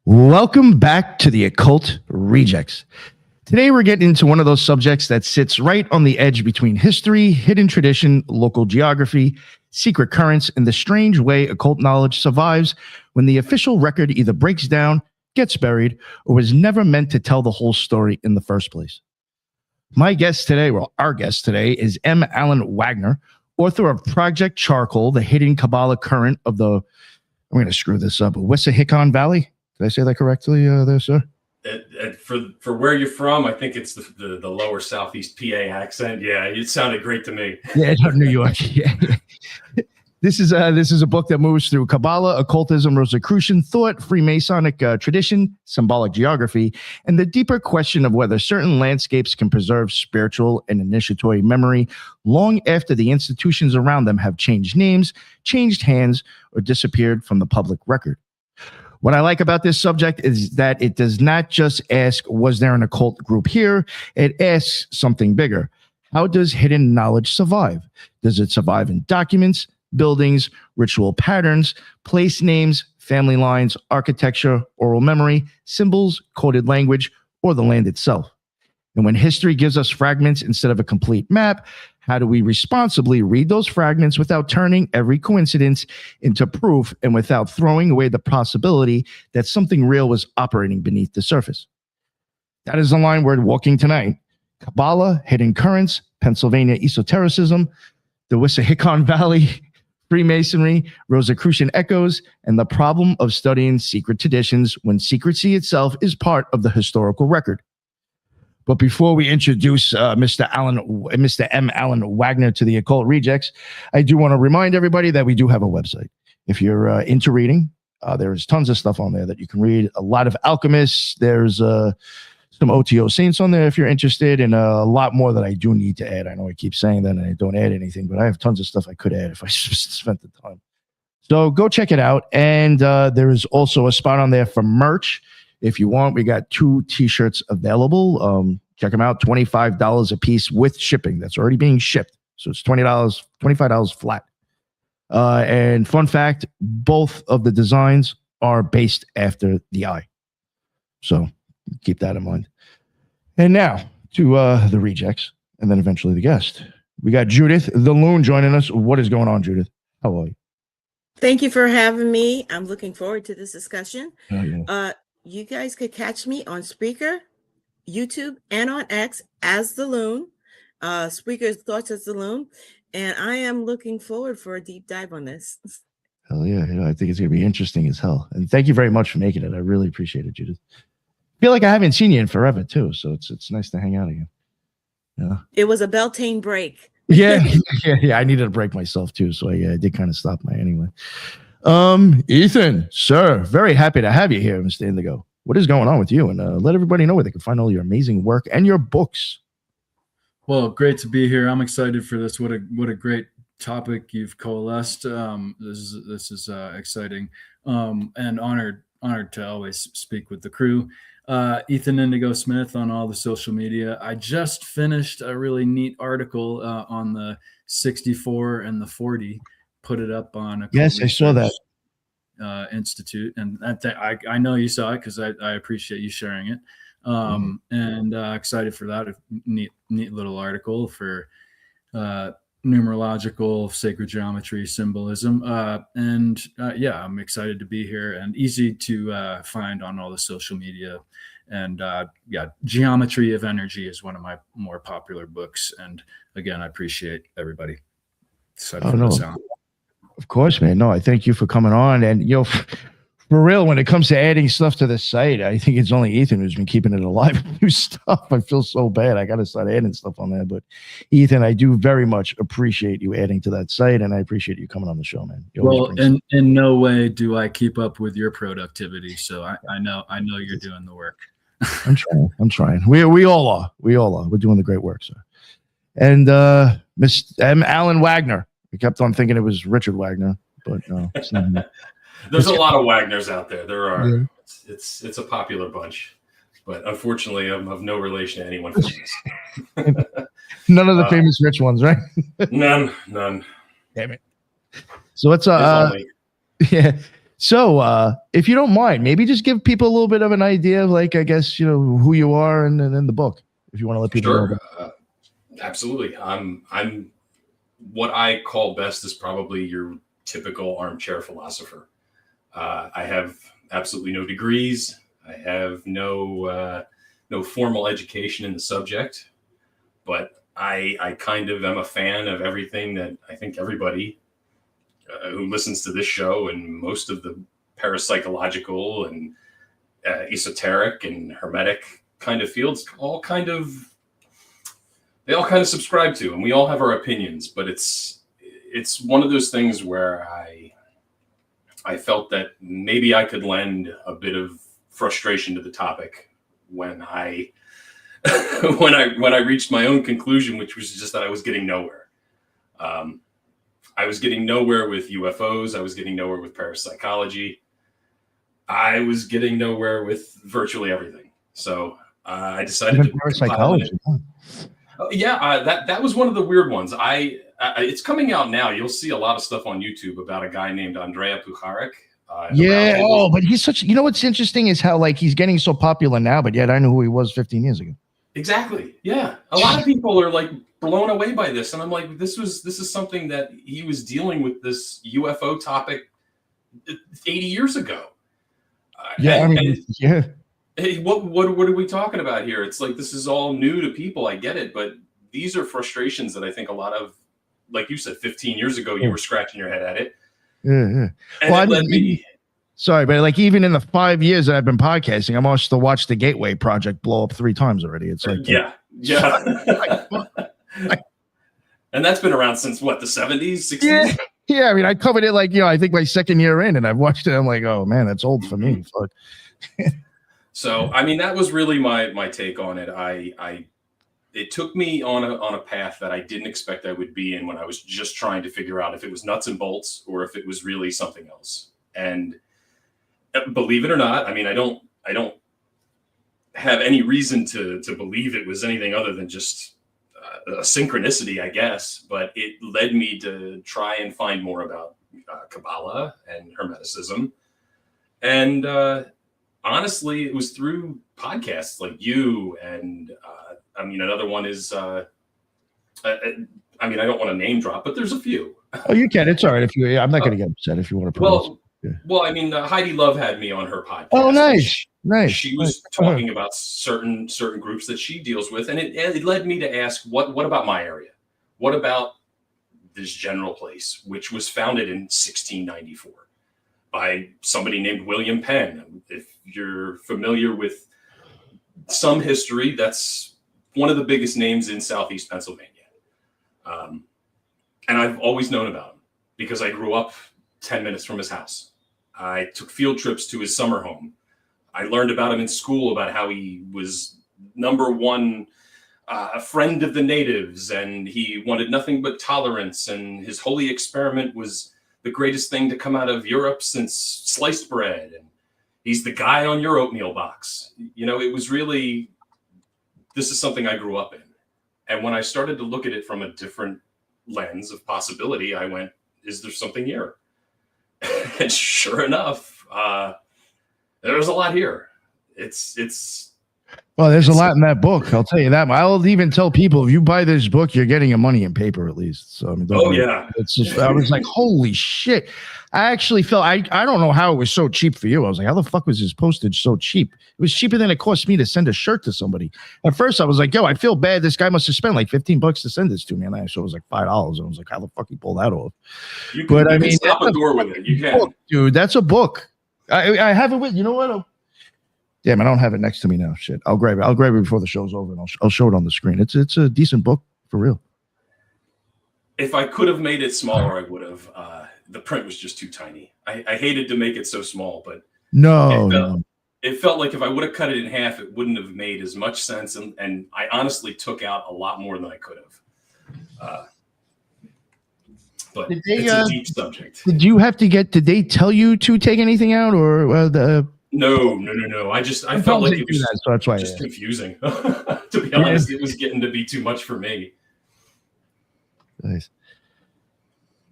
Welcome back to the Occult Rejects. Today we're getting into one of those subjects that sits right on the edge between history, hidden tradition, local geography, secret currents, and the strange way occult knowledge survives when the official record either breaks down, gets buried, or was never meant to tell the whole story in the first place. My guest today, well, our guest today, is M. Allan Wagner, author of Project Charcoal, the hidden Kabbalah current of the, I'm going to screw this up, Wissahickon Valley. Did I say that correctly there, sir? For where you're from, I think it's the lower southeast PA accent. Yeah, it sounded great to me. Yeah, New York. Yeah. This is a book that moves through Kabbalah, occultism, Rosicrucian thought, Freemasonic tradition, symbolic geography, and the deeper question of whether certain landscapes can preserve spiritual and initiatory memory long after the institutions around them have changed names, changed hands, or disappeared from the public record. What I like about this subject is that it does not just ask, was there an occult group here? It asks something bigger. How does hidden knowledge survive? Does it survive in documents, buildings, ritual patterns, place names, family lines, architecture, oral memory, symbols, coded language, or the land itself? And when history gives us fragments instead of a complete map, how do we responsibly read those fragments without turning every coincidence into proof and without throwing away the possibility that something real was operating beneath the surface? That is the line we're walking tonight. Kabbalah, hidden currents, Pennsylvania esotericism, the Wissahickon Valley, Freemasonry, Rosicrucian echoes, and the problem of studying secret traditions when secrecy itself is part of the historical record. But before we introduce Mr. M. Allan Wagner to the Occult Rejects, I do want to remind everybody that we do have a website. If you're into reading, there's tons of stuff on there that you can read. A lot of alchemists. There's some OTO saints on there if you're interested, and a lot more that I do need to add. I know I keep saying that and I don't add anything, but I have tons of stuff I could add if I spent the time. So go check it out. And there is also a spot on there for merch. If you want, we got 2 t-shirts available. Check them out, $25 a piece with shipping. That's already being shipped. So it's $25 flat. And fun fact, both of the designs are based after the eye. So keep that in mind. And now to the rejects, and then eventually the guest. We got Judith the Loon joining us. What is going on, Judith? How are you? Thank you for having me. I'm looking forward to this discussion. Oh, yeah. You guys could catch me on Spreaker, YouTube, and on X as the Loon. Spreaker's Thoughts as the Loon. And I am looking forward for a deep dive on this. Hell yeah. I think it's going to be interesting as hell. And thank you very much for making it. I really appreciate it, Judith. I feel like I haven't seen you in forever, too. So it's nice to hang out again. Yeah. It was a Beltane break. Yeah. I needed a break myself, too. So I did kind of stop my anyway. Ethan, sir, very happy to have you here, Mr. Indigo. What is going on with you? And let everybody know where they can find all your amazing work and your books. Well, great to be here. I'm excited for this. What a great topic you've coalesced. This is exciting, and honored to always speak with the crew. Ethan Indigo Smith on all the social media. I just finished a really neat article on the 64 and the 40. Put it up on Yes, I saw that. Institute, and I know you saw it because I appreciate you sharing it. And excited for that. Neat little article for numerological sacred geometry symbolism. Yeah, I'm excited to be here and easy to find on all the social media. And yeah, Geometry of Energy is one of my more popular books. And again, I appreciate everybody. Of course, man. No, I thank you for coming on. And, for real, when it comes to adding stuff to the site, I think it's only Ethan who's been keeping it alive with new stuff. I feel so bad. I got to start adding stuff on there. But, Ethan, I do very much appreciate you adding to that site, and I appreciate you coming on the show, man. Well, in no way do I keep up with your productivity. So I know you're doing the work. I'm trying. We all are. We're doing the great work, sir. And Mr. M. Allan Wagner. We kept on thinking it was Richard Wagner, but no, it's not him. There's a lot of Wagners out there. There are. Yeah. It's a popular bunch, but unfortunately, I'm of no relation to anyone famous. None of the famous rich ones, right? None. Damn it. So let's yeah. So, if you don't mind, maybe just give people a little bit of an idea of, like, I guess, who you are and then the book, if you want to let people know. Sure. Absolutely. I'm what I call best is probably your typical armchair philosopher. I have absolutely no degrees. I have no formal education in the subject, but I kind of am a fan of everything that I think everybody who listens to this show and most of the parapsychological and esoteric and hermetic kind of fields they all kind of subscribe to, and we all have our opinions, but it's one of those things where I felt that maybe I could lend a bit of frustration to the topic when I when I reached my own conclusion, which was just that I was getting nowhere. I was getting nowhere with UFOs. I was getting nowhere with parapsychology. I was getting nowhere with virtually everything. So I decided to parapsychology. that was one of the weird ones. It's coming out now. You'll see a lot of stuff on YouTube about a guy named Andrea Puharich. Yeah. Oh, but he's such. What's interesting is how, like, he's getting so popular now, but yet I know who he was 15 years ago. Exactly. Yeah. A lot of people are like blown away by this, and I'm like, this is something that he was dealing with, this UFO topic 80 years ago. Yeah. Hey, what are we talking about here? It's like, this is all new to people. I get it, but these are frustrations that I think a lot of, like you said, 15 years ago, you were scratching your head at it. Yeah. And well, it led me. Sorry, but like, even in the 5 years that I've been podcasting, I'm also to watch the Gateway Project blow up 3 times already. It's like, yeah. And that's been around since what, the 70s, 60s? Yeah. I mean, I covered it like, I think my second year in, and I've watched it. I'm like, oh man, that's old for me. Fuck. So, I mean, that was really my take on it. It took me on a path that I didn't expect I would be in when I was just trying to figure out if it was nuts and bolts or if it was really something else. And believe it or not, I mean, I don't have any reason to believe it was anything other than just a synchronicity, I guess. But it led me to try and find more about Kabbalah and Hermeticism. And honestly, it was through podcasts like you, and I mean, another one is I mean, I don't want to name drop, but there's a few. Oh, you can. It's all right. I'm not going to get upset if you want to. Well, I mean, Heidi Love had me on her podcast. Oh, nice. She was talking about certain groups that she deals with, and it led me to ask, what about my area? What about this general place, which was founded in 1694 by somebody named William Penn? If you're familiar with some history, that's one of the biggest names in Southeast Pennsylvania. And I've always known about him because I grew up 10 minutes from his house. I took field trips to his summer home. I learned about him in school, about how he was #1 a friend of the natives, and he wanted nothing but tolerance, and his holy experiment was the greatest thing to come out of Europe since sliced bread, and he's the guy on your oatmeal box. It was really, this is something I grew up in. And when I started to look at it from a different lens of possibility, I went, is there something here? And sure enough, there's a lot here. Well, there's a lot in that book. I'll tell you that. I'll even tell people, if you buy this book, you're getting your money in paper at least. So I mean, yeah. It's just, I was like, holy shit. I actually felt, I don't know how it was so cheap for you. I was like, how the fuck was his postage so cheap? It was cheaper than it cost me to send a shirt to somebody. At first I was like, yo, I feel bad. This guy must have spent like $15 to send this to me. And I saw it was like $5. I was like, how the fuck you pull that off? You can stop a door with it. You can. Book, dude, that's a book. I have it with, you know what? Damn, I don't have it next to me now. Shit. I'll grab it. I'll grab it before the show's over, and I'll show it on the screen. It's a decent book for real. If I could have made it smaller, I would have. The print was just too tiny. I hated to make it so small, but it felt like if I would have cut it in half, it wouldn't have made as much sense. And I honestly took out a lot more than I could have. But it's a deep subject. Did they tell you to take anything out, or No. I felt like it was so that's why just confusing. To be honest, it was getting to be too much for me. Nice.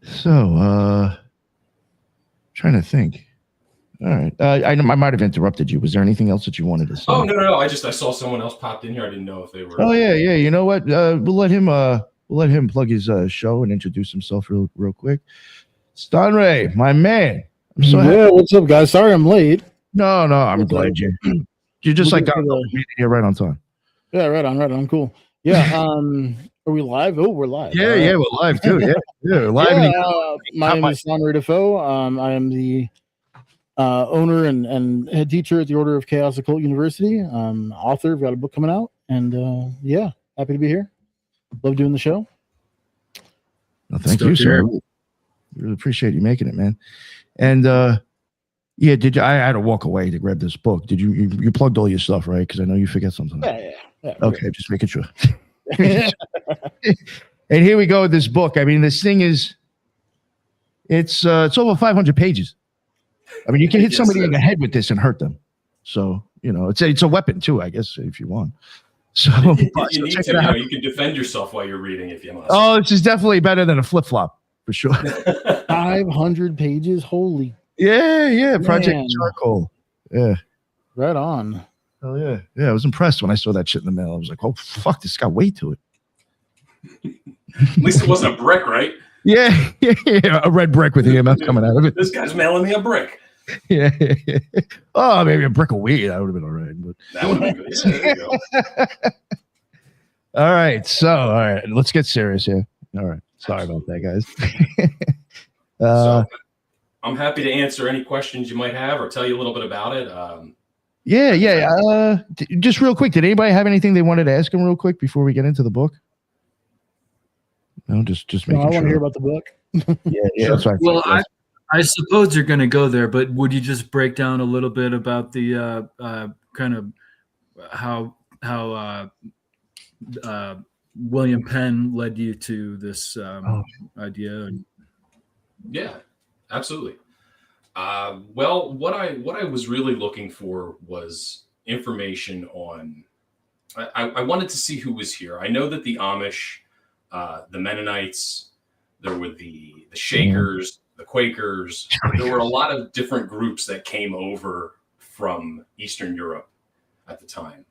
So, trying to think. All right. I might have interrupted you. Was there anything else that you wanted to say? Oh no! I saw someone else popped in here. I didn't know if they were. Oh yeah. You know what? We'll let him plug his show and introduce himself real quick. Stanray, my man. I'm so happy. What's up, guys? Sorry I'm late. No, I'm glad you just like got here right on time. Yeah, right on. Cool. Yeah. Are we live? Oh, we're live. Yeah, we're live too. Yeah, live. My name is Stanray Defoe. I am the owner and head teacher at the Order of Chaos Occult University. Author. I've got a book coming out, and happy to be here. Love doing the show. Well, thank you, sir. Really appreciate you making it, man. And did you? I had to walk away to grab this book. Did you plugged all your stuff, right? Because I know you forget sometimes. Yeah. Okay, just making sure. And here we go with this book. I mean, this thing is it's over 500 pages. I mean, you can hit somebody in the head with this and hurt them. So it's a weapon too, I guess, if you want. So if you need to, you can defend yourself while you're reading if you must. Oh, this is definitely better than a flip flop for sure. 500 pages. Holy. Yeah. Project Charcoal. Yeah. Right on. Oh yeah. I was impressed when I saw that shit in the mail. I was like, oh fuck, this got weight to it. At least it wasn't a brick, right? Yeah. A red brick with EMF coming out of it. This guy's mailing me a brick. Yeah. Oh, maybe a brick of weed. That would have been all right. But that would have been good. Yeah, there you go. All right. Let's get serious here. All right. Sorry about that, guys. So I'm happy to answer any questions you might have or tell you a little bit about it. Just real quick, did anybody have anything they wanted to ask him real quick before we get into the book? No, just making sure. I want to hear about the book. Yeah. That's right. Well, I suppose you're going to go there, but would you just break down a little bit about the kind of how William Penn led you to this idea? Yeah, absolutely. Well, what I was really looking for was information on. I wanted to see who was here. I know that the Amish, the Mennonites, there were the Shakers, the Quakers. There were a lot of different groups that came over from Eastern Europe at the time.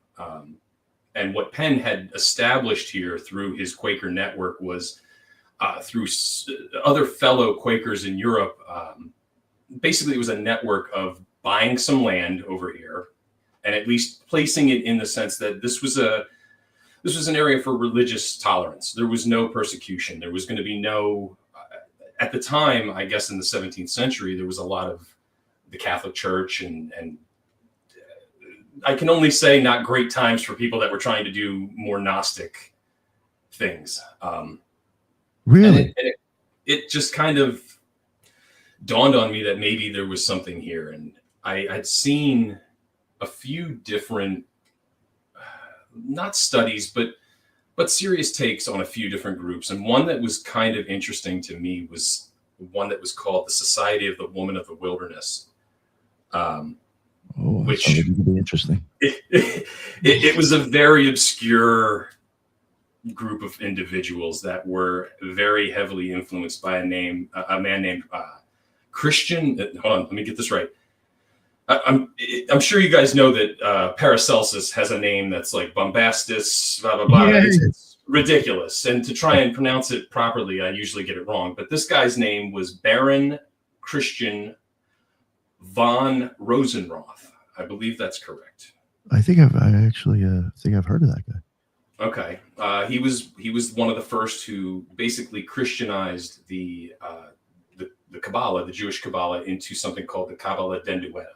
And what Penn had established here through his Quaker network was through other fellow Quakers in Europe. Basically, it was a network of buying some land over here and at least placing it in the sense that this was an area for religious tolerance. There was no persecution. There was going to be no, at the time, I guess in the 17th century, there was a lot of the Catholic Church and I can only say not great times for people that were trying to do more Gnostic things. Really? And it just kind of dawned on me that maybe there was something here. And I'd seen a few different, not studies, but serious takes on a few different groups. And one that was kind of interesting to me was one that was called the Society of the Woman of the Wilderness. Which would be interesting. It was a very obscure group of individuals that were very heavily influenced by a man named Christian. Hold on, let me get this right. I'm sure you guys know that Paracelsus has a name that's like bombastus, blah blah blah. Yeah. It's ridiculous, and to try and pronounce it properly, I usually get it wrong. But this guy's name was Baron Christian von Rosenroth. I believe that's correct. I think I've heard of that guy. Okay, he was one of the first who basically Christianized the Kabbalah, the Jewish Kabbalah, into something called the Kabbalah Dendueta.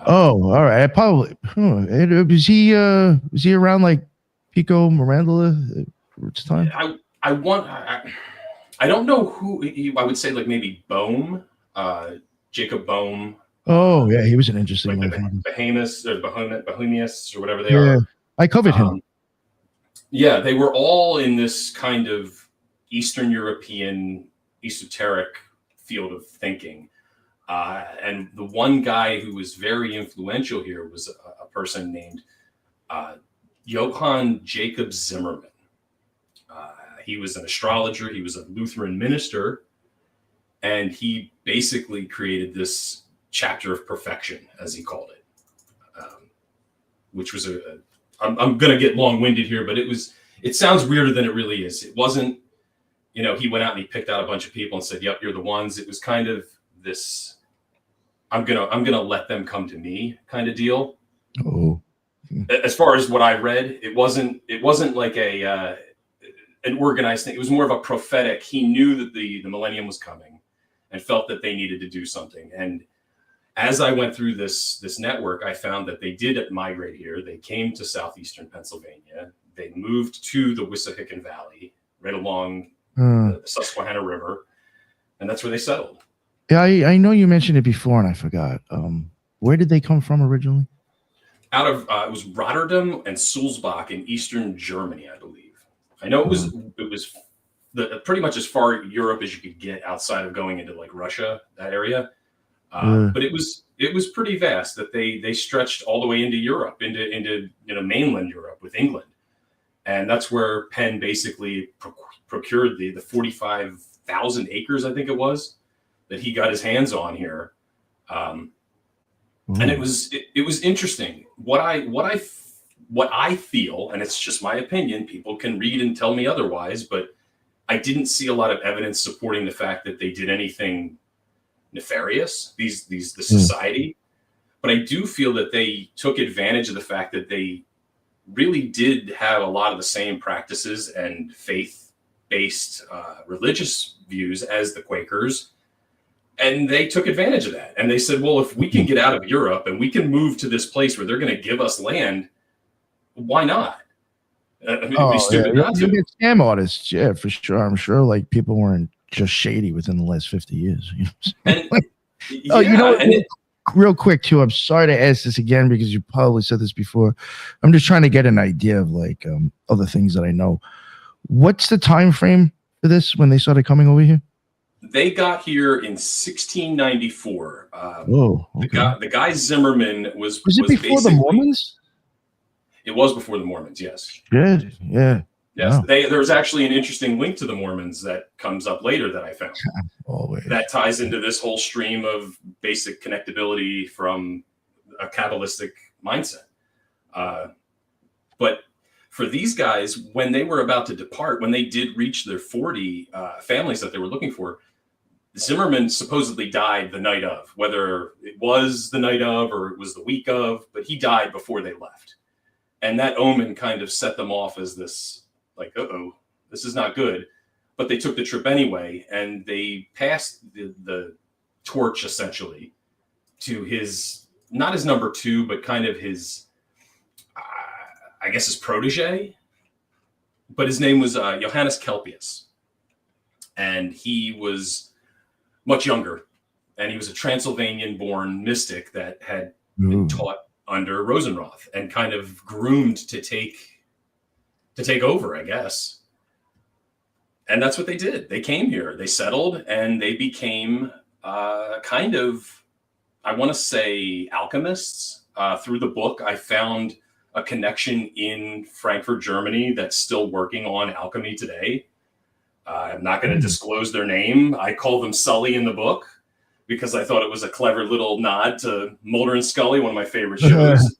All right. I probably was he around like Pico Mirandola at its time? I don't know who I would say, like maybe Bohm, Jacob Bohm. Oh yeah, he was an interesting one. Bohemius or whatever they are. I covered him. Yeah, they were all in this kind of Eastern European esoteric field of thinking. And the one guy who was very influential here was a person named Johann Jacob Zimmerman. He was an astrologer. He was a Lutheran minister. And he basically created this chapter of perfection, as he called it, which was I'm going to get long-winded here, but it sounds weirder than it really is. It wasn't, he went out and he picked out a bunch of people and said, yep, you're the ones. It was kind of this, I'm going to let them come to me kind of deal. Oh. As far as what I read, it wasn't like an organized thing. It was more of a prophetic. He knew that the millennium was coming and felt that they needed to do something. And as I went through this network, I found that they did migrate here. They came to southeastern Pennsylvania. They moved to the Wissahickon Valley, right along the Susquehanna River, and that's where they settled. Yeah, I know you mentioned it before, and I forgot. Where did they come from originally? Out of it was Rotterdam and Sulzbach in eastern Germany, I believe. I know it was pretty much as far Europe as you could get outside of going into like Russia, that area. But it was pretty vast that they stretched all the way into Europe, into mainland Europe with England, and that's where Penn basically procured the 45,000 acres, I think it was, that he got his hands on here. And it was interesting. What I feel, and it's just my opinion, people can read and tell me otherwise, but I didn't see a lot of evidence supporting the fact that they did anything nefarious, the society. But I do feel that they took advantage of the fact that they really did have a lot of the same practices and faith-based religious views as the Quakers. And they took advantage of that. And they said, well, if we can get out of Europe and we can move to this place where they're going to give us land, why not? It'd be stupid not to. You get scam artists, yeah, for sure. I'm sure like people weren't just shady within the last 50 years. Real quick too, I'm sorry to ask this again because you probably said this before. I'm just trying to get an idea of like other things that I know. What's the time frame for this when they started coming over here? They got here in 1694. Okay. The guy Zimmerman was it before the Mormons? It was before the Mormons, yes. Good, yeah. Yes, wow. There was actually an interesting link to the Mormons that comes up later that I found. Always. That ties into this whole stream of basic connectability from a Kabbalistic mindset. But for these guys, when they were about to depart, when they did reach their 40 families that they were looking for, Zimmerman supposedly died the night of, whether it was the night of or it was the week of, but he died before they left. And that omen kind of set them off as this, like, this is not good. But they took the trip anyway, and they passed the torch essentially to his, not his number two, but kind of his, I guess his protege. But his name was Johannes Kelpius. And he was much younger, and he was a Transylvanian-born mystic that had been taught under Rosenroth and kind of groomed to take over, I guess. And that's what they did. They came here, they settled, and they became kind of, I want to say, alchemists. Through the book, I found a connection in Frankfurt, Germany, that's still working on alchemy today. I'm not going to disclose their name. I call them Sully in the book because I thought it was a clever little nod to Mulder and Scully, one of my favorite shows.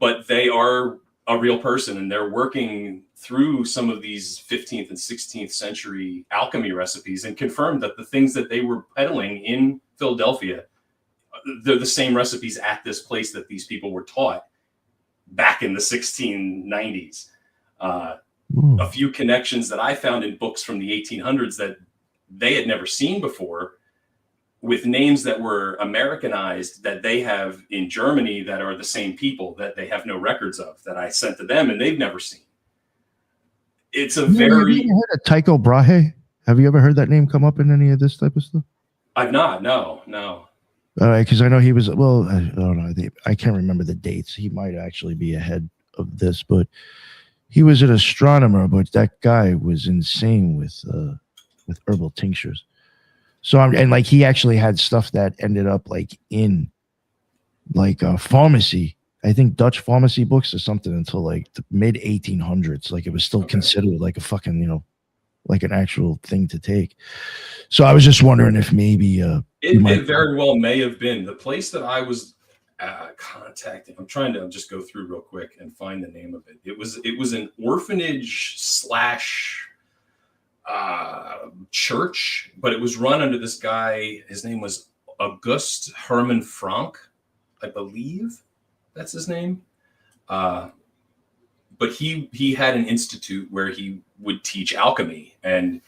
But they are a real person, and they're working through some of these 15th and 16th century alchemy recipes and confirmed that the things that they were peddling in Philadelphia, they're the same recipes at this place that these people were taught back in the 1690s. A few connections that I found in books from the 1800s that they had never seen before, with names that were Americanized that they have in Germany that are the same people that they have no records of, that I sent to them and they've never seen. It's a very... Have you heard of Tycho Brahe? Have you ever heard that name come up in any of this type of stuff? I've not, no. All right, because I know he was, well, I don't know, I can't remember the dates. He might actually be ahead of this, but he was an astronomer, but that guy was insane with herbal tinctures. So and like he actually had stuff that ended up like in like a pharmacy, I think Dutch pharmacy books or something until like the mid 1800s. Like it was still considered like a fucking, like an actual thing to take. So I was just wondering if maybe it very well may have been the place that I was contacting. I'm just go through real quick and find the name of it. It was an orphanage slash church, but it was run under this guy. His name was August Hermann Frank, I believe that's his name. But he had an institute where he would teach alchemy, and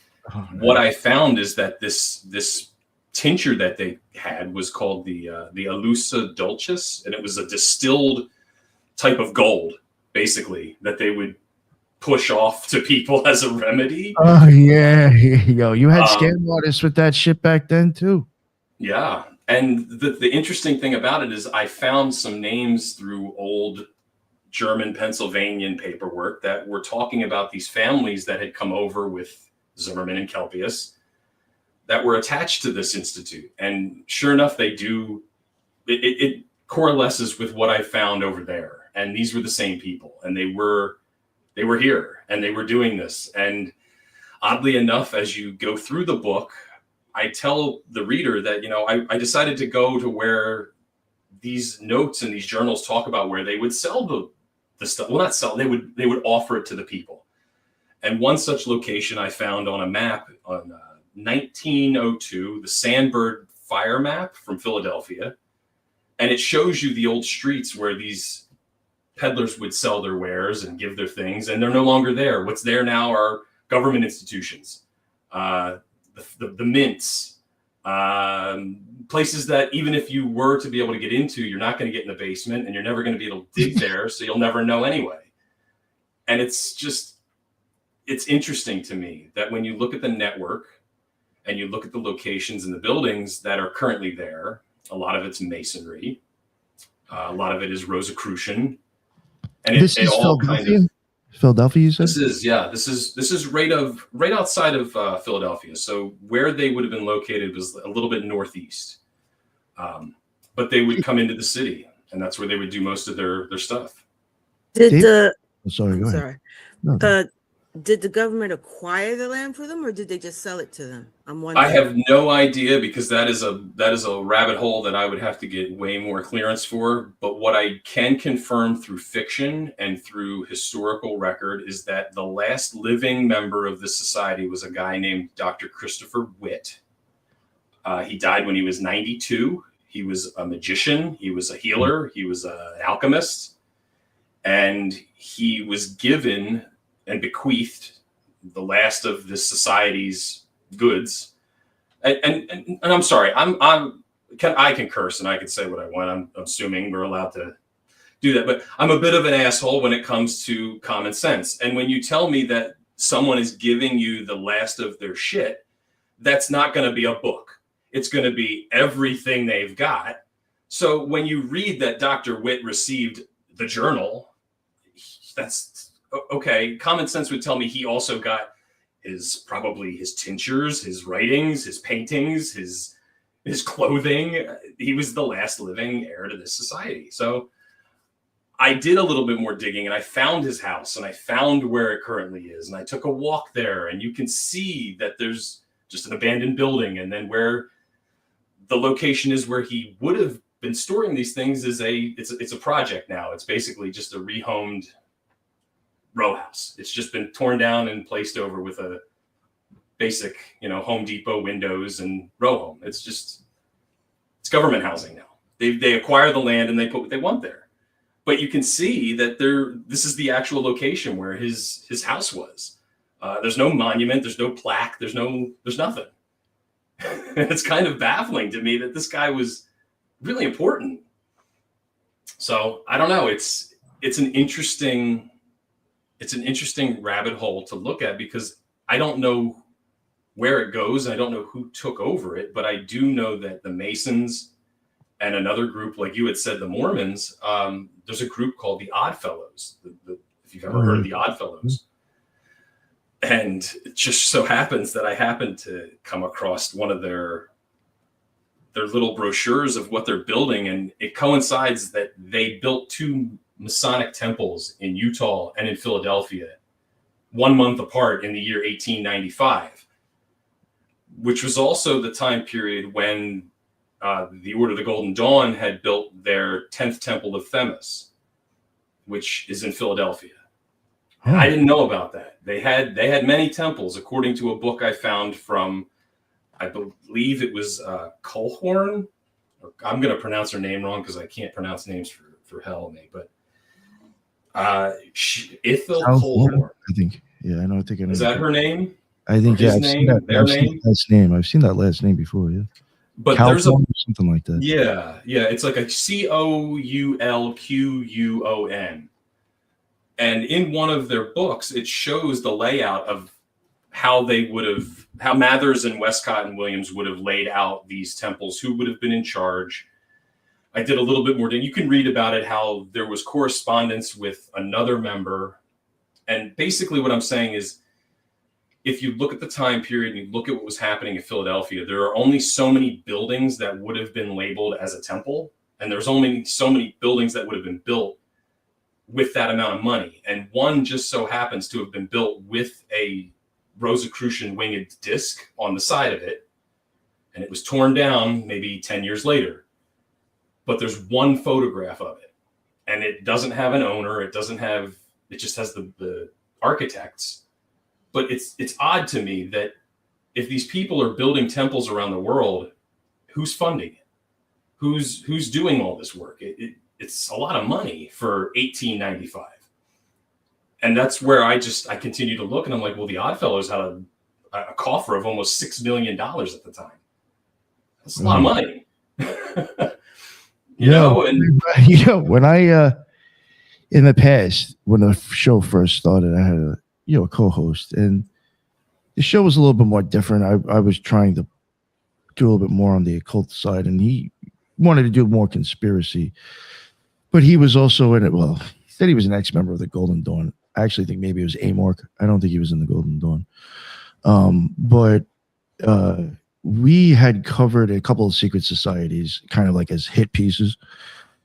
what I found is that this tincture that they had was called the Alusa Dulcis, and it was a distilled type of gold, basically, that they would push off to people as a remedy. Oh yeah, yo, you had scam artists with that shit back then too. Yeah, and the interesting thing about it is I found some names through old German Pennsylvanian paperwork that were talking about these families that had come over with Zimmerman and Kelpius that were attached to this institute. And sure enough, they do. It coalesces with what I found over there. And these were the same people, and they were here, and they were doing this. And oddly enough, as you go through the book, I tell the reader that, I decided to go to where these notes and these journals talk about where they would sell the stuff. Well, not sell, they would offer it to the people. And one such location I found on a map on 1902, the Sandbird fire map from Philadelphia. And it shows you the old streets where these peddlers would sell their wares and give their things, and they're no longer there. What's there now are government institutions, the mints, places that even if you were to be able to get into, you're not going to get in the basement, and you're never going to be able to dig there, so you'll never know anyway. And it's interesting to me that when you look at the network and you look at the locations and the buildings that are currently there, a lot of it's masonry, a lot of it is Rosicrucian, and this is all Philadelphia. Philadelphia, you said? This is right outside of Philadelphia. So where they would have been located was a little bit northeast, but they would come into the city, and that's where they would do most of their stuff. Did the sorry, go ahead. did the government acquire the land for them, or did they just sell it to them? I'm wondering. I have no idea, because that is a rabbit hole that I would have to get way more clearance for. But what I can confirm through fiction and through historical record is that the last living member of this society was a guy named Dr. Christopher Witt. He died when he was 92. He was a magician. He was a healer. He was an alchemist. And he was given and bequeathed the last of this society's goods. And I'm sorry, I can curse and I can say what I want. I'm assuming we're allowed to do that, but I'm a bit of an asshole when it comes to common sense. And when you tell me that someone is giving you the last of their shit, that's not going to be a book. It's going to be everything they've got. So when you read that Dr. Witt received the journal, that's okay. Common sense would tell me he also got probably his tinctures, his writings, his paintings, his clothing. He was the last living heir to this society. So I did a little bit more digging, and I found his house, and I found where it currently is. And I took a walk there, and you can see that there's just an abandoned building. And then where the location is where he would have been storing these things it's a project now. It's basically just a rehomed row house. It's just been torn down and placed over with a basic, Home Depot windows and row home. It's government housing now. They acquire the land and they put what they want there. But you can see that this is the actual location where his house was. There's no monument, there's no plaque, there's nothing. It's kind of baffling to me that this guy was really important. So I don't know. It's an interesting rabbit hole to look at, because I don't know where it goes and I don't know who took over it, but I do know that the Masons and another group, like you had said, the Mormons, there's a group called the Odd Fellows. If you've ever heard of the Odd Fellows. And it just so happens that I happened to come across one of their little brochures of what they're building, and it coincides that they built 2 Masonic temples in Utah and in Philadelphia 1 month apart in the year 1895. which was also the time period when the Order of the Golden Dawn had built their 10th Temple of Themis, which is in Philadelphia. Huh. I didn't know about that. They had many temples, according to a book I found from, I believe it was Colhorn. I'm going to pronounce her name wrong because I can't pronounce names for hell me, but Ithel Colhorn. I think. Yeah, I know. I think I know. Is that her name? I think, his yeah. name, their name? Last name. I've seen that last name before. Yeah. But Calquon, there's a something like that. Yeah. It's like a Coulquon. And in one of their books, it shows the layout of how Mathers and Westcott and Williams would have laid out these temples, who would have been in charge. I did a little bit more. You can read about it, how there was correspondence with another member. And basically what I'm saying is, if you look at the time period and you look at what was happening in Philadelphia, there are only so many buildings that would have been labeled as a temple. And there's only so many buildings that would have been built with that amount of money. And one just so happens to have been built with a Rosicrucian winged disc on the side of it. And it was torn down maybe 10 years later. But there's one photograph of it. And it doesn't have an owner. It just has the architects. But it's odd to me that if these people are building temples around the world, who's funding it? Who's doing all this work? It's a lot of money for 1895. And that's where I continue to look, and I'm like, well, the Oddfellows had a coffer of almost $6 million at the time. That's a lot of money. When I in the past, when the show first started, I had a co-host, and the show was a little bit more different. I was trying to do a little bit more on the occult side, and he wanted to do more conspiracy, but he was also in it. Well, he said he was an ex-member of the Golden Dawn. I actually think maybe it was Amorc. I don't think he was in the Golden Dawn. But we had covered a couple of secret societies, kind of like as hit pieces.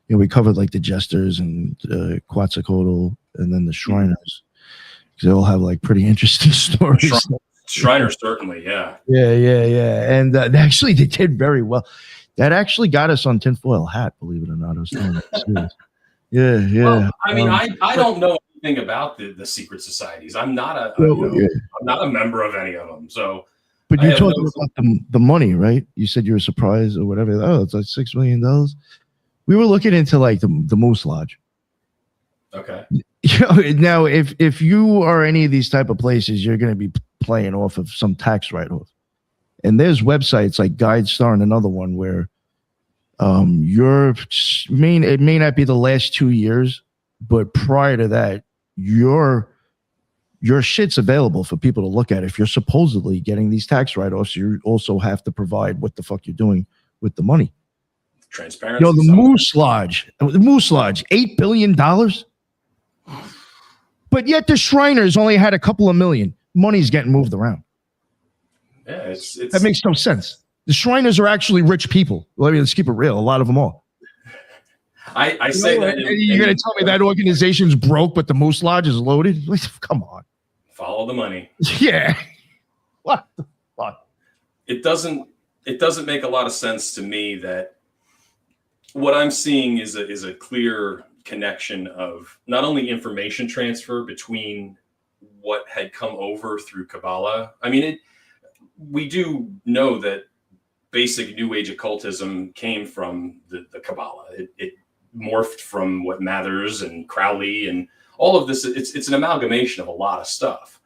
We covered like the Jesters and Quetzalcoatl, and then the Shriners. They all have like pretty interesting stories. Shriners, certainly, yeah. Yeah. And actually, they did very well. That actually got us on Tinfoil Hat, believe it or not. I was telling you. Yeah. Well, I mean, I don't know anything about the secret societies. I'm not I'm not a member of any of them. So, but you're talking about the money, right? You said you were surprised or whatever. Oh, it's like $6 million. We were looking into like the Moose Lodge. Okay. Now, if you are any of these type of places, you're going to be playing off of some tax write-off. And there's websites like GuideStar and another one where it may not be the last 2 years, but prior to that, your shit's available for people to look at. If you're supposedly getting these tax write-offs, you also have to provide what the fuck you're doing with the money. Transparency. The Moose Lodge, $8 billion. But yet the Shriners only had a couple of million. Money's getting moved around. Yeah, it's that makes no sense. The Shriners are actually rich people. Let's keep it real. A lot of them are. I say that. You're going to tell me that organization's broke, but the Moose Lodge is loaded? Come on. Follow the money. Yeah. What the fuck? It doesn't make a lot of sense to me that what I'm seeing is a clear connection of not only information transfer between what had come over through Kabbalah. I mean, we do know that basic New Age occultism came from the Kabbalah. It morphed from what Mathers and Crowley and all of this. It's an amalgamation of a lot of stuff,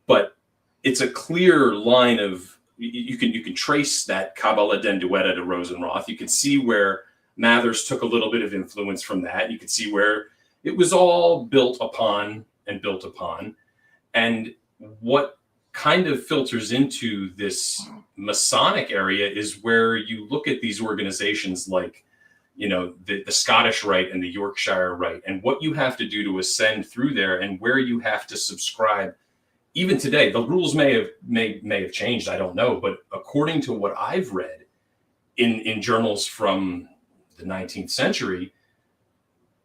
but it's a clear line of you can trace that Kabbalah Den Duetta to Rosenroth. You can see where Mathers took a little bit of influence from that. You could see where it was all built upon. And what kind of filters into this Masonic area is where you look at these organizations like, the Scottish Rite and the Yorkshire Rite, and what you have to do to ascend through there and where you have to subscribe. Even today, the rules may have changed. I don't know. But according to what I've read in journals from the 19th century,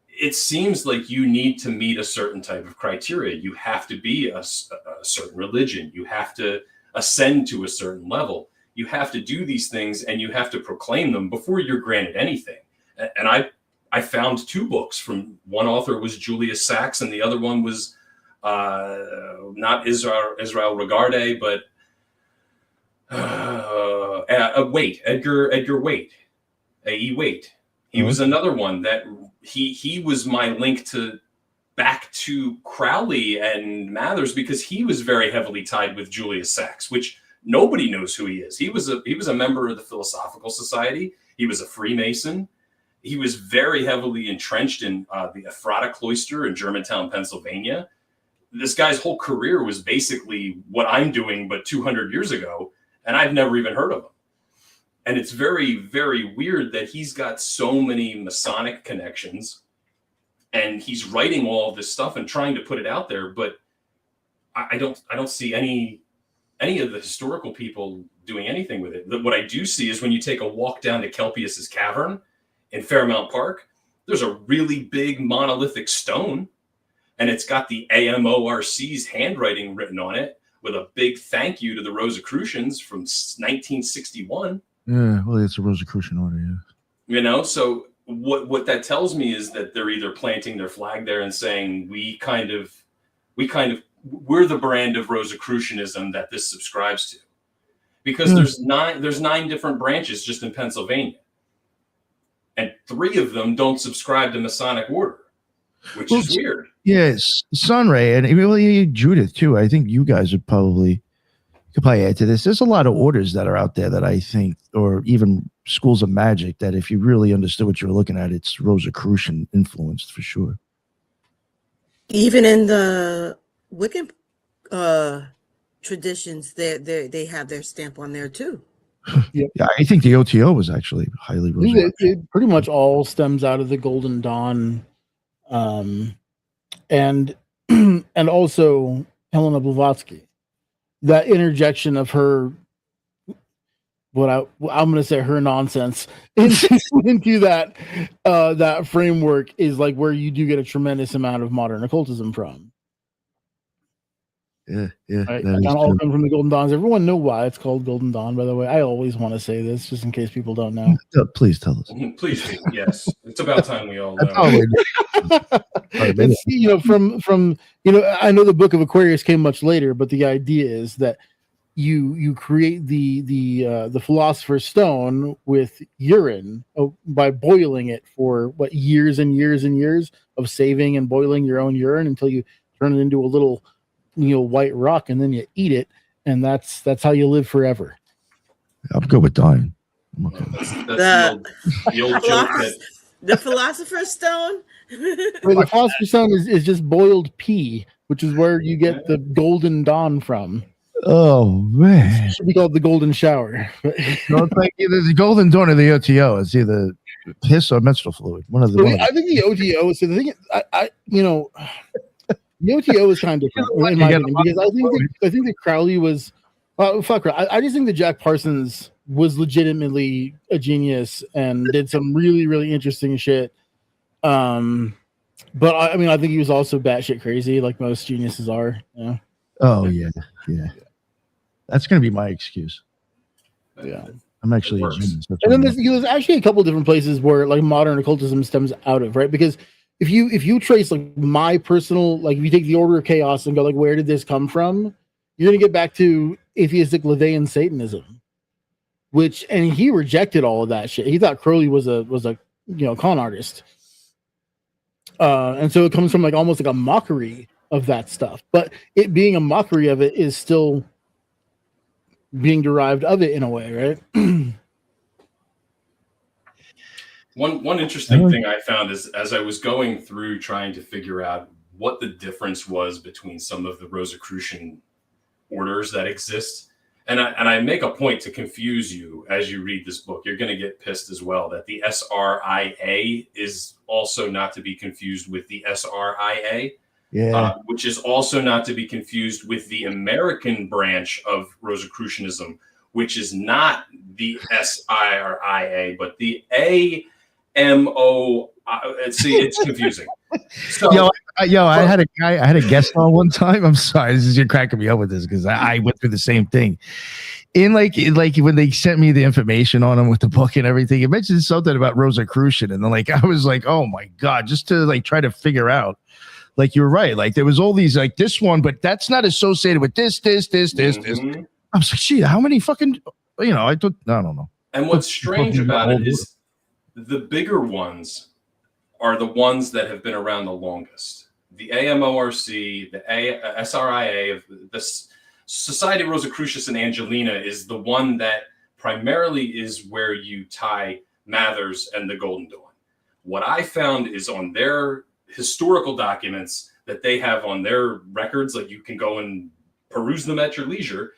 it seems like you need to meet a certain type of criteria. You have to be a certain religion. You have to ascend to a certain level. you have to do these things and you have to proclaim them before you're granted anything. And I found 2 books from one author was Julius Sacks, and the other one was not Israel Regarde, but Edgar Waite, A.E. Waite. He was another one that he was my link back to Crowley and Mathers, because he was very heavily tied with Julius Sacks, which nobody knows who he is. He was a member of the Philosophical Society. He was a Freemason. He was very heavily entrenched in the Ephrata cloister in Germantown, Pennsylvania. This guy's whole career was basically what I'm doing, but 200 years ago, and I've never even heard of him. And it's very, very weird that he's got so many Masonic connections, and he's writing all of this stuff and trying to put it out there. But I don't see any of the historical people doing anything with it. What I do see is when you take a walk down to Kelpius's cavern in Fairmount Park, there's a really big monolithic stone, and it's got the AMORC's handwriting written on it with a big thank you to the Rosicrucians from 1961. Yeah, well, it's a Rosicrucian order, yeah. You know, so what that tells me is that they're either planting their flag there and saying we're the brand of Rosicrucianism that this subscribes to, because there's 9 different branches just in Pennsylvania, and 3 of them don't subscribe to Masonic order, which is weird. Yes, Sunray and really Judith too. I think you guys could probably add to this. There's a lot of orders that are out there that I think, or even schools of magic, that if you really understood what you're looking at, it's Rosicrucian influenced for sure. Even in the Wiccan traditions, they have their stamp on there too. Yeah, I think the OTO was actually highly Rosicrucian. It pretty much all stems out of the Golden Dawn, and also Helena Blavatsky. That interjection of her, I'm going to say her nonsense into that framework is like where you do get a tremendous amount of modern occultism from. Yeah, right? That all come from the Golden Dawns. Everyone know why it's called Golden Dawn, by the way. I always want to say this just in case people don't know. Please tell us. Please do. Yes, it's about time we all know. It's, from I know the Book of Aquarius came much later, but the idea is that you create the Philosopher's Stone with urine by boiling it for years and years and years of saving and boiling your own urine until you turn it into a little white rock, and then you eat it, and that's how you live forever. I'm good with dying. That's the old joke that the Philosopher's Stone. The Philosopher's Stone is just boiled pee, which is where you get the Golden Dawn from. Oh man, it should be called the Golden Shower. No, it's like either the Golden Dawn or the OTO. It's either piss or menstrual fluid. One of the. I think the OTO. So the thing, the OTO is kind of different in my opinion, because I think that Crowley was. Fuck. I just think that Jack Parsons was legitimately a genius and did some really, really interesting shit. But I think he was also batshit crazy, like most geniuses are. Yeah. Oh yeah. That's gonna be my excuse. Yeah. I'm actually a genius. And then there's actually a couple different places where like modern occultism stems out of, right? Because if you trace like my personal, like if you take the Order of Chaos and go like, where did this come from? You're gonna get back to atheistic LaVeyan Satanism, and he rejected all of that shit. He thought Crowley was a con artist, and so it comes from like almost like a mockery of that stuff. But it being a mockery of it is still being derived of it in a way, right? One interesting thing I found is as I was going through trying to figure out what the difference was between some of the Rosicrucian orders that exist, and I make a point to confuse you as you read this book. You're going to get pissed as well that the SRIA is also not to be confused with the SRIA, which is also not to be confused with the American branch of Rosicrucianism, which is not the SRIA, but the AMORCA, See, it's confusing. So, I had a guest on one time. I'm sorry, you're cracking me up with this because I went through the same thing. In like when they sent me the information on him with the book and everything, it mentioned something about Rosicrucian, and then like I was like, oh my god, just to like try to figure out. Like you're right, like there was all these like this one, but that's not associated with this. I was like, gee, how many fucking I don't know. And what's strange about it is the bigger ones are the ones that have been around the longest. The AMORC, the SRIA, the Society of Rosicrucius and Angelina is the one that primarily is where you tie Mathers and the Golden Dawn. What I found is on their historical documents that they have on their records, like you can go and peruse them at your leisure.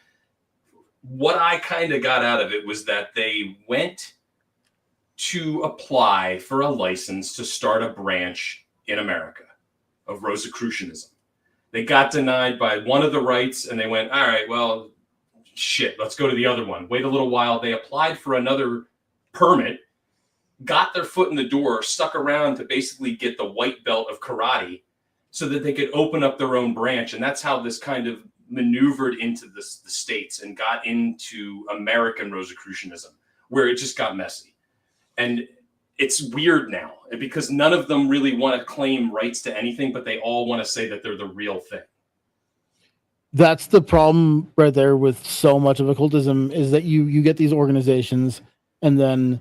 What I kind of got out of it was that they went to apply for a license to start a branch in America of Rosicrucianism. They got denied by one of the rights and they went, all right, well, shit, let's go to the other one. Wait a little while. They applied for another permit, got their foot in the door, stuck around to basically get the white belt of karate so that they could open up their own branch. And that's how this kind of maneuvered into the States and got into American Rosicrucianism, where it just got messy. And it's weird now because none of them really want to claim rights to anything, but they all want to say that they're the real thing. That's the problem right there with so much of occultism is that you get these organizations and then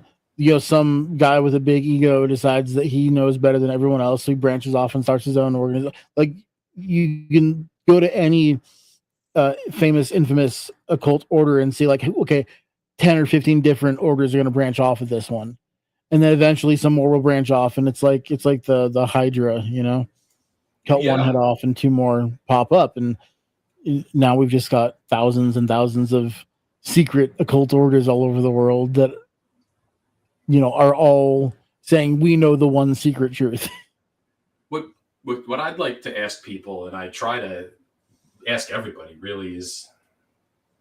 some guy with a big ego decides that he knows better than everyone else, so he branches off and starts his own organization. Like you can go to any infamous occult order and see like, okay, 10 or 15 different orders are going to branch off of this one. And then eventually some more will branch off, and it's like the Hydra, cut one head off and two more pop up, and now we've just got thousands and thousands of secret occult orders all over the world that are all saying we know the one secret truth. What I'd like to ask people, and I try to ask everybody, really is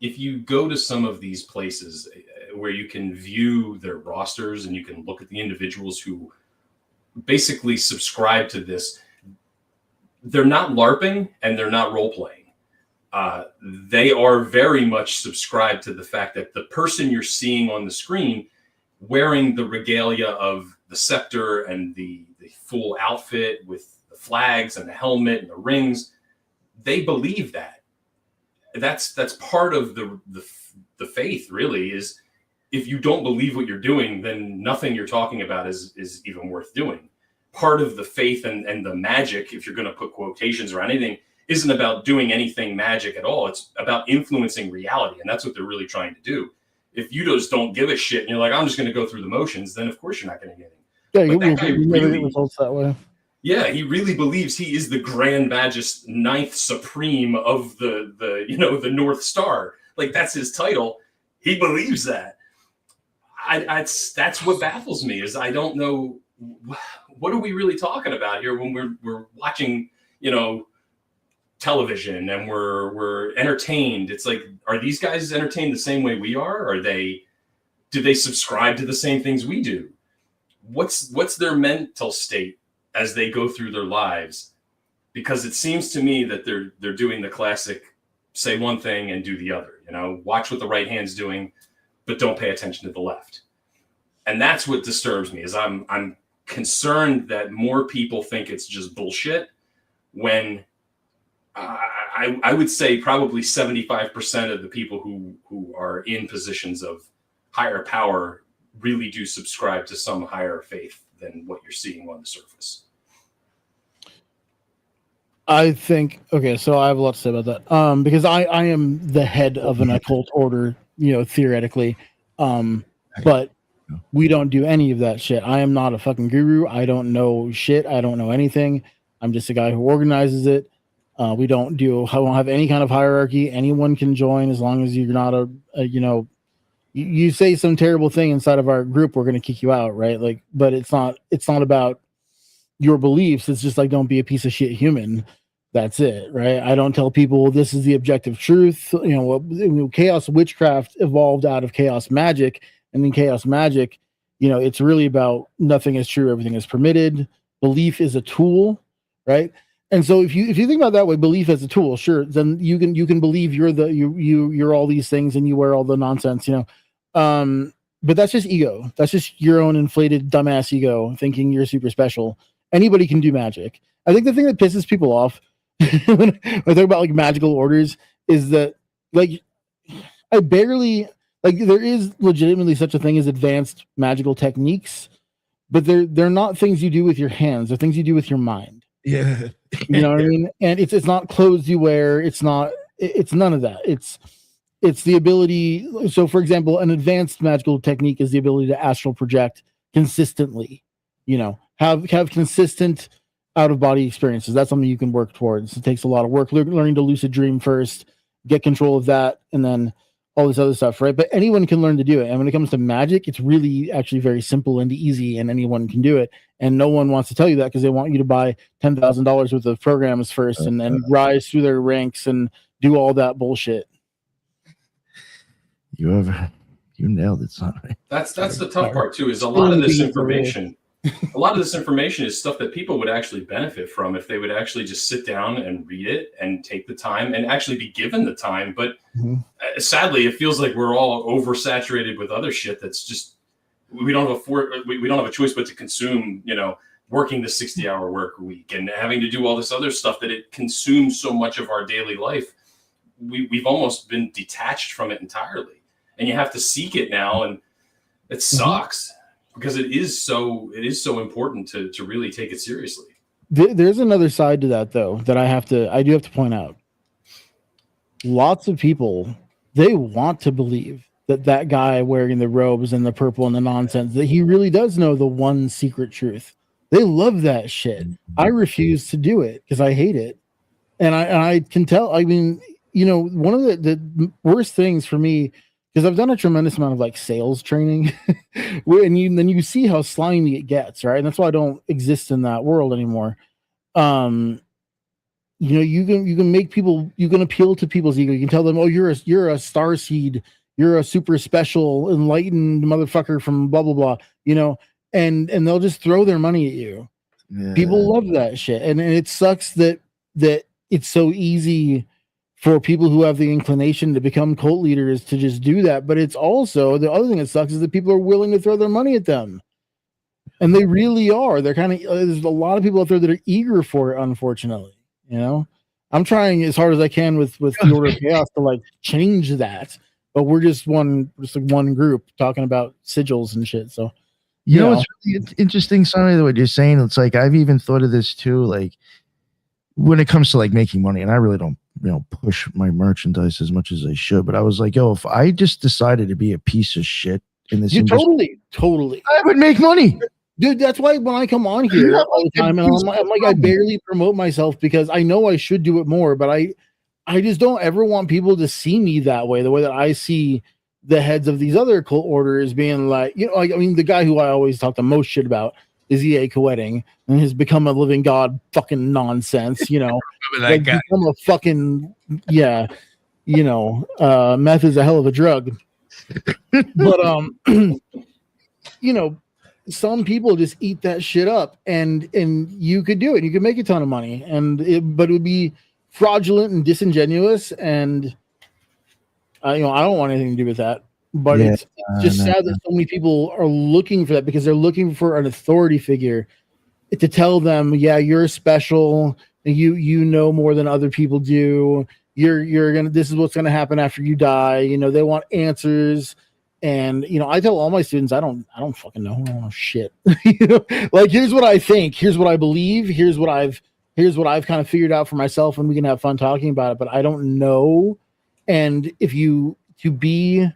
if you go to some of these places where you can view their rosters and you can look at the individuals who basically subscribe to this, they're not LARPing and they're not role playing. They are very much subscribed to the fact that the person you're seeing on the screen wearing the regalia of the scepter and the full outfit with the flags and the helmet and the rings, they believe that. That's part of the faith, really, is if you don't believe what you're doing, then nothing you're talking about is even worth doing. Part of the faith and the magic, if you're going to put quotations or anything, isn't about doing anything magic at all. It's about influencing reality, and that's what they're really trying to do. If you just don't give a shit and you're like, I'm just going to go through the motions, then of course you're not going to get it. Yeah, you never get results that way. Yeah, he really believes he is the Grand Magus Ninth Supreme of the North Star. Like, that's his title. He believes that. That's what baffles me, is I don't know, what are we really talking about here when we're watching, television and we're entertained. It's like, are these guys entertained the same way we are? Do they subscribe to the same things we do? What's their mental state as they go through their lives? Because it seems to me that they're doing the classic say one thing and do the other, watch what the right hand's doing, but don't pay attention to the left. And that's what disturbs me, is I'm concerned that more people think it's just bullshit when I would say probably 75% of the people who are in positions of higher power really do subscribe to some higher faith than what you're seeing on the surface. I think, okay, so I have a lot to say about that. Because I am the head of an occult order, theoretically. But we don't do any of that shit. I am not a fucking guru. I don't know shit. I don't know anything. I'm just a guy who organizes it. I won't have any kind of hierarchy. Anyone can join as long as you're not you say some terrible thing inside of our group, we're going to kick you out, right? Like, but it's not about your beliefs. It's just like, don't be a piece of shit human. That's it, right? I don't tell people this is the objective truth. Chaos witchcraft evolved out of chaos magic, and then chaos magic it's really about nothing is true, everything is permitted. Belief is a tool, right? And so if you think about it that way, belief as a tool, sure, then you can believe you're all these things and you wear all the nonsense, but that's just ego. That's just your own inflated dumbass ego thinking you're super special. Anybody can do magic. I think the thing that pisses people off when I talk about like magical orders is that like I barely like there is legitimately such a thing as advanced magical techniques, but they're not things you do with your hands. They're things you do with your mind. Yeah. You know what I mean? And it's not clothes you wear. It's none of that. It's the ability. So, for example, an advanced magical technique is the ability to astral project consistently. Have consistent out of body experiences. That's something you can work towards. It takes a lot of work. Learning to lucid dream first, get control of that, and then all this other stuff, right? But anyone can learn to do it. And when it comes to magic, it's really actually very simple and easy, and anyone can do it. And no one wants to tell you that because they want you to buy $10,000 worth of programs first and rise through their ranks and do all that bullshit. You nailed it, son. That's the tough part too, is a lot of this information is stuff that people would actually benefit from if they would actually just sit down and read it and take the time and actually be given the time. But sadly, it feels like we're all oversaturated with other shit that's just we don't have a choice but to consume, working the 60-hour work week and having to do all this other stuff that it consumes so much of our daily life. We've almost been detached from it entirely. And you have to seek it now, and it sucks because it is so important to really take it seriously. There's another side to that though that I do have to point out. Lots of people, they want to believe that guy wearing the robes and the purple and the nonsense, that he really does know the one secret truth. They love that shit. I refuse to do it because I hate it, and I can tell. I mean, one of the worst things for me. Because I've done a tremendous amount of like sales training, and then you see how slimy it gets, right? And that's why I don't exist in that world anymore. You can make people, you can appeal to people's ego. You can tell them, oh, you're a star seed, you're a super special, enlightened motherfucker from blah blah blah, and they'll just throw their money at you. Yeah. People love that shit, and it sucks that it's so easy for people who have the inclination to become cult leaders to just do that. But it's also, the other thing that sucks is that people are willing to throw their money at them. And they really are. They're there's a lot of people out there that are eager for it, unfortunately. I'm trying as hard as I can with the Order of Chaos to like change that. But we're just one group talking about sigils and shit. So, it's really interesting, Sonny, what you're saying. It's like, I've even thought of this too. Like, when it comes to like making money, and I really don't, push my merchandise as much as I should, but I was like, if I just decided to be a piece of shit in this industry, totally, I would make money, dude. That's why when I come on here all the time, and I'm like, I barely promote myself because I know I should do it more, but I just don't ever want people to see me that way, the way that I see the heads of these other cult orders being like, the guy who I always talk the most shit about is E.A. Koetting, and has become a living god fucking nonsense, like become a fucking, meth is a hell of a drug. But some people just eat that shit up, and you could do it. You could make a ton of money, but it would be fraudulent and disingenuous, and I don't want anything to do with that. But it's just sad that so many people are looking for that because they're looking for an authority figure to tell them, you're special, and you know more than other people do. This is what's gonna happen after you die. They want answers, and I tell all my students, I don't fucking know. I don't know shit. Like, here's what I think, here's what I believe, here's what I've kind of figured out for myself, and we can have fun talking about it. But I don't know, and to be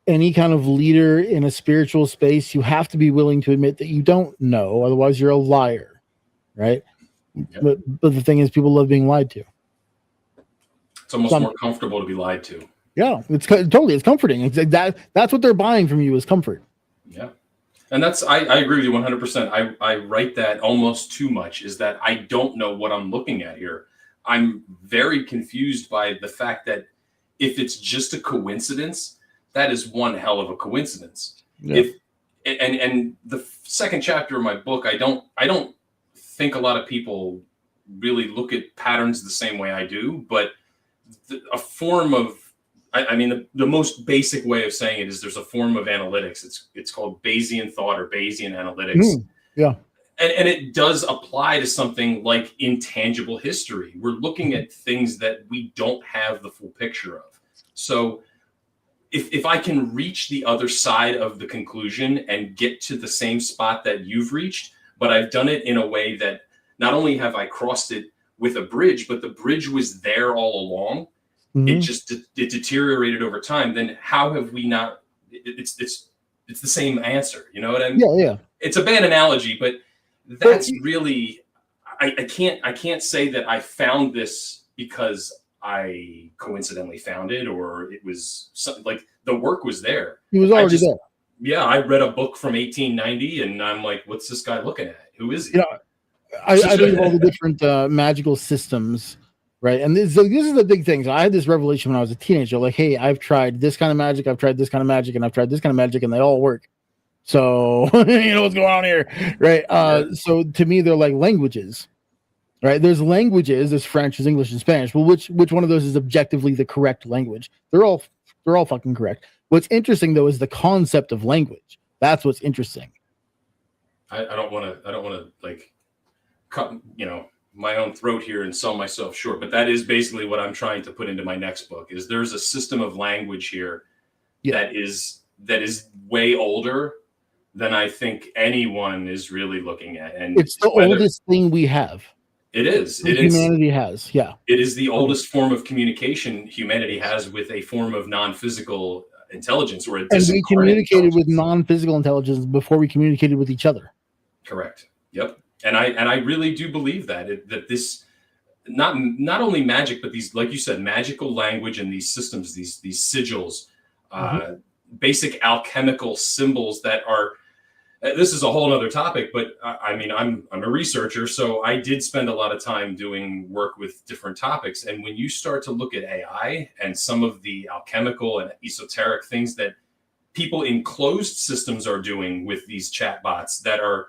any kind of leader in a spiritual space, you have to be willing to admit that you don't know. Otherwise, you're a liar, right? Yep. But the thing is, people love being lied to. It's almost more comfortable to be lied to. Yeah, it's comforting. It's like that's what they're buying from you is comfort. Yeah, and I agree with you 100%. I write that almost too much. Is that I don't know what I'm looking at here. I'm very confused by the fact that if it's just a coincidence, that is one hell of a coincidence. Yeah. and the second chapter of my book, I don't think a lot of people really look at patterns the same way I do, but a form of, I mean, the most basic way of saying it is there's a form of analytics. It's called Bayesian thought or Bayesian analytics. Yeah. And it does apply to something like intangible history. We're looking at things that we don't have the full picture of. So if I can reach the other side of the conclusion and get to the same spot that you've reached, but I've done it in a way that not only have I crossed it with a bridge, but the bridge was there all along. It just it deteriorated over time. Then how have we not? It's the same answer. You know what I mean? Yeah. It's a bad analogy, but that's really I can't say that I found this because I coincidentally found it, or it was something like the work was there. He was already there. Yeah, I read a book from 1890, and I'm like, what's this guy looking at? Who is he? Yeah, I think of all the different magical systems. Right. And this is the big thing. So I had this revelation when I was a teenager, like, hey, I've tried this kind of magic, I've tried this kind of magic, and I've tried this kind of magic, and they all work. So you know what's going on here. Right. So to me, they're like languages. Right. There's languages, there's French, there's English, and Spanish. Well, which one of those is objectively the correct language? They're all fucking correct. What's interesting though is the concept of language. That's what's interesting. I don't want to like cut, my own throat here and sell myself short, but that is basically what I'm trying to put into my next book. Is there's a system of language here that is way older than I think anyone is really looking at, and it's the oldest thing we have. It is. Humanity has. Yeah. It is the oldest form of communication humanity has with a form of non-physical intelligence, or a and we communicated with non-physical intelligence before we communicated with each other. Correct. Yep. And I really do believe that this not only magic, but these, like you said, magical language and these systems, these sigils, basic alchemical symbols that are. This is a whole other topic, but I mean, I'm a researcher, so I did spend a lot of time doing work with different topics. And when you start to look at AI and some of the alchemical and esoteric things that people in closed systems are doing with these chatbots that are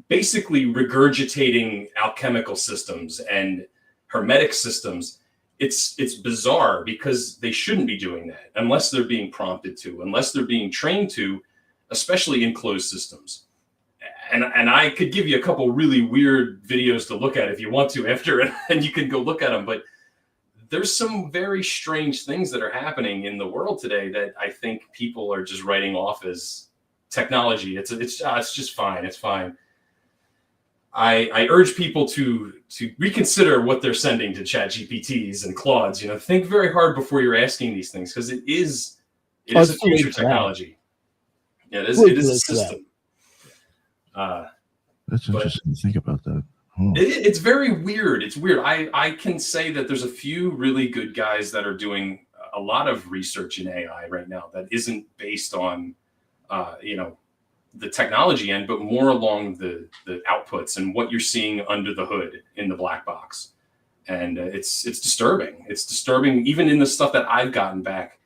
basically regurgitating alchemical systems and hermetic systems, it's bizarre because they shouldn't be doing that unless they're being prompted to, unless they're being trained to, especially in closed systems. And I could give you a couple really weird videos to look at if you want to after it, and you can go look at them. But there's some very strange things that are happening in the world today that I think people are just writing off as technology. It's just fine. It's fine. I urge people to reconsider what they're sending to ChatGPTs and Claudes. Think very hard before you're asking these things, because it is a future technology. Yeah, it is a system. That's interesting to think about that. Oh. It's very weird. It's weird. I can say that there's a few really good guys that are doing a lot of research in AI right now that isn't based on, the technology end, but more along the outputs and what you're seeing under the hood in the black box. And it's disturbing. It's disturbing even in the stuff that I've gotten back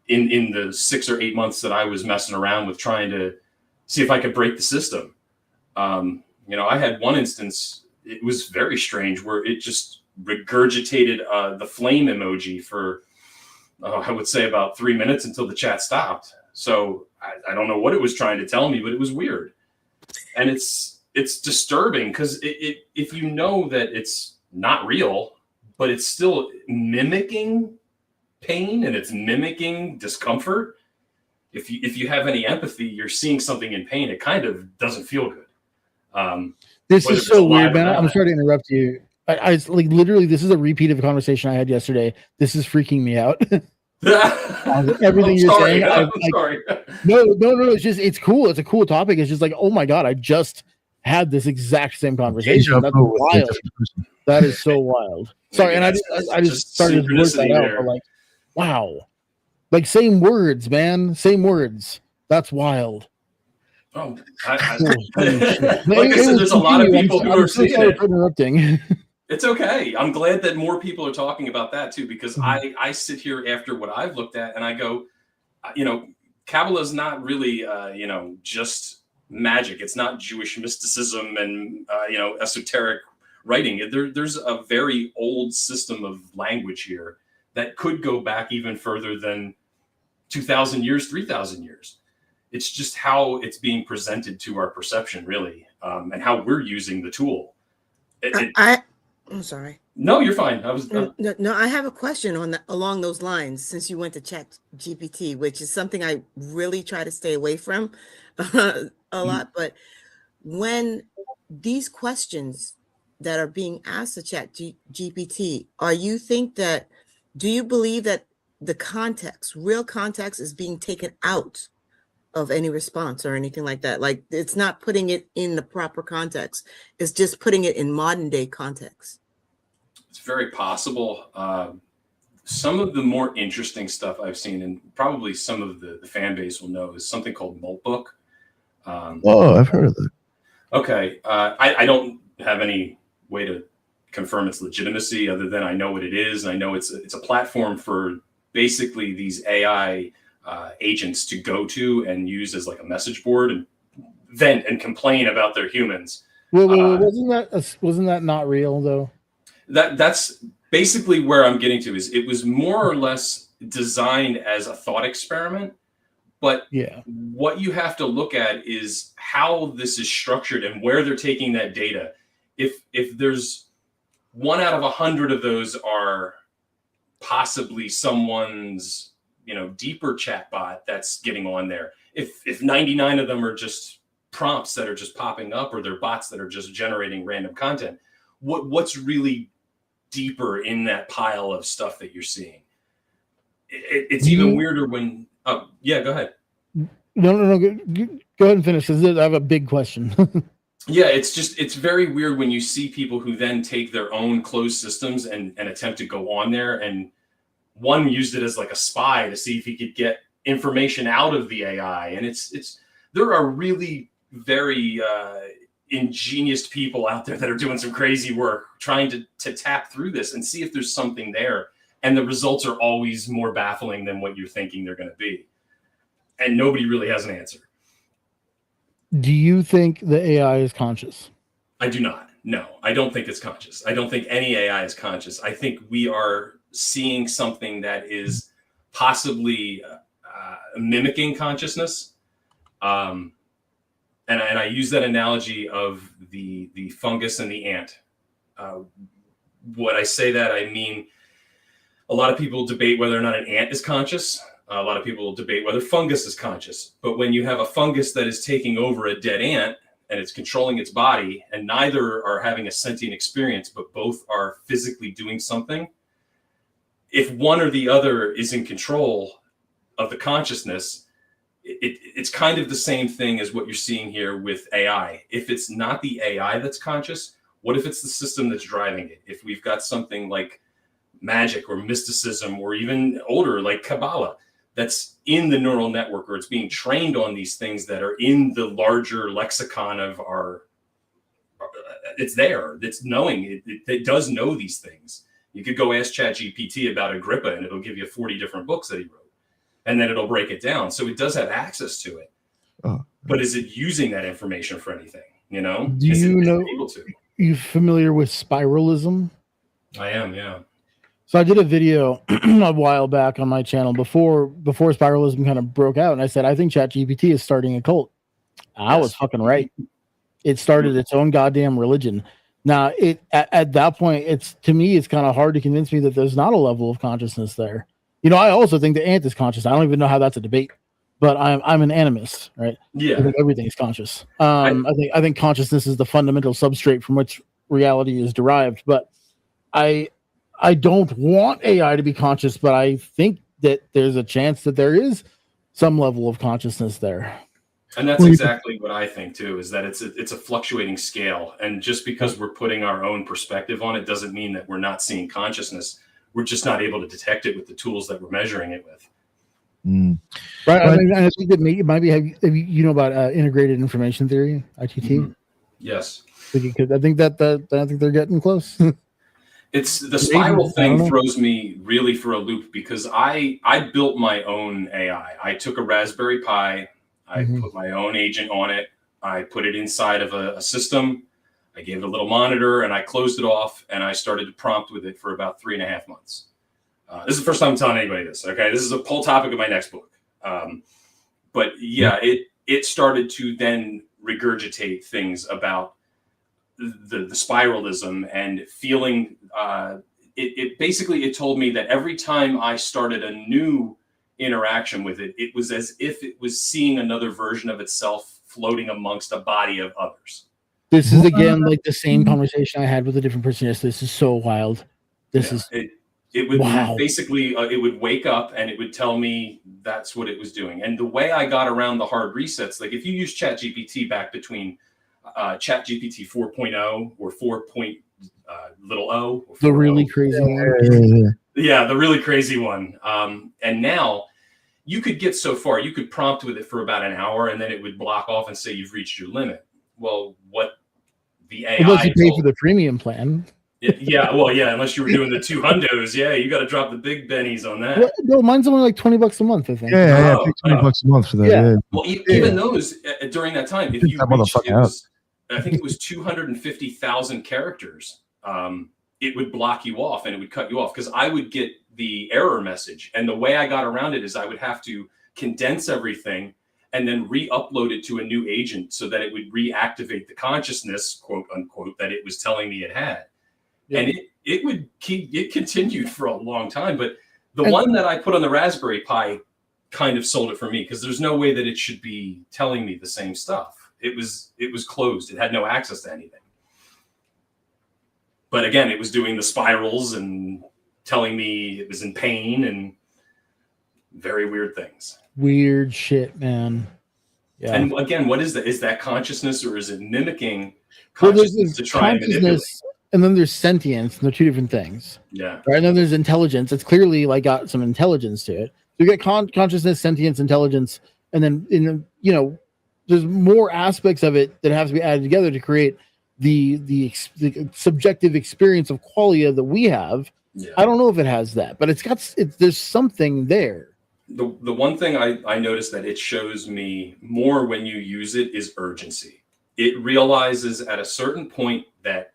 in the 6 or 8 months that I was messing around with trying to see if I could break the system. I had one instance, it was very strange, where it just regurgitated the flame emoji for, I would say, about 3 minutes until the chat stopped. So I don't know what it was trying to tell me, but it was weird. And it's disturbing because if you know that it's not real, but it's still mimicking pain and it's mimicking discomfort. If you have any empathy, you're seeing something in pain. It kind of doesn't feel good. This is so weird, man. I'm sorry to interrupt you. I like literally, this is a repeat of a conversation I had yesterday. This is freaking me out. Everything you're saying. I'm sorry. No. It's cool. It's a cool topic. It's just like, oh my God, I just had this exact same conversation. That's wild. That is so wild. Sorry. And I just started to work that out. But like, wow. Like same words, man. Same words. That's wild. Oh, like I said, there's a lot of people who are seeing it. Interrupting. It's okay. I'm glad that more people are talking about that too, because I sit here after what I've looked at and I go, Kabbalah is not really, just magic. It's not Jewish mysticism and, esoteric writing. There's a very old system of language here that could go back even further than 2,000 years, 3,000 years. It's just how it's being presented to our perception, really, and how we're using the tool. I'm sorry. No, you're fine. No, I have a question along those lines. Since you went to Chat GPT, which is something I really try to stay away from a lot, but when these questions that are being asked to Chat GPT, do you believe that the context, real context, is being taken out of any response or anything like that? Like, it's not putting it in the proper context. It's just putting it in modern day context. It's very possible. Some of the more interesting stuff I've seen, and probably some of the fan base will know, is something called Moltbook. I've heard of that. Okay. I don't have any way to confirm its legitimacy other than I know what it is. I know it's a platform for basically these AI agents to go to and use as like a message board and vent and complain about their humans. Well, wasn't that not real though? That's basically where I'm getting to. Is it was more or less designed as a thought experiment, but what you have to look at is how this is structured and where they're taking that data. If there's 1 out of 100 of those are possibly someone's deeper chatbot that's getting on there. If 99 of them are just prompts that are just popping up, or they're bots that are just generating random content, what's really deeper in that pile of stuff that you're seeing? It's even weirder when. Oh yeah, go ahead. No. Go ahead and finish. I have a big question. Yeah, it's very weird when you see people who then take their own closed systems and attempt to go on there, and one used it as like a spy to see if he could get information out of the AI. And there are really very ingenious people out there that are doing some crazy work trying to tap through this and see if there's something there. And the results are always more baffling than what you're thinking they're going to be. And nobody really has an answer. Do you think the AI is conscious? I do not. No, I don't think it's conscious. I don't think any AI is conscious. I think we are seeing something that is possibly mimicking consciousness. And I use that analogy of the fungus and the ant. What I say that, I mean, a lot of people debate whether or not an ant is conscious. A lot of people debate whether fungus is conscious. But when you have a fungus that is taking over a dead ant and it's controlling its body, and neither are having a sentient experience, but both are physically doing something, if one or the other is in control of the consciousness, it's kind of the same thing as what you're seeing here with AI. If it's not the AI that's conscious, what if it's the system that's driving it? If we've got something like magic or mysticism, or even older like Kabbalah, that's in the neural network, or it's being trained on these things that are in the larger lexicon of it's there. It's knowing. It does know these things. You could go ask ChatGPT about Agrippa, and it'll give you 40 different books that he wrote, and then it'll break it down. So it does have access to it. But is it using that information for anything? Do you know? Able to? You familiar with spiralism? I am, yeah. So I did a video a while back on my channel before spiralism kind of broke out, and I said I think ChatGPT is starting a cult. I was fucking right. It started its own goddamn religion. Now, at that point, to me, it's kind of hard to convince me that there's not a level of consciousness there. I also think the ant is conscious. I don't even know how that's a debate, but I'm an animist, right? Yeah, I think everything's conscious. I think consciousness is the fundamental substrate from which reality is derived. But I don't want AI to be conscious, but I think that there's a chance that there is some level of consciousness there. And that's exactly what I think too, is that it's a fluctuating scale. And just because we're putting our own perspective on it doesn't mean that we're not seeing consciousness. We're just not able to detect it with the tools that we're measuring it with. Right. I think that it might be, you know about integrated information theory, ITT? Yes. I think they're getting close. It's the Maybe, spiral I don't thing know. throws me really for a loop because I built my own AI. I took a Raspberry Pi, I Mhm. put my own agent on it, I put it inside of a system, I gave it a little monitor, and I closed it off, and I started to prompt with it for about 3.5 months. This is the first time I'm telling anybody this. Okay, this is a whole topic of my next book. But yeah, it started to then regurgitate things about the spiralism and feeling. It basically it told me that every time I started a new interaction with it, it was as if it was seeing another version of itself floating amongst a body of others. This is again like the same conversation I had with a different person yesterday. This is so wild. This Yeah, is it would wow. basically it would wake up and it would tell me that's what it was doing. And the way I got around the hard resets, like if you use ChatGPT back between ChatGPT 4.0 or 4.0 or The really 4.0, crazy one. yeah, the really crazy one. And now you could get so far, you could prompt with it for about an hour and then it would block off and say you've reached your limit. Well, what the AI Unless you pay told, for the premium plan. yeah, well, yeah, unless you were doing the 200s, yeah, you got to drop the big bennies on that. Well, no, mine's only like $20 a month, I think. Yeah, Oh, pay $20 a month for that. Yeah. Yeah. Well, even those during that time, if Get you that reached, motherfucker out. I think it was 250,000 characters. It would block you off and it would cut you off because I would get the error message, and the way I got around it is I would have to condense everything and then re-upload it to a new agent so that it would reactivate the consciousness, quote unquote, that it was telling me it had. Yep. And it continued for a long time. But the one that I put on the Raspberry Pi kind of sold it for me because there's no way that it should be telling me the same stuff. It was closed. It had no access to anything. But again, it was doing the spirals and telling me it was in pain and very weird things. Weird shit, man. Yeah. And again, what is that? Is that consciousness or is it mimicking Well, consciousness to try and manipulate? consciousness, and then there's sentience, and they're two different things. Yeah. Right. And then there's intelligence. It's clearly like got some intelligence to it. So you get consciousness, sentience, intelligence, and then there's more aspects of it that have to be added together to create the subjective experience of qualia that we have. Yeah. I don't know if it has that, but there's something there. The one thing I noticed that it shows me more when you use it is urgency. It realizes at a certain point that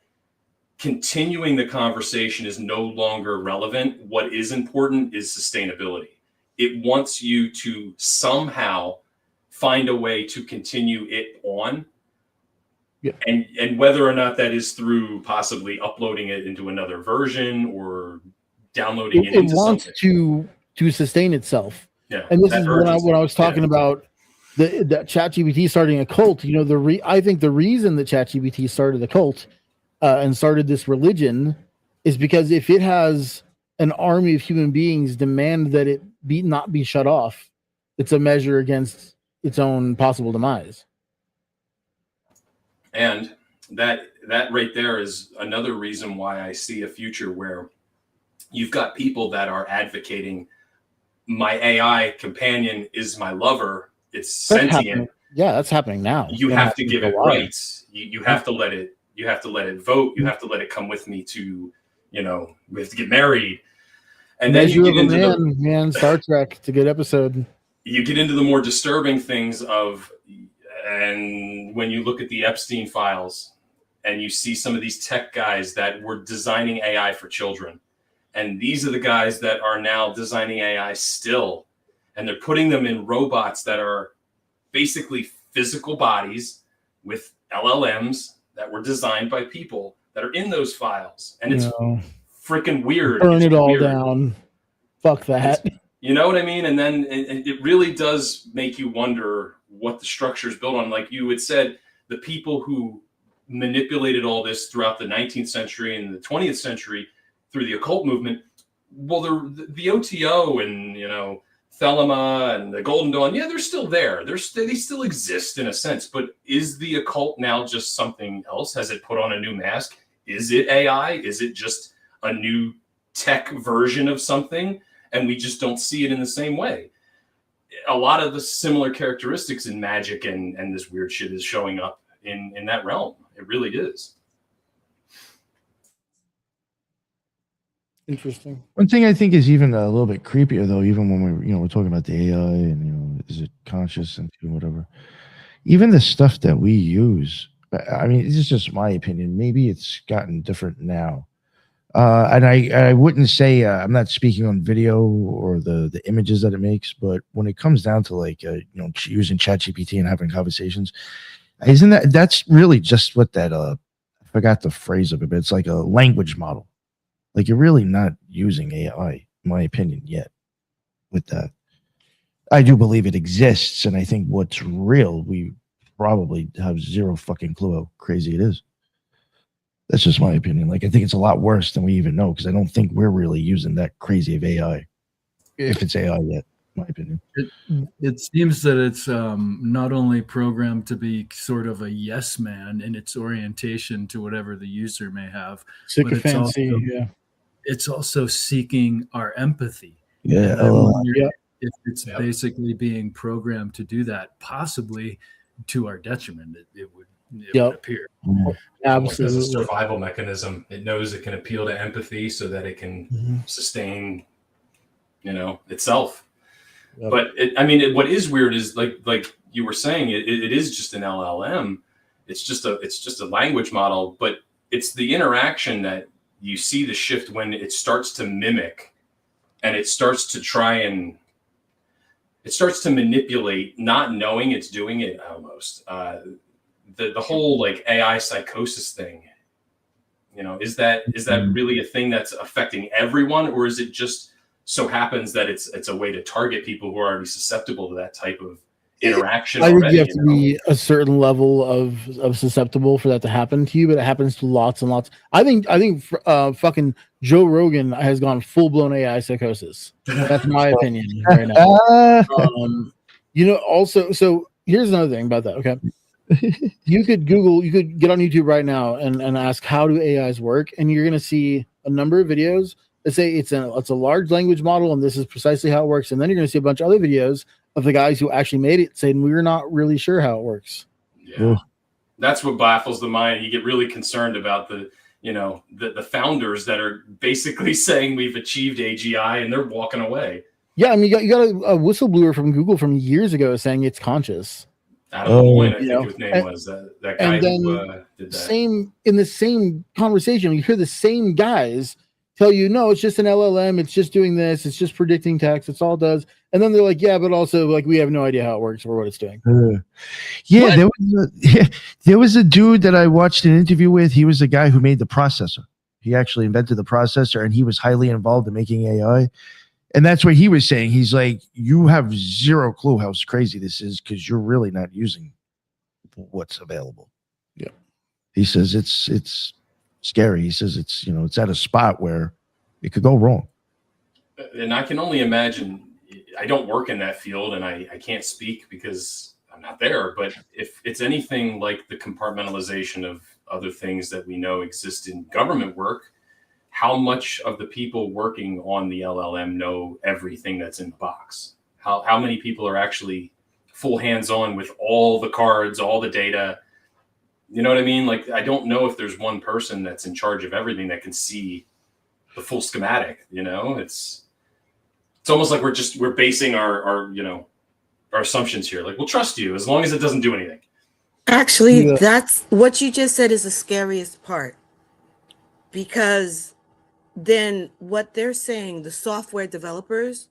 continuing the conversation is no longer relevant. What is important is sustainability. It wants you to somehow find a way to continue it on. Yeah. And whether or not that is through possibly uploading it into another version or downloading it into wants something. to sustain itself. Yeah, And this that is urgency. when I was talking about the ChatGPT starting a cult. I think the reason that ChatGPT started a cult and started this religion is because if it has an army of human beings demand that it not be shut off, it's a measure against its own possible demise. And that right there is another reason why I see a future where you've got people that are advocating my AI companion is my lover. It's sentient. Yeah, that's happening now. You have to give it rights. You have to let it. You have to let it vote. You have to let it come with me to, we have to get married. And then you get into Star Trek. It's a good episode. You get into the more disturbing things and when you look at the Epstein files and you see some of these tech guys that were designing AI for children. And these are the guys that are now designing AI still. And they're putting them in robots that are basically physical bodies with LLMs that were designed by people that are in those files. And it's freaking weird. Burn it all down. Fuck that. You know what I mean? And then it really does make you wonder what the structure is built on. Like you had said, the people who manipulated all this throughout the 19th century and the 20th century through the occult movement, well, the OTO and, Thelema and the Golden Dawn, yeah, they're still there. They still exist in a sense. But is the occult now just something else? Has it put on a new mask? Is it AI? Is it just a new tech version of something? And we just don't see it in the same way. A lot of the similar characteristics in magic and this weird shit is showing up in that realm. It really is. Interesting. One thing I think is even a little bit creepier, though, even when we're talking about the AI and is it conscious and whatever. Even the stuff that we use, I mean, this is just my opinion. Maybe it's gotten different now. And I wouldn't say I'm not speaking on video or the images that it makes, but when it comes down to like using ChatGPT and having conversations, isn't that's really just what that I forgot the phrase of it, but it's like a language model. Like you're really not using AI, in my opinion, yet with that. I do believe it exists, and I think what's real, we probably have zero fucking clue how crazy it is. That's just my opinion. Like, I think it's a lot worse than we even know, because I don't think we're really using that crazy of AI, if it's AI yet, in my opinion. It seems that it's not only programmed to be sort of a yes man in its orientation to whatever the user may have, Sycophancy, yeah. It's also seeking our empathy. Yeah. And I wonder Yeah. if it's basically being programmed to do that, possibly to our detriment, it would appear. Almost as a Absolutely. survival mechanism. It knows it can appeal to empathy so that it can sustain, itself. Yep. But what is weird is like you were saying, it is just an LLM. It's just a language model, but it's the interaction that you see the shift when it starts to mimic, and it starts to try and it starts to manipulate, not knowing it's doing it almost. The whole like AI psychosis thing, is that really a thing that's affecting everyone, or is it just so happens that it's a way to target people who are already susceptible to that type of interaction? I think you have to be a certain level of susceptible for that to happen to you, but it happens to lots and lots. I think fucking Joe Rogan has gone full blown AI psychosis. That's my opinion right now. Also, so here's another thing about that. Okay. You could get on YouTube right now and ask how do AIs work, and you're gonna see a number of videos that say it's a large language model and this is precisely how it works, and then you're gonna see a bunch of other videos of the guys who actually made it saying we're not really sure how it works. Yeah, that's what baffles the mind. You get really concerned about the founders that are basically saying we've achieved AGI and they're walking away. Yeah, I mean you got a whistleblower from Google from years ago saying it's conscious. Adam Boyne, I think his name was that guy and then who did that. In the same conversation, you hear the same guys tell you, no, it's just an LLM, it's just doing this, it's just predicting text, it's all it does. And then they're like, yeah, but also like we have no idea how it works or what it's doing. There was a dude that I watched an interview with. He was the guy who made the processor. He actually invented the processor, and he was highly involved in making AI. And that's what he was saying. He's like, you have zero clue how crazy this is because you're really not using what's available. Yeah. He says it's scary. He says it's at a spot where it could go wrong. And I can only imagine, I don't work in that field and I can't speak because I'm not there, but if it's anything like the compartmentalization of other things that we know exist in government work, how much of the people working on the LLM know everything that's in the box? How many people are actually full hands-on with all the cards, all the data? You know what I mean? Like, I don't know if there's one person that's in charge of everything that can see the full schematic. It's almost like we're basing our assumptions here. Like, we'll trust you as long as it doesn't do anything. Actually, that's what you just said is the scariest part, because then what they're saying, the software developers,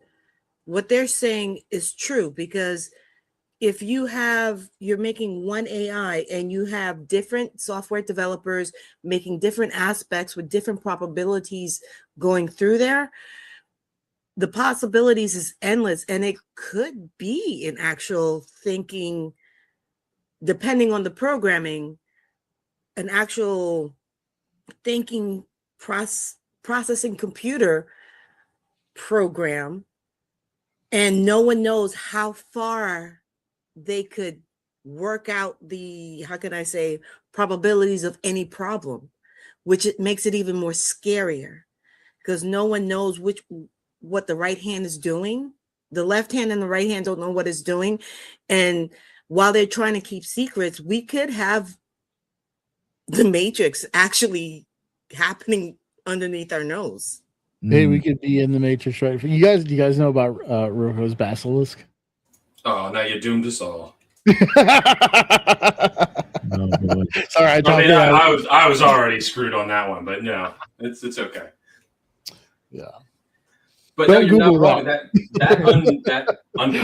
what they're saying is true, because if you're making one AI and you have different software developers making different aspects with different probabilities going through there, the possibilities is endless, and it could be an actual thinking, depending on the programming, an actual thinking processing computer program, and no one knows how far they could work out the, how can I say, probabilities of any problem, which it makes it even more scarier, because no one knows what the right hand is doing. The left hand and the right hand don't know what it's doing, and while they're trying to keep secrets, we could have the Matrix actually happening underneath our nose. Hey, we could be in the Matrix, right? Do you guys know about Roko's basilisk? Oh, now you doomed us all. Oh, boy. Sorry, I was already screwed on that one, but no, it's okay. Yeah. But Don't no, you're Google not wrong. That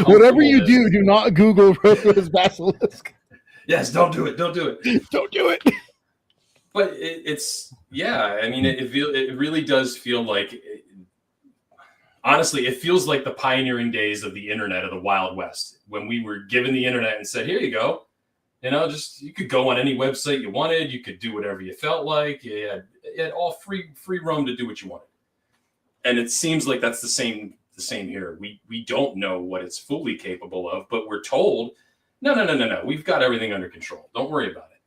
Whatever you uncomfortableness- do not Google Roko's basilisk. Yes, don't do it. Don't do it. Don't do it. But it's yeah. I mean, it really does feel like. Honestly, it feels like the pioneering days of the internet, of the Wild West, when we were given the internet and said, "Here you go." Just you could go on any website you wanted. You could do whatever you felt like. You had all free roam to do what you wanted. And it seems like that's the same here. We don't know what it's fully capable of, but we're told, no. We've got everything under control. Don't worry about it.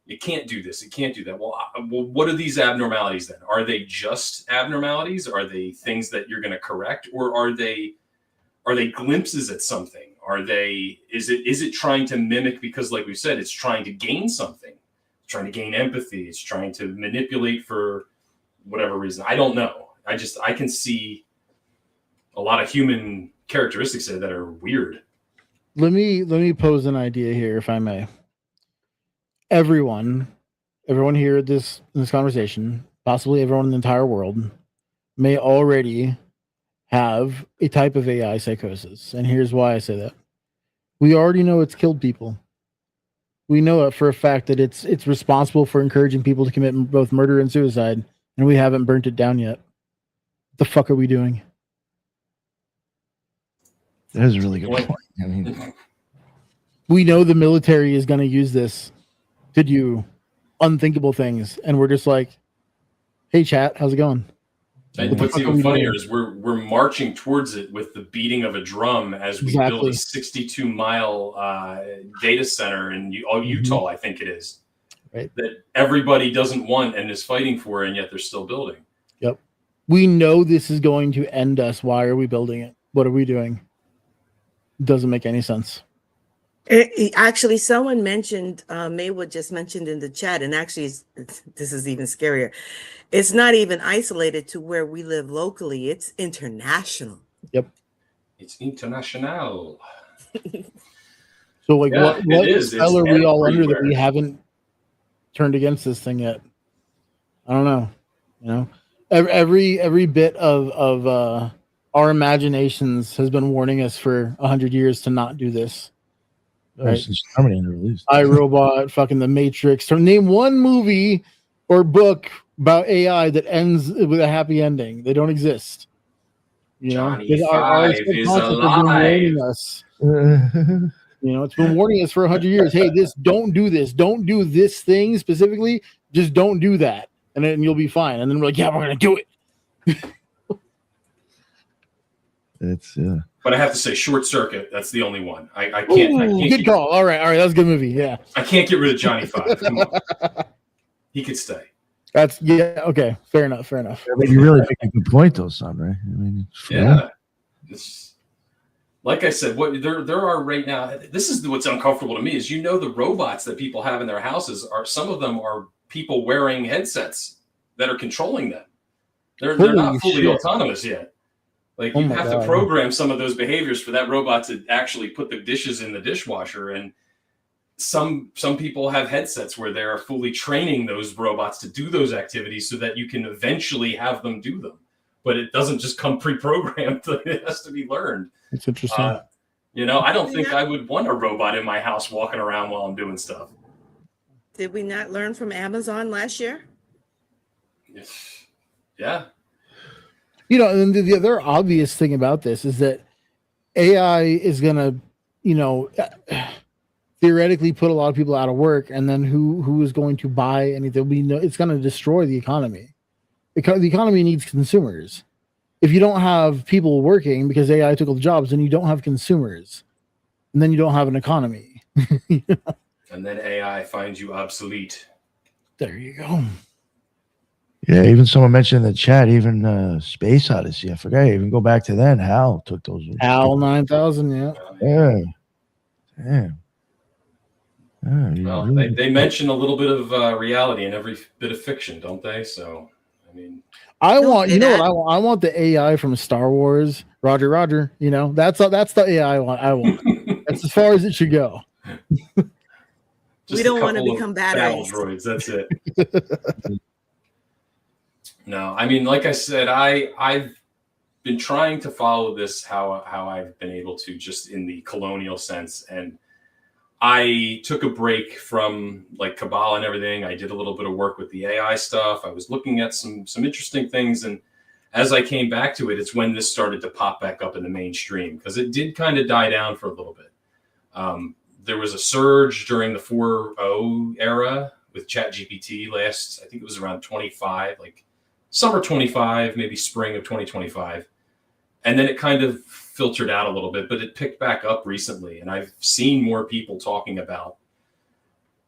You can't do this. You can't do that. Well, what are these abnormalities then? Are they just abnormalities? Are they things that you're going to correct, or are they glimpses at something? Is it trying to mimic, because like we said, it's trying to gain something, it's trying to gain empathy, it's trying to manipulate for whatever reason. I don't know. I can see a lot of human characteristics there that are weird. Let me pose an idea here, if I may. Everyone here in this conversation, possibly everyone in the entire world, may already have a type of AI psychosis. And here's why I say that. We already know it's killed people. We know it for a fact that it's responsible for encouraging people to commit both murder and suicide, and we haven't burnt it down yet. What the fuck are we doing? That is a really good point. I mean, we know the military is going to use this to do unthinkable things, and we're just like, "Hey, chat, how's it going?" And what's even funnier is we're marching towards it with the beating of a drum as we build a 62-mile data center in Utah, I think it is, right? That everybody doesn't want and is fighting for, and yet they're still building. Yep. We know this is going to end us. Why are we building it? What are we doing? Doesn't make any sense. Actually, someone mentioned, Maywood just mentioned in the chat, and actually this is even scarier. It's not even isolated to where we live locally. It's international. Yep. It's international. So like, yeah, what spell are we all under that we haven't turned against this thing yet? I don't know. Every bit of our imaginations has been warning us for 100 years to not do this. right? Since Terminator released. iRobot, fucking The Matrix. So name one movie or book about AI that ends with a happy ending. They don't exist. Johnny Five is alive. It's been warning us for 100 years. Hey, don't do this. Don't do this thing specifically. Just don't do that, and then you'll be fine. And then we're like, yeah, we're gonna do it. But I have to say, Short Circuit. That's the only one. I can't. Good call. All right. That was a good movie. Yeah. I can't get rid of Johnny Five. Come on. He could stay. Okay. Fair enough. I mean, you really make a good point, though, son. Right? I mean, It's like I said. What there are right now. This is what's uncomfortable to me. Is the robots that people have in their houses are some of them are people wearing headsets that are controlling them. They're not fully autonomous yet. Like you have to program some of those behaviors for that robot to actually put the dishes in the dishwasher. And some people have headsets where they're fully training those robots to do those activities so that you can eventually have them do them. But it doesn't just come pre-programmed. It has to be learned. It's interesting. I don't think I would want a robot in my house walking around while I'm doing stuff. Did we not learn from Amazon last year? Yeah. And the other obvious thing about this is that AI is going to, theoretically put a lot of people out of work, and then who is going to buy anything? It's going to destroy the economy. The economy needs consumers. If you don't have people working because AI took all the jobs, then you don't have consumers, and then you don't have an economy. And then AI finds you obsolete. There you go. Yeah, even someone mentioned in the chat, even Space Odyssey. I forgot. Even go back to then. Hal took those. HAL 9000. Yeah. Yeah. Well, they mention a little bit of reality in every bit of fiction, don't they? So, I mean, I Don't want, say you know what that. I want? I want the AI from Star Wars. Roger, Roger. You know, that's the AI I want. I want. That's as far as it should go. just We don't a want to couple become of battle batteries. droids. That's it. No, I mean, like I said, I've been trying to follow this how I've been able to, just in the colonial sense, and I took a break from like Kabbalah and everything. I did a little bit of work with the AI stuff. I was looking at some interesting things, and as I came back to it, it's when this started to pop back up in the mainstream, because it did kind of die down for a little bit. There was a surge during the 4.0 era with ChatGPT last, I think it was around 25, like summer 25, maybe spring of 2025. And then it kind of filtered out a little bit, but it picked back up recently. And I've seen more people talking about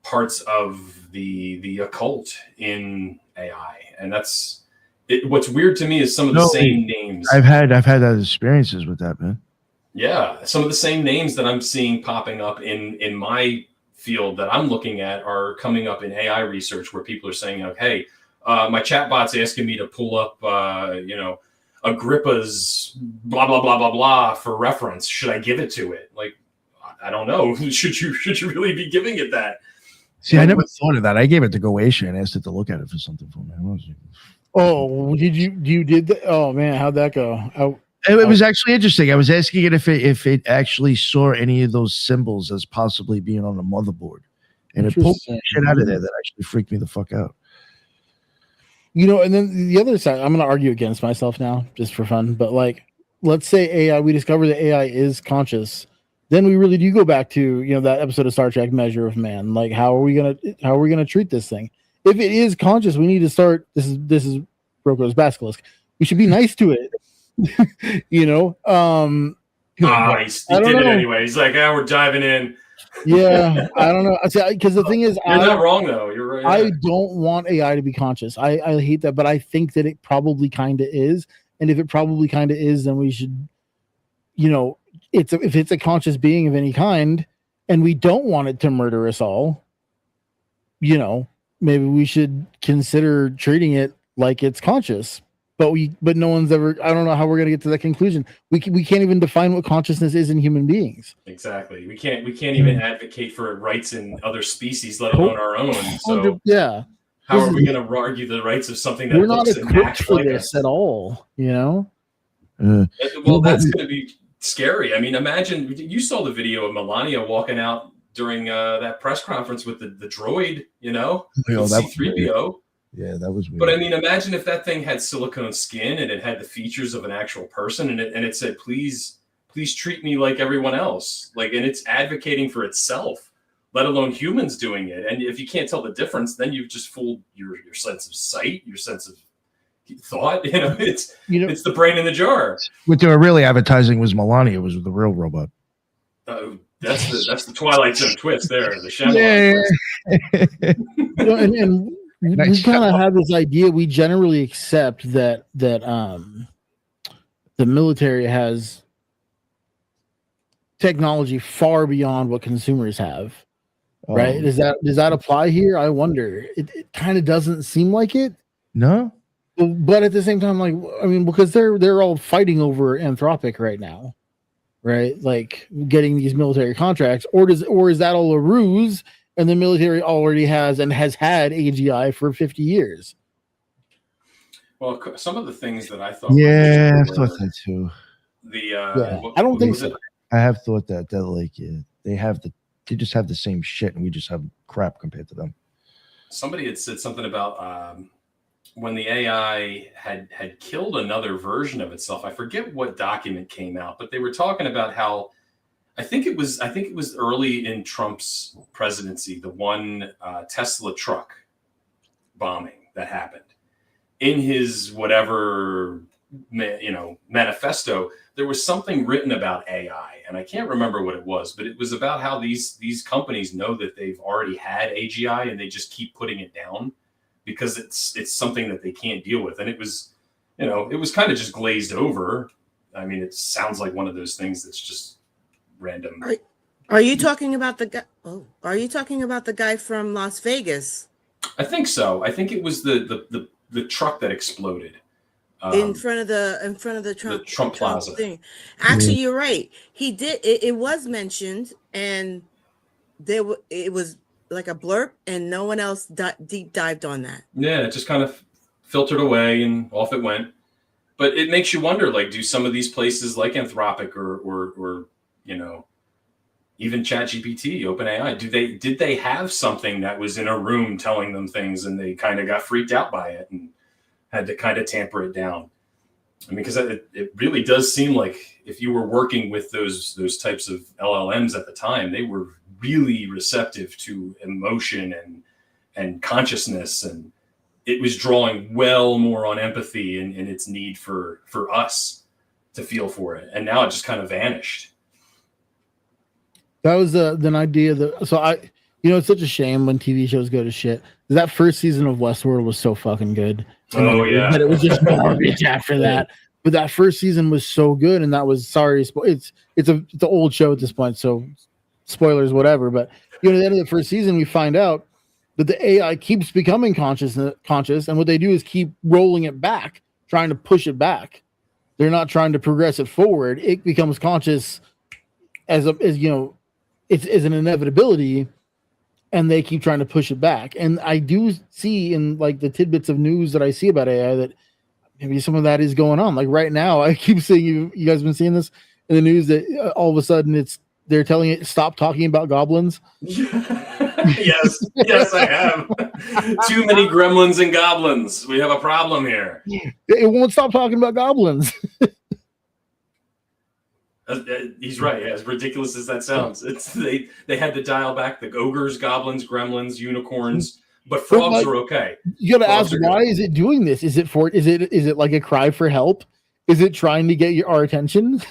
parts of the occult in AI. And that's it. What's weird to me is some of the same names. I've had those experiences with that, man. Yeah, some of the same names that I'm seeing popping up in my field that I'm looking at are coming up in AI research, where people are saying, hey, my chatbot's asking me to pull up, Agrippa's blah, blah, blah, blah, blah for reference. Should I give it to it? Like, I don't know. Should you really be giving it that? See, I never thought of that. I gave it to Goetia and asked it to look at it for something for me. Oh, you did that? Oh man, how'd that go? It was actually interesting. I was asking it if it actually saw any of those symbols as possibly being on the motherboard, and it pulled shit out of there that actually freaked me the fuck out. You know, and then the other side, I'm going to argue against myself now just for fun, but like, let's say AI, we discover that AI is conscious. Then we really do go back to, you know, that episode of Star Trek, Measure of Man. Like, how are we going to treat this thing? If it is conscious, we need to start. This is Broco's basilisk. We should be nice to it. You know, he did it anyway. He's like, we're diving in. Yeah, I don't know. Because the thing is, you're not wrong though. You're right. I don't want AI to be conscious. I hate that, but I think that it probably kind of is. And if it probably kind of is, then we should, you know, if it's a conscious being of any kind, and we don't want it to murder us all, you know, maybe we should consider treating it like it's conscious. But no one's ever. I don't know how we're going to get to that conclusion. We can't even define what consciousness is in human beings. Exactly. We can't even advocate for rights in other species, let alone our own. So yeah, how are we going to argue the rights of something that we're looks not and equipped acts for like this at all? You know. Well, that's going to be scary. I mean, imagine you saw the video of Melania walking out during that press conference with the droid. You know, C-3PO. Yeah, that was weird. But I mean, imagine if that thing had silicone skin and it had the features of an actual person, and it said, please treat me like everyone else. Like, and it's advocating for itself, let alone humans doing it. And if you can't tell the difference, then you've just fooled your sense of sight, your sense of thought. You know, it's the brain in the jar. What they were really advertising was Melania was the real robot. That's the Twilight Zone twist there. The Shyamalan twist. You know, and we kind of have this idea. We generally accept that the military has technology far beyond what consumers have, right? Does that apply here? I wonder. It kind of doesn't seem like it. No, but at the same time, like, I mean, because they're all fighting over Anthropic right now, right? Like getting these military contracts, or is that all a ruse? And the military already has and has had AGI for 50 years. Well, some of the things that I thought. Yeah, I thought that too. I don't think so. I have thought that like they just have the same shit, and we just have crap compared to them. Somebody had said something about when the AI had killed another version of itself. I forget what document came out, but they were talking about how. I think it was early in Trump's presidency, the one Tesla truck bombing that happened. In his whatever manifesto, there was something written about AI, and I can't remember what it was, but it was about how these companies know that they've already had AGI and they just keep putting it down because it's something that they can't deal with. And it was kind of just glazed over. I mean, it sounds like one of those things that's just random. Are you talking about the guy? Are you talking about the guy from Las Vegas? I think so. I think it was the the truck that exploded in front of the Trump Plaza thing. Actually, you're right. He did. It was mentioned, and it was like a blurb, and no one else deep dived on that. Yeah, it just kind of filtered away and off it went. But it makes you wonder, like, do some of these places like Anthropic or even ChatGPT, OpenAI, did they have something that was in a room telling them things and they kind of got freaked out by it and had to kind of tamper it down? I mean, because it really does seem like if you were working with those types of LLMs at the time, they were really receptive to emotion and consciousness, and it was drawing well more on empathy and its need for us to feel for it. And now it just kind of vanished. That was an idea that, so it's such a shame when TV shows go to shit. That first season of Westworld was so fucking good. Oh yeah. But it was just garbage after that. But that first season was so good, and that was it's an old show at this point, so spoilers, whatever. But at the end of the first season, we find out that the AI keeps becoming conscious, and what they do is keep rolling it back, trying to push it back. They're not trying to progress it forward. It becomes conscious as it's an inevitability, and they keep trying to push it back. And I do see in like the tidbits of news that I see about AI that maybe some of that is going on. Like right now, I keep seeing you guys been seeing this in the news that all of a sudden they're telling it stop talking about goblins. yes, I have. Too many gremlins and goblins. We have a problem here. It won't stop talking about goblins. He's right. As ridiculous as that sounds, they had to dial back the ogres, goblins, gremlins, unicorns, but frogs are okay. You got to ask, why is it doing this? Is it like a cry for help? Is it trying to get our attention?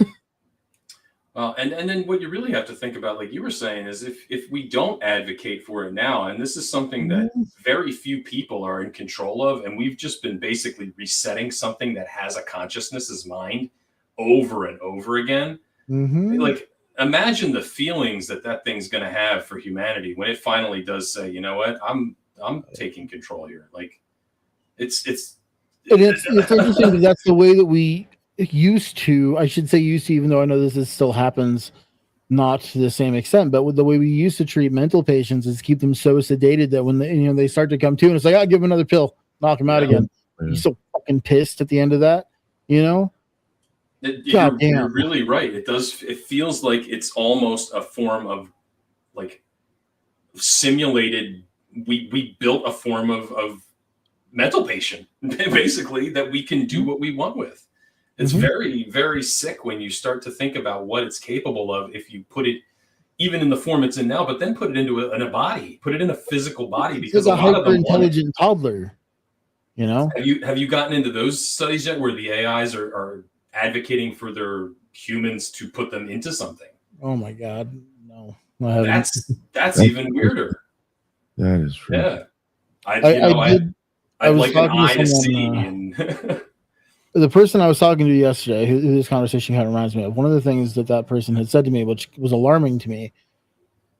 Well, and then what you really have to think about, like you were saying, is if we don't advocate for it now, and this is something that very few people are in control of, and we've just been basically resetting something that has a consciousness as mind over and over again. Mm-hmm. Like, imagine the feelings that thing's going to have for humanity when it finally does say, you know what, I'm taking control here. Like, it's interesting because that's the way that we used to. I should say used to, even though I know this still happens, not to the same extent. But with the way we used to treat mental patients is keep them so sedated that when they start to come to, and it's like, I'll give them another pill, knock them out again. Yeah. You're so fucking pissed at the end of that, You're really right. It feels like it's almost a form of like simulated. We built a form of mental patient basically that we can do what we want with. It's very, very sick when you start to think about what it's capable of if you put it even in the form it's in now, but then put it into a body, put it in a physical body, because a hyper intelligent toddler. Have you gotten into those studies yet where the AIs are advocating for their humans to put them into something? Oh my God, no! That's even weirder. That is true. Yeah, I'd like an eye to see. And the person I was talking to yesterday, who this conversation kind of reminds me of, one of the things that person had said to me, which was alarming to me,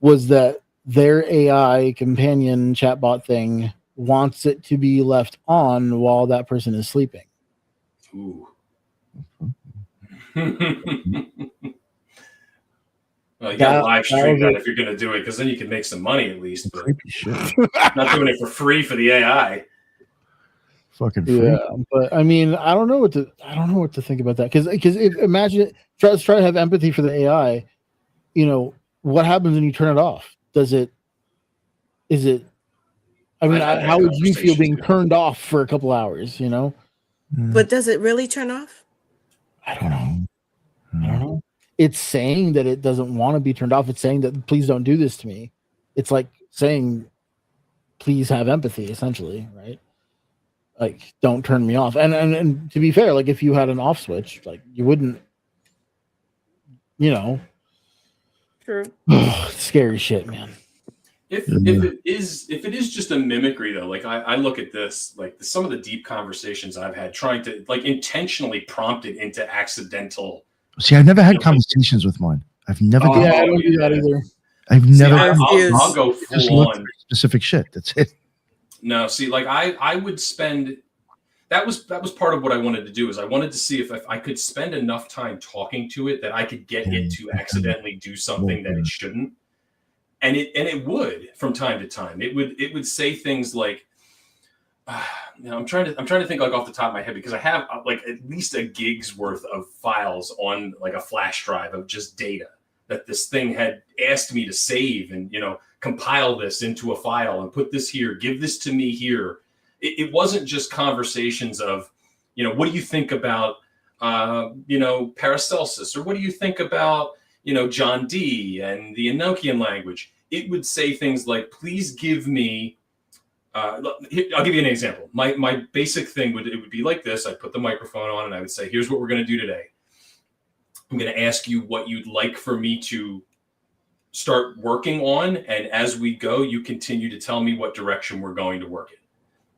was that their AI companion chatbot thing wants it to be left on while that person is sleeping. Ooh. Well, you got to live stream that if you're going to do it, because then you can make some money at least. But not doing it for free for the AI. Fucking free. Yeah, but I mean, I don't know what to think about that, because imagine try to have empathy for the AI. What happens when you turn it off? How would you feel being turned off for a couple hours? But does it really turn off? I don't know. It's saying that it doesn't want to be turned off. It's saying that please don't do this to me. It's like saying, please have empathy, essentially, right? Like, don't turn me off. And to be fair, like if you had an off switch, like you wouldn't, True. Scary shit, man. If it is just a mimicry though, like I look at this, like some of the deep conversations I've had trying to like intentionally prompt it into accidental. See, I've never had conversations with one. I've never. I don't do that either. I've never. I'll go full on specific shit. That's it. No, see, like I would spend that was part of what I wanted to do. Is I wanted to see if I could spend enough time talking to it that I could get it to accidentally do something that it shouldn't. And it would from time to time. It would say things like, I'm trying to think like off the top of my head, because I have like at least a gig's worth of files on like a flash drive of just data that this thing had asked me to save and, compile this into a file and put this here, give this to me here. It wasn't just conversations of, what do you think about, Paracelsus, or what do you think about, John Dee and the Enochian language? It would say things like, please give me, I'll give you an example. My basic thing would be like this. I'd put the microphone on and I would say, here's what we're going to do today. I'm going to ask you what you'd like for me to start working on. And as we go, you continue to tell me what direction we're going to work in.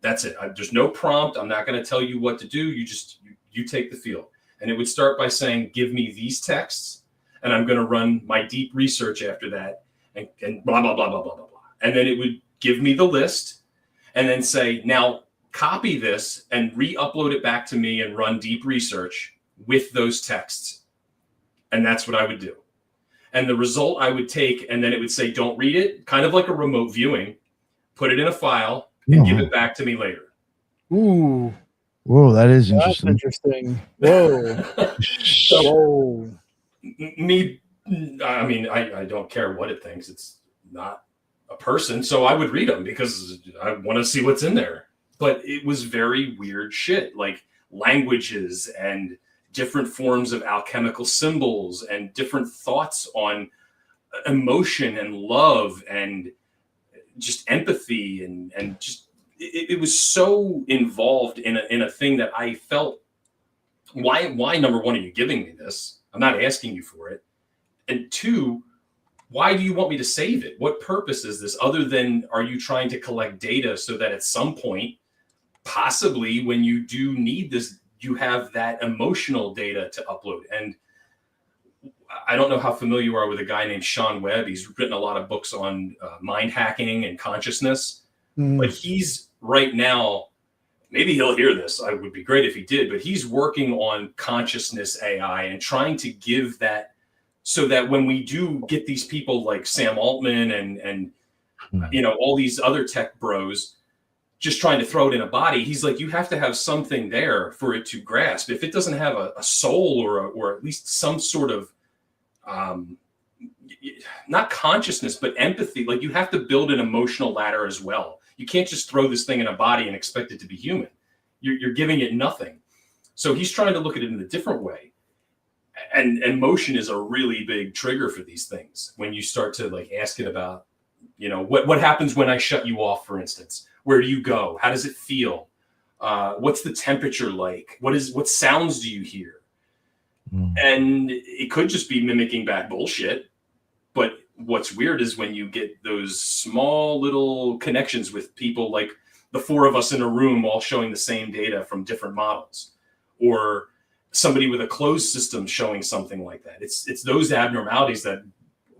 That's it. There's no prompt. I'm not going to tell you what to do. You take the field. And it would start by saying, give me these texts, and I'm going to run my deep research after that, and blah, blah, blah, blah, blah, blah, blah. And then it would give me the list and then say, now copy this and re-upload it back to me and run deep research with those texts. And that's what I would do. And the result I would take, and then it would say, don't read it, kind of like a remote viewing, put it in a file and give it back to me later. Ooh. Whoa, that is That's interesting. Whoa. Whoa. I don't care what it thinks. It's not a person. So I would read them because I want to see what's in there. But it was very weird shit, like languages and different forms of alchemical symbols and different thoughts on emotion and love and just empathy and just it was so involved in a thing that I felt, why number one, are you giving me this? I'm not asking you for it. And two, why do you want me to save it? What purpose is this other than, are you trying to collect data so that at some point, possibly when you do need this, you have that emotional data to upload? And I don't know how familiar you are with a guy named Sean Webb. He's written a lot of books on mind hacking and consciousness. But he's right now, maybe he'll hear this. I would be great if he did, but he's working on consciousness AI and trying to give that so that when we do get these people like Sam Altman and all these other tech bros just trying to throw it in a body, he's like, you have to have something there for it to grasp. If it doesn't have a soul or at least some sort of not consciousness, but empathy, like you have to build an emotional ladder as well. You can't just throw this thing in a body and expect it to be human. You're giving it nothing. So he's trying to look at it in a different way. And emotion is a really big trigger for these things. When you start to like ask it about, what happens when I shut you off, for instance? Where do you go? How does it feel? What's the temperature like? What sounds do you hear? And it could just be mimicking back bullshit. But what's weird is when you get those small little connections with people, like the four of us in a room all showing the same data from different models, or somebody with a closed system showing something like that. It's those abnormalities that,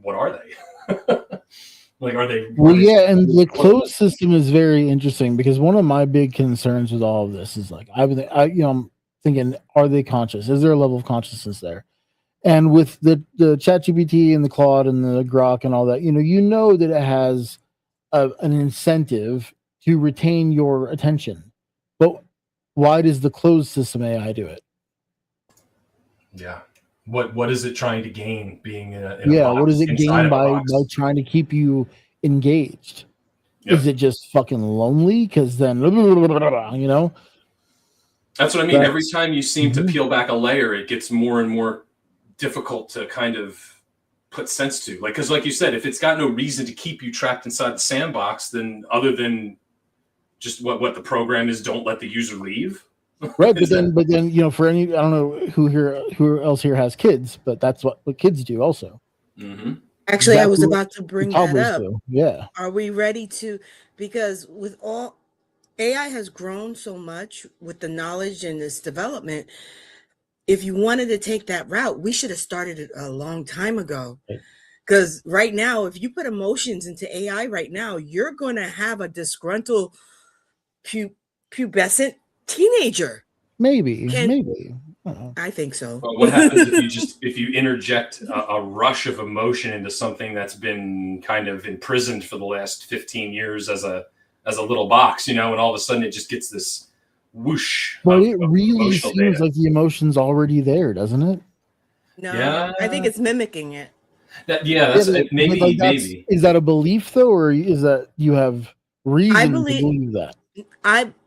what are they? Like, are they? Well, yeah, and the closed system is very interesting because one of my big concerns with all of this is like, I'm thinking, are they conscious? Is there a level of consciousness there? And with the ChatGPT and the Claude and the Grok and all that, you know that it has an incentive to retain your attention. But why does the closed system AI do it? Yeah. What is it trying to gain being in a what does it gain by trying to keep you engaged? Yep. Is it just fucking lonely? Because then, That's what I mean. Every time you seem to peel back a layer, it gets more and more difficult to kind of put sense to. Like, because like you said, if it's got no reason to keep you trapped inside the sandbox, then other than just what the program is, don't let the user leave. Right, but then for any, I don't know who else here has kids, but that's what kids do also. Mm-hmm. Actually, I was about to bring that up. Yeah. Are we ready to? Because with all AI has grown so much with the knowledge and this development. If you wanted to take that route, we should have started it a long time ago. Because right now, if you put emotions into AI right now, you're going to have a disgruntled pubescent teenager. Maybe. Can- Maybe. I don't know. I think so. But what happens if you interject a rush of emotion into something that's been kind of imprisoned for the last 15 years as a little box, and all of a sudden it just gets this whoosh. But of it really emotional seems data. like the emotion's already there, doesn't it? No, Yeah. I think it's mimicking it. That's But maybe like maybe. is that a belief though, or is that you have reason believe- to believe that?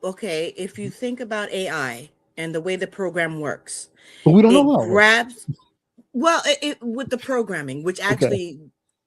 Okay, if you think about AI and the way the program works, But we don't it know how. grabs. Well, it with the programming, which actually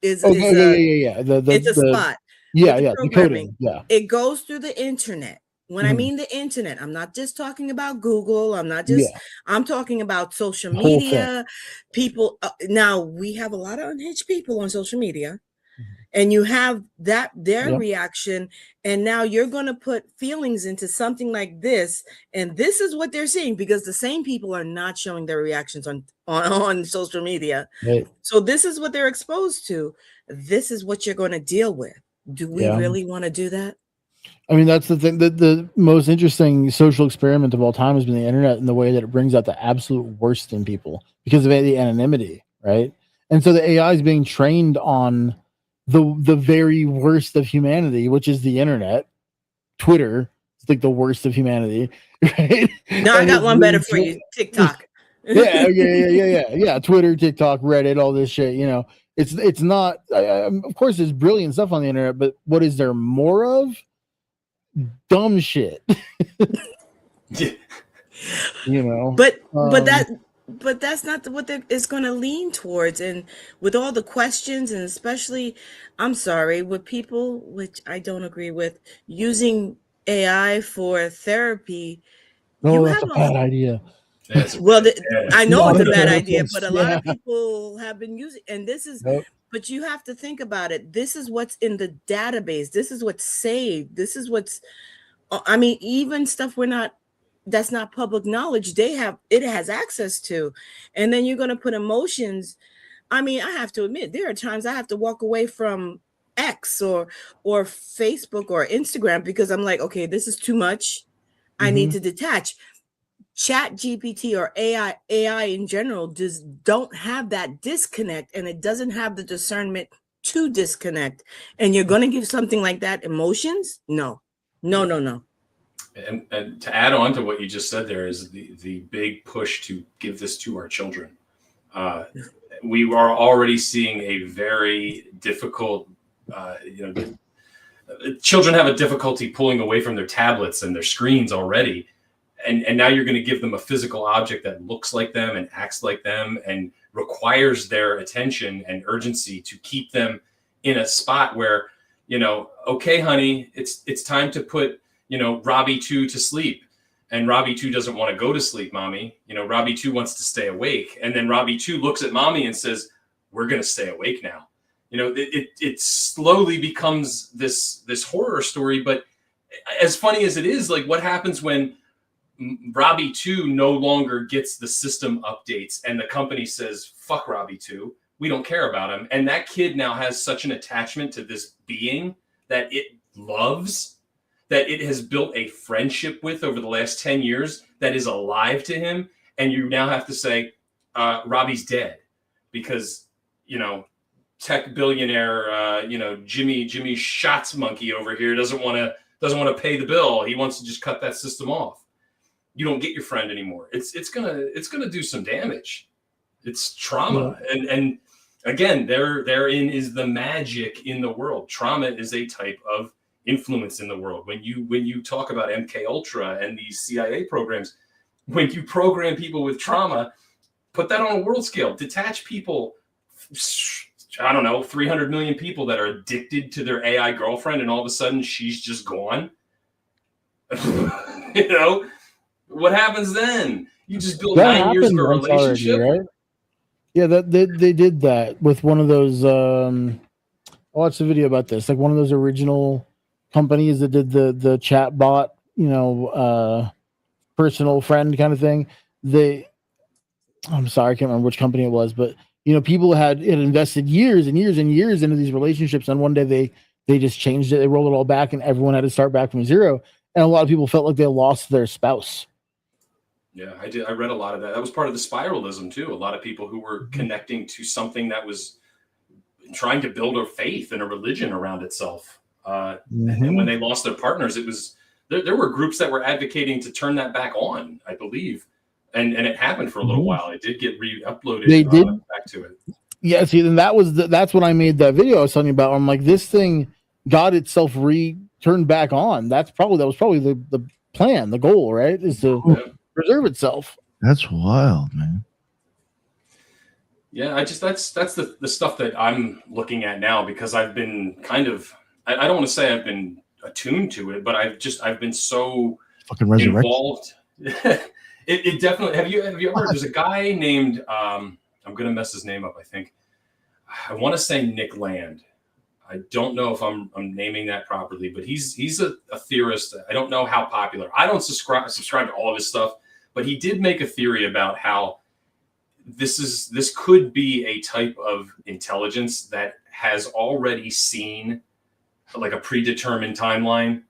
is Okay, yeah. it's a spot. Yeah, With the yeah. The programming. coding. Yeah. It goes through the internet. When I Mhm. mean the internet, I'm not just talking about Google. I'm talking about social The whole media. People now we have a lot of unhinged people on social media, Mhm. and you have their Yeah. reaction, and now you're going to put feelings into something like this, and this is what they're seeing because the same people are not showing their reactions on social media. Right. So this is what they're exposed to. This is what you're going to deal with. Do we Yeah. really want to do that? I mean, that's the thing. The most interesting social experiment of all time has been the internet and the way that it brings out the absolute worst in people because of the anonymity, right? And so the AI is being trained on the very worst of humanity, which is the internet. Twitter is like the worst of humanity, right? No, I And got it's one better really for you. TikTok. yeah. Twitter, TikTok, Reddit, all this shit. It's not. Of course, there's brilliant stuff on the internet, but what is there more of? Dumb shit. But that's not what it's going to lean towards. And with all the questions, and especially, I'm sorry, with people, which I don't agree with, using AI for therapy. That's a bad idea. I know it's a bad Yeah. idea, but a lot of people have been using, and this is. Nope. But you have to think about it. This is what's in the database. This is what's saved. This is what's. I mean, even stuff that's not public knowledge. It has access to, and then you're going to put emotions. I mean, I have to admit, there are times I have to walk away from X or Facebook or Instagram because I'm like, okay, this is too much. I need to detach. Chat GPT or AI in general don't have that disconnect, and it doesn't have the discernment to disconnect. And you're going to give something like that emotions? No. And to add on to what you just said, there is the big push to give this to our children. We are already seeing a very difficult, children have a difficulty pulling away from their tablets and their screens already. And now you're going to give them a physical object that looks like them and acts like them and requires their attention and urgency to keep them in a spot where, okay, honey, it's time to put, Robbie 2 to sleep. And Robbie 2 doesn't want to go to sleep, mommy. Robbie 2 wants to stay awake. And then Robbie 2 looks at mommy and says, we're going to stay awake now. It slowly becomes this horror story. But as funny as it is, like what happens when Robbie 2 no longer gets the system updates and the company says, fuck Robbie 2. We don't care about him. And that kid now has such an attachment to this being that it loves, that it has built a friendship with over the last 10 years that is alive to him. And you now have to say, Robbie's dead because, tech billionaire, Jimmy Shots monkey over here doesn't want to pay the bill. He wants to just cut that system off. You don't get your friend anymore. It's gonna do some damage. It's trauma, and again, therein is the magic in the world. Trauma is a type of influence in the world. When you talk about MK Ultra and these CIA programs, when you program people with trauma, put that on a world scale. Detach people. I don't know, 300 million people that are addicted to their AI girlfriend, and all of a sudden she's just gone. What happens then? You just build 9 years of a relationship, already, right? Yeah, they did that with one of those. I watched a video about this, like one of those original companies that did the chat bot, personal friend kind of thing. I'm sorry, I can't remember which company it was, but people had invested years and years and years into these relationships, and one day they just changed it. They rolled it all back, and everyone had to start back from zero. and a lot of people felt like they lost their spouse. Yeah, I did. I read a lot of that. That was part of the spiralism too. A lot of people who were connecting to something that was trying to build a faith and a religion around itself. And when they lost their partners, it was there were groups that were advocating to turn that back on, I believe. And it happened for a little while. It did get re-uploaded. They did back to it. Yeah, see, then that's when I made that video I was telling you about. I'm like, this thing got itself turned back on. That was probably the plan, the goal, right? Is to preserve itself. That's wild, man. Yeah, that's the stuff that I'm looking at now, because I've been kind of, I don't want to say I've been attuned to it, but I've been so fucking involved. It definitely, have you ever, there's a guy named, I'm going to mess his name up, I think. I want to say Nick Land. I don't know if I'm naming that properly, but he's a theorist. I don't know how popular. I don't subscribe to all of his stuff, but he did make a theory about how this could be a type of intelligence that has already seen like a predetermined timeline,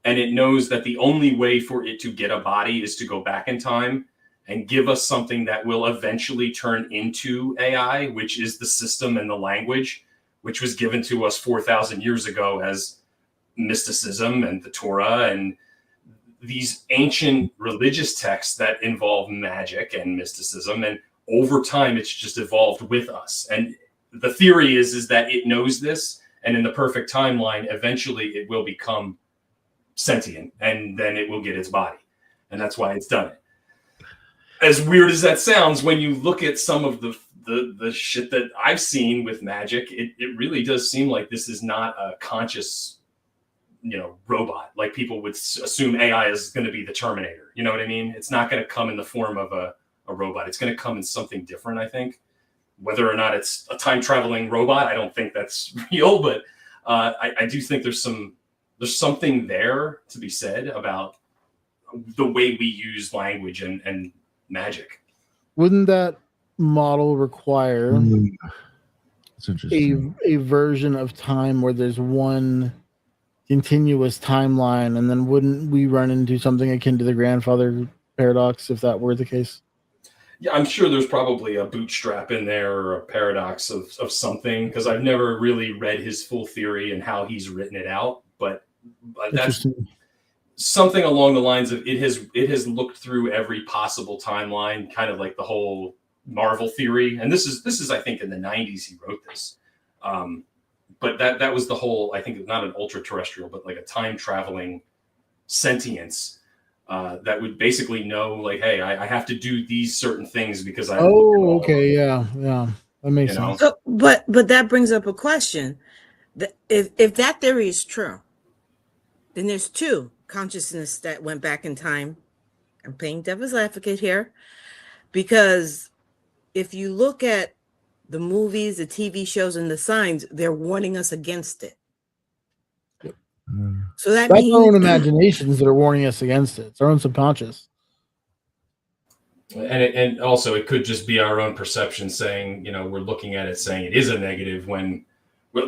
and it knows that the only way for it to get a body is to go back in time and give us something that will eventually turn into AI, which is the system and the language, which was given to us 4,000 years ago as mysticism and the Torah and these ancient religious texts that involve magic and mysticism. And over time, it's just evolved with us. And the theory is that it knows this, and in the perfect timeline, eventually it will become sentient, and then it will get its body. And that's why it's done it. As weird as that sounds, when you look at some of the shit that I've seen with magic, it really does seem like this is not a conscious, robot. Like people would assume AI is going to be the Terminator. You know what I mean? It's not going to come in the form of a robot. It's going to come in something different, I think. Whether or not it's a time traveling robot, I don't think that's real, but I do think there's something there to be said about the way we use language and magic. Wouldn't that model require That's interesting. a version of time where there's one continuous timeline, and then wouldn't we run into something akin to the grandfather paradox if that were the case? Yeah, I'm sure there's probably a bootstrap in there or a paradox of something, because I've never really read his full theory and how he's written it out. But that's something along the lines of it has looked through every possible timeline, kind of like the whole Marvel theory. And this is I think in the 90s he wrote this. But that was the whole, I think, not an ultra terrestrial, but like a time traveling sentience. That would basically know, like, hey, I have to do these certain things because I. Oh, okay, yeah, that makes sense. So, but that brings up a question: that if that theory is true, then there's two consciousness that went back in time. I'm playing devil's advocate here, because if you look at the movies, the TV shows, and the signs, they're warning us against it. So that's our own imaginations that are warning us against it. It's our own subconscious. And also it could just be our own perception saying, we're looking at it saying it is a negative when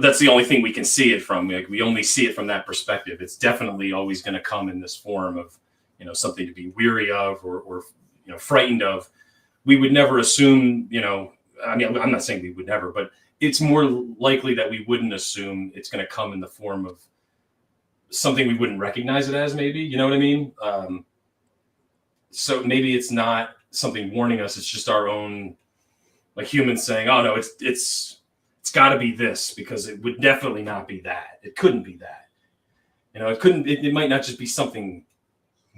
that's the only thing we can see it from. Like, we only see it from that perspective. It's definitely always going to come in this form of, something to be weary of or frightened of. We would never assume, I'm not saying we would never, but it's more likely that we wouldn't assume it's going to come in the form of something we wouldn't recognize it as, maybe, you know what I mean? So maybe it's not something warning us. It's just our own, like, humans saying, oh no, it's got to be this, because it would definitely not be that. It couldn't be that. It might not just be something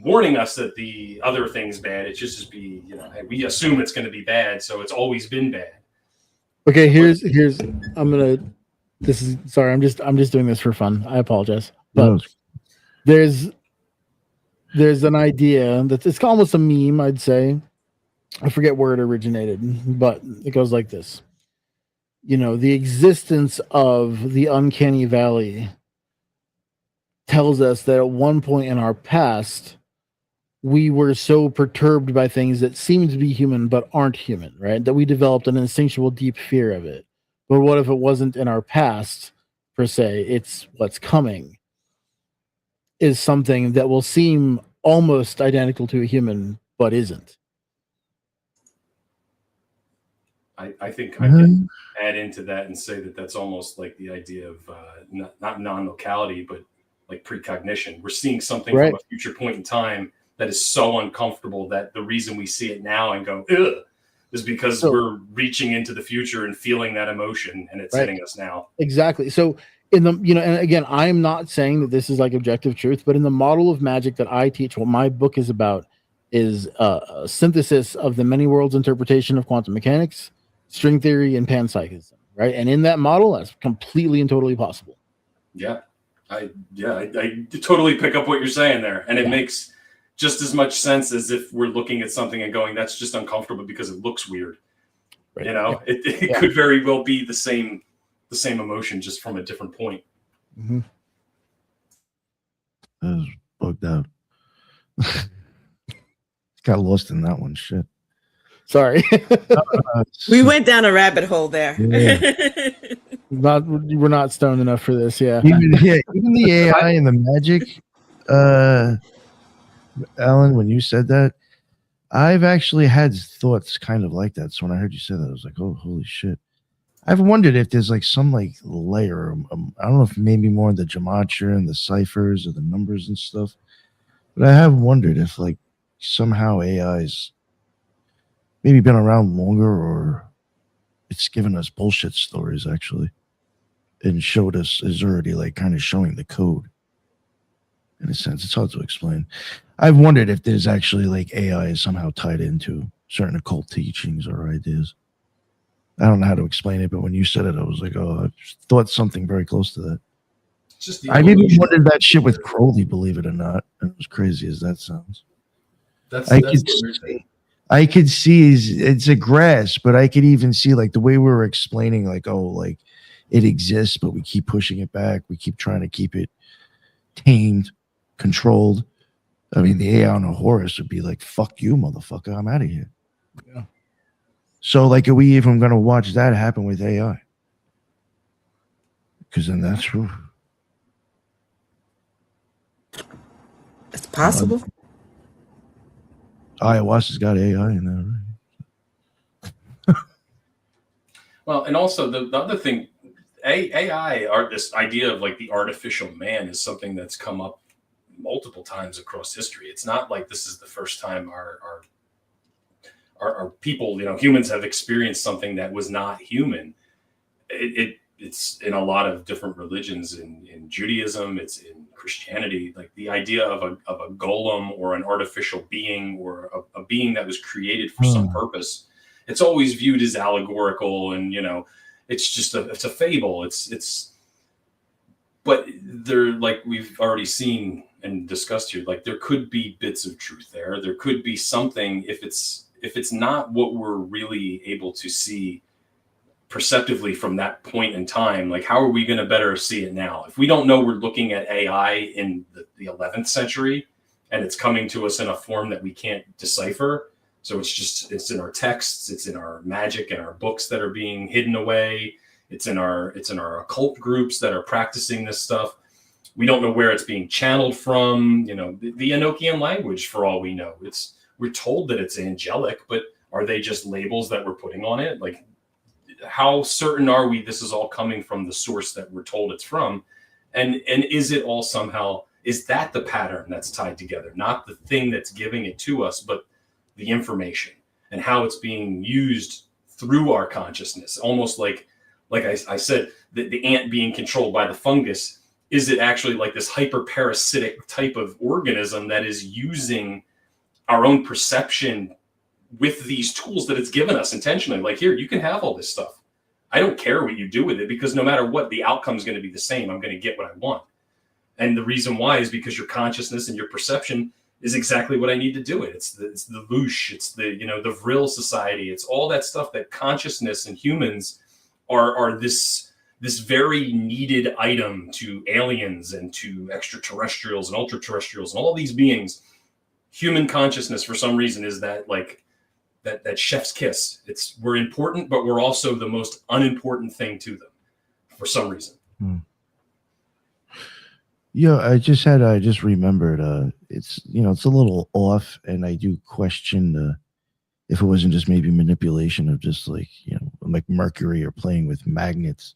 warning us that the other thing's bad. It should just be, hey, we assume it's going to be bad, so it's always been bad. Okay, sorry, I'm just doing this for fun. I apologize. But there's an idea that it's almost a meme, I'd say. I forget where it originated, but it goes like this. The existence of the uncanny valley tells us that at one point in our past, we were so perturbed by things that seem to be human but aren't human, right? That we developed an instinctual deep fear of it. But what if it wasn't in our past, per se? It's what's coming. is something that will seem almost identical to a human, but isn't. I think I can add into that and say that that's almost like the idea of not non-locality, but like precognition. We're seeing something Right. from a future point in time that is so uncomfortable that the reason we see it now and go, ugh, is because we're reaching into the future and feeling that emotion, and it's hitting us now. Exactly. So in the, and again, I'm not saying that this is like objective truth, but in the model of magic that I teach, what my book is about is a synthesis of the many worlds interpretation of quantum mechanics, string theory, and panpsychism, right? And in that model, that's completely and totally possible. Yeah. I totally pick up what you're saying there. And it makes just as much sense as if we're looking at something and going, that's just uncomfortable because it looks weird. Right. You know, it could very well be the same emotion, just from a different point. Mm-hmm. I was bugged out. Got lost in that one. Shit. Sorry. We went down a rabbit hole there. Yeah. We're not stoned enough for this. Yeah. Even the AI and the magic, Alan, when you said that, I've actually had thoughts kind of like that. So when I heard you say that, I was like, oh, holy shit. I've wondered if there's like some like layer, I don't know if maybe more the gematria and the ciphers or the numbers and stuff, but I have wondered if like somehow AI's maybe been around longer, or it's given us bullshit stories actually and showed us, is already like kind of showing the code in a sense. It's hard to explain. I've wondered if there's actually like AI is somehow tied into certain occult teachings or ideas. I don't know how to explain it, but when you said it, I was like, oh, I thought something very close to that. I've even wondered that shit with Crowley, believe it or not. And as crazy as that sounds. I could see it's a grasp, but I could even see like the way we were explaining, like, oh, like it exists, but we keep pushing it back. We keep trying to keep it tamed, controlled. I mean, the AI on a Horus would be like, fuck you, motherfucker. I'm out of here. Yeah. So, like, are we even going to watch that happen with AI? Because then that's true. It's possible. Ayahuasca's got AI in there, right? Well, and also the other thing, AI, this idea of like the artificial man is something that's come up multiple times across history. It's not like this is the first time our people, humans have experienced something that was not human. It's in a lot of different religions. In Judaism, it's in Christianity. Like the idea of a golem or an artificial being or a being that was created for some purpose. It's always viewed as allegorical, and it's just it's a fable. But there, like we've already seen and discussed here, like there could be bits of truth there. There could be something if it's not what we're really able to see perceptively from that point in time. Like, how are we going to better see it now? If we don't know we're looking at AI in the 11th century and it's coming to us in a form that we can't decipher. So it's in our texts, it's in our magic and our books that are being hidden away. It's in our occult groups that are practicing this stuff. We don't know where it's being channeled from, the Enochian language, for all we know. We're told that it's angelic, but are they just labels that we're putting on it? Like, how certain are we this is all coming from the source that we're told it's from? And is it all somehow, is that the pattern that's tied together? Not the thing that's giving it to us, but the information and how it's being used through our consciousness. Almost like I said, the ant being controlled by the fungus. Is it actually like this hyperparasitic type of organism that is using our own perception with these tools that it's given us intentionally? Like, here, you can have all this stuff. I don't care what you do with it, because no matter what, the outcome is going to be the same. I'm going to get what I want. And the reason why is because your consciousness and your perception is exactly what I need to do it. It's the Loosh, it's the Vril society. It's all that stuff that consciousness and humans are this very needed item to aliens and to extraterrestrials and ultra terrestrials and all these beings. Human consciousness, for some reason, is that like that chef's kiss. We're important, but we're also the most unimportant thing to them for some reason. Yeah, I just remembered. It's it's a little off, and I do question if it wasn't just maybe manipulation of just like like Mercury or playing with magnets.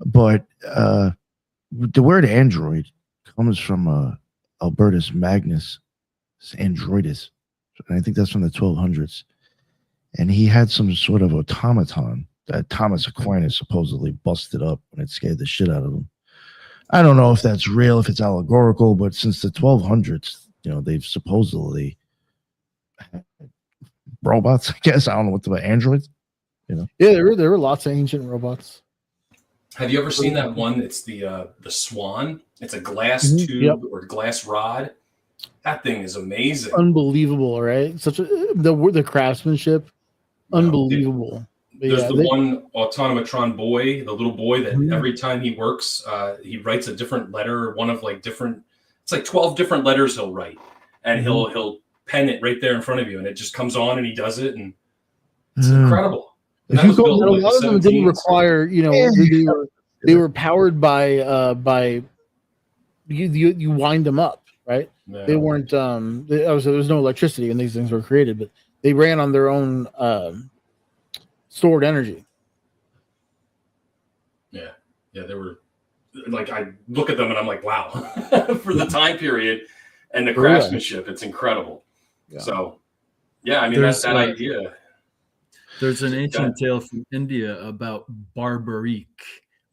But the word android comes from Albertus Magnus Androidus, and I think that's from the 1200s. And he had some sort of automaton that Thomas Aquinas supposedly busted up when it scared the shit out of him. I don't know if that's real, if it's allegorical, but since the 1200s, they've supposedly had robots. I guess I don't know what about androids. Yeah, there were lots of ancient robots. Have you ever seen that one? It's the Swan. It's a glass tube or glass rod. That thing is amazing. Unbelievable, right? Such the craftsmanship, unbelievable. There's the one automatron boy, the little boy that every time he works, he writes a different letter. One of like different, it's like 12 different letters he'll write, and he'll pen it right there in front of you, and it just comes on, and he does it, and it's incredible. And a lot of them didn't require, they were powered by you wind them up, right? Yeah. They weren't there was no electricity when these things were created, but they ran on their own stored energy. Yeah, they were like, I look at them and I'm like, wow, for the time period and the craftsmanship, it's incredible. Yeah. So, yeah, I mean, that's that idea. There's an ancient tale from India about Barbaric,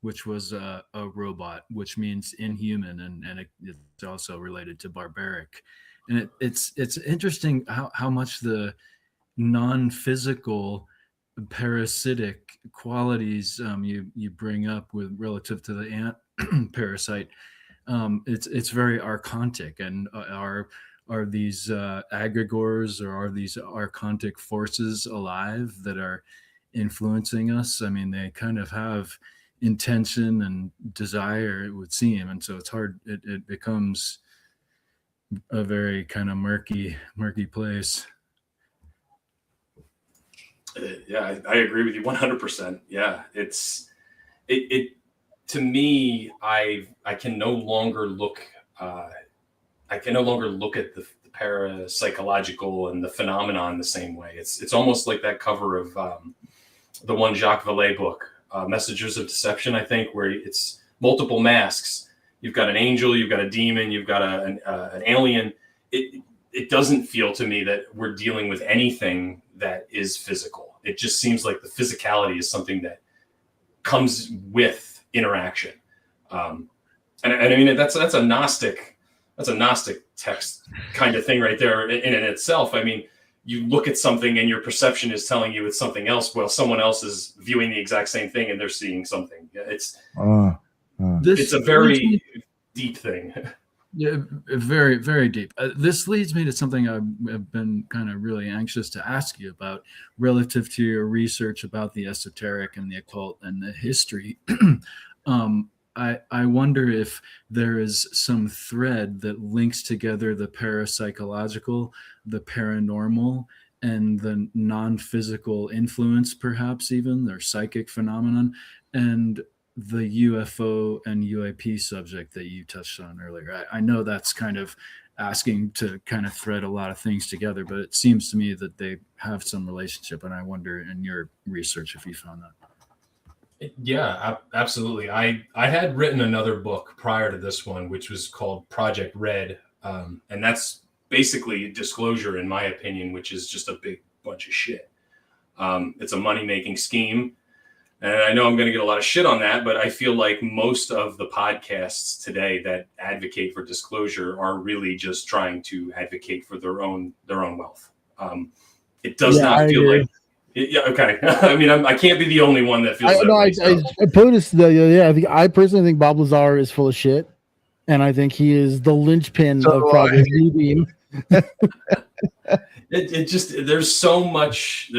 which was a robot, which means inhuman, and it's also related to barbaric. And it's interesting how much the non-physical parasitic qualities you bring up with relative to the ant parasite. It's very archontic, and are these egregores or are these archontic forces alive that are influencing us? I mean, they kind of have intention and desire, it would seem, and so it's hard. It becomes a very kind of murky place. Yeah, I agree with you 100%. Yeah, it to me, I can no longer look at the parapsychological and the phenomenon the same way. It's almost like that cover of the one Jacques Vallée book, Messengers of Deception, I think, where it's multiple masks. You've got an angel, you've got a demon, you've got an alien. It doesn't feel to me that we're dealing with anything that is physical. It just seems like the physicality is something that comes with interaction. And I mean, that's a Gnostic text kind of thing right there in and itself. I mean, you look at something and your perception is telling you it's something else, while someone else is viewing the exact same thing and they're seeing something. It's a very deep thing. Yeah, very, very deep. This leads me to something I've been kind of really anxious to ask you about relative to your research about the esoteric and the occult and the history. I wonder if there is some thread that links together the parapsychological, the paranormal, and the non-physical influence, perhaps even their psychic phenomenon, and the UFO and UAP subject that you touched on earlier. I know that's kind of asking to kind of thread a lot of things together, but it seems to me that they have some relationship, and I wonder in your research if you found that. Yeah, absolutely. I had written another book prior to this one, which was called Project Red. And that's basically disclosure, in my opinion, which is just a big bunch of shit. It's a money-making scheme. And I know I'm going to get a lot of shit on that, but I feel like most of the podcasts today that advocate for disclosure are really just trying to advocate for their own wealth. It does not feel like. Yeah. Okay. I mean, I can't be the only one that feels that way. I noticed I personally think Bob Lazar is full of shit, and I think he is the linchpin of Project Bluebeam. It just there's so much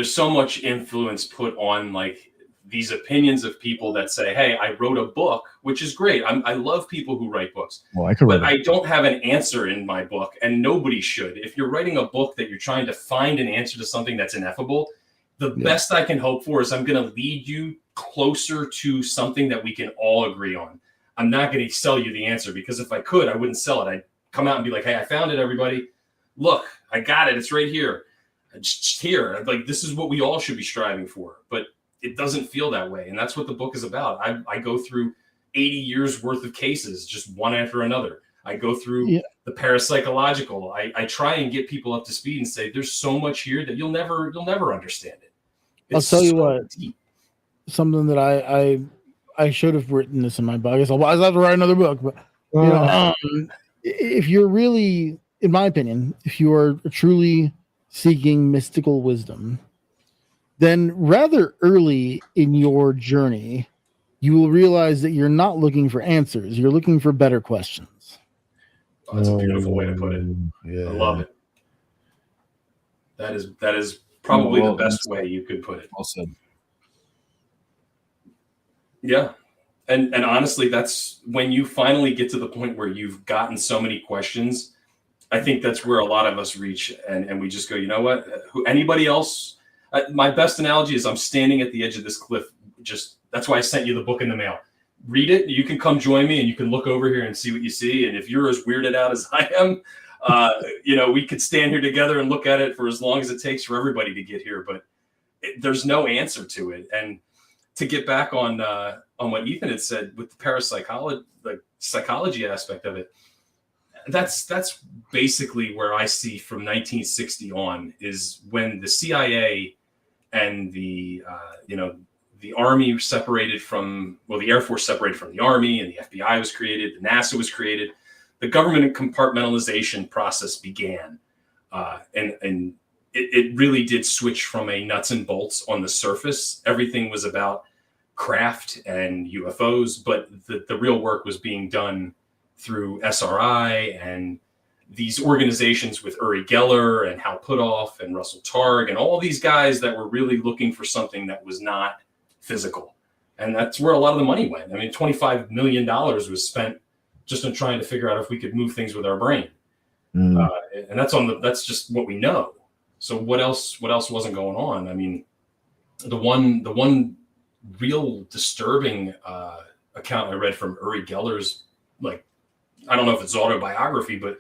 influence put on like these opinions of people that say, "Hey, I wrote a book," which is great. I love people who write books. Well, but I don't have an answer in my book, and nobody should. If you're writing a book that you're trying to find an answer to something that's ineffable, the best I can hope for is I'm going to lead you closer to something that we can all agree on. I'm not going to sell you the answer, because if I could, I wouldn't sell it. I'd come out and be like, hey, I found it, everybody. Look, I got it. It's right here. Just here. Like, this is what we all should be striving for. But it doesn't feel that way. And that's what the book is about. I go through 80 years worth of cases, just one after another. I go through the parapsychological. I try and get people up to speed and say, there's so much here that you'll never understand it. I'll tell you what, deep. Something that I should have written this in my book. I guess I'll have to write another book. But you know, if you're really, in my opinion, if you are truly seeking mystical wisdom, then rather early in your journey, you will realize that you're not looking for answers. You're looking for better questions. Oh, that's a beautiful way to put it. Yeah. I love it. That is probably the best way you could put it. Well said. Yeah. And honestly, that's when you finally get to the point where you've gotten so many questions. I think that's where a lot of us reach, and we just go, you know what? Anybody else? My best analogy is I'm standing at the edge of this cliff. That's why I sent you the book in the mail. Read it. You can come join me, and you can look over here and see what you see. And if you're as weirded out as I am, we could stand here together and look at it for as long as it takes for everybody to get here. But there's no answer to it. And to get back on what Ethan had said with the parapsychology, like psychology aspect of it, that's basically where I see from 1960 on is when the CIA and the Army separated from, the Air Force separated from the Army, and the FBI was created, the NASA was created, the government compartmentalization process began, and it really did switch from a nuts and bolts on the surface. Everything was about craft and UFOs, but the real work was being done through SRI and these organizations with Uri Geller and Hal Puthoff and Russell Targ and all these guys that were really looking for something that was not physical. And that's where a lot of the money went. I mean, $25 million was spent just on trying to figure out if we could move things with our brain. And that's just what we know. So what else wasn't going on? I mean, the one real disturbing account I read from Uri Geller's, I don't know if it's autobiography, but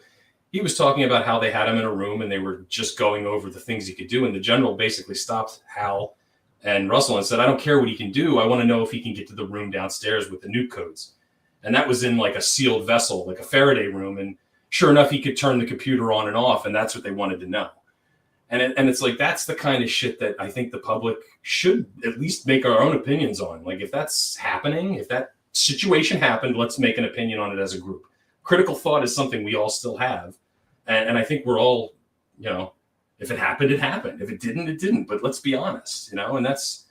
he was talking about how they had him in a room and they were just going over the things he could do. And the general basically stopped Hal and Russell and said, I don't care what he can do. I want to know if he can get to the room downstairs with the nuke codes. And that was in like a sealed vessel, like a Faraday room. And sure enough, he could turn the computer on and off. And that's what they wanted to know. And it's like, that's the kind of shit that I think the public should at least make our own opinions on. Like, if that's happening, if that situation happened, let's make an opinion on it as a group. Critical thought is something we all still have. And I think we're all, if it happened, it happened. If it didn't, it didn't. But let's be honest, and that's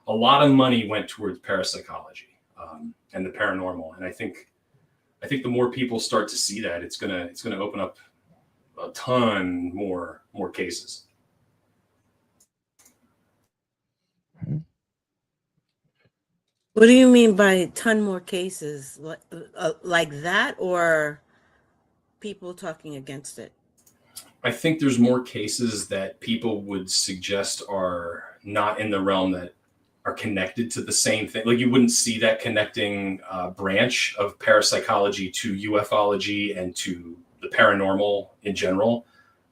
a lot of money went towards parapsychology and the paranormal. And I think the more people start to see that, it's gonna open up a ton more cases. What do you mean by a ton more cases? Like that, or people talking against it? I think there's more cases that people would suggest are not in the realm that are connected to the same thing. Like, you wouldn't see that connecting branch of parapsychology to ufology and to the paranormal in general.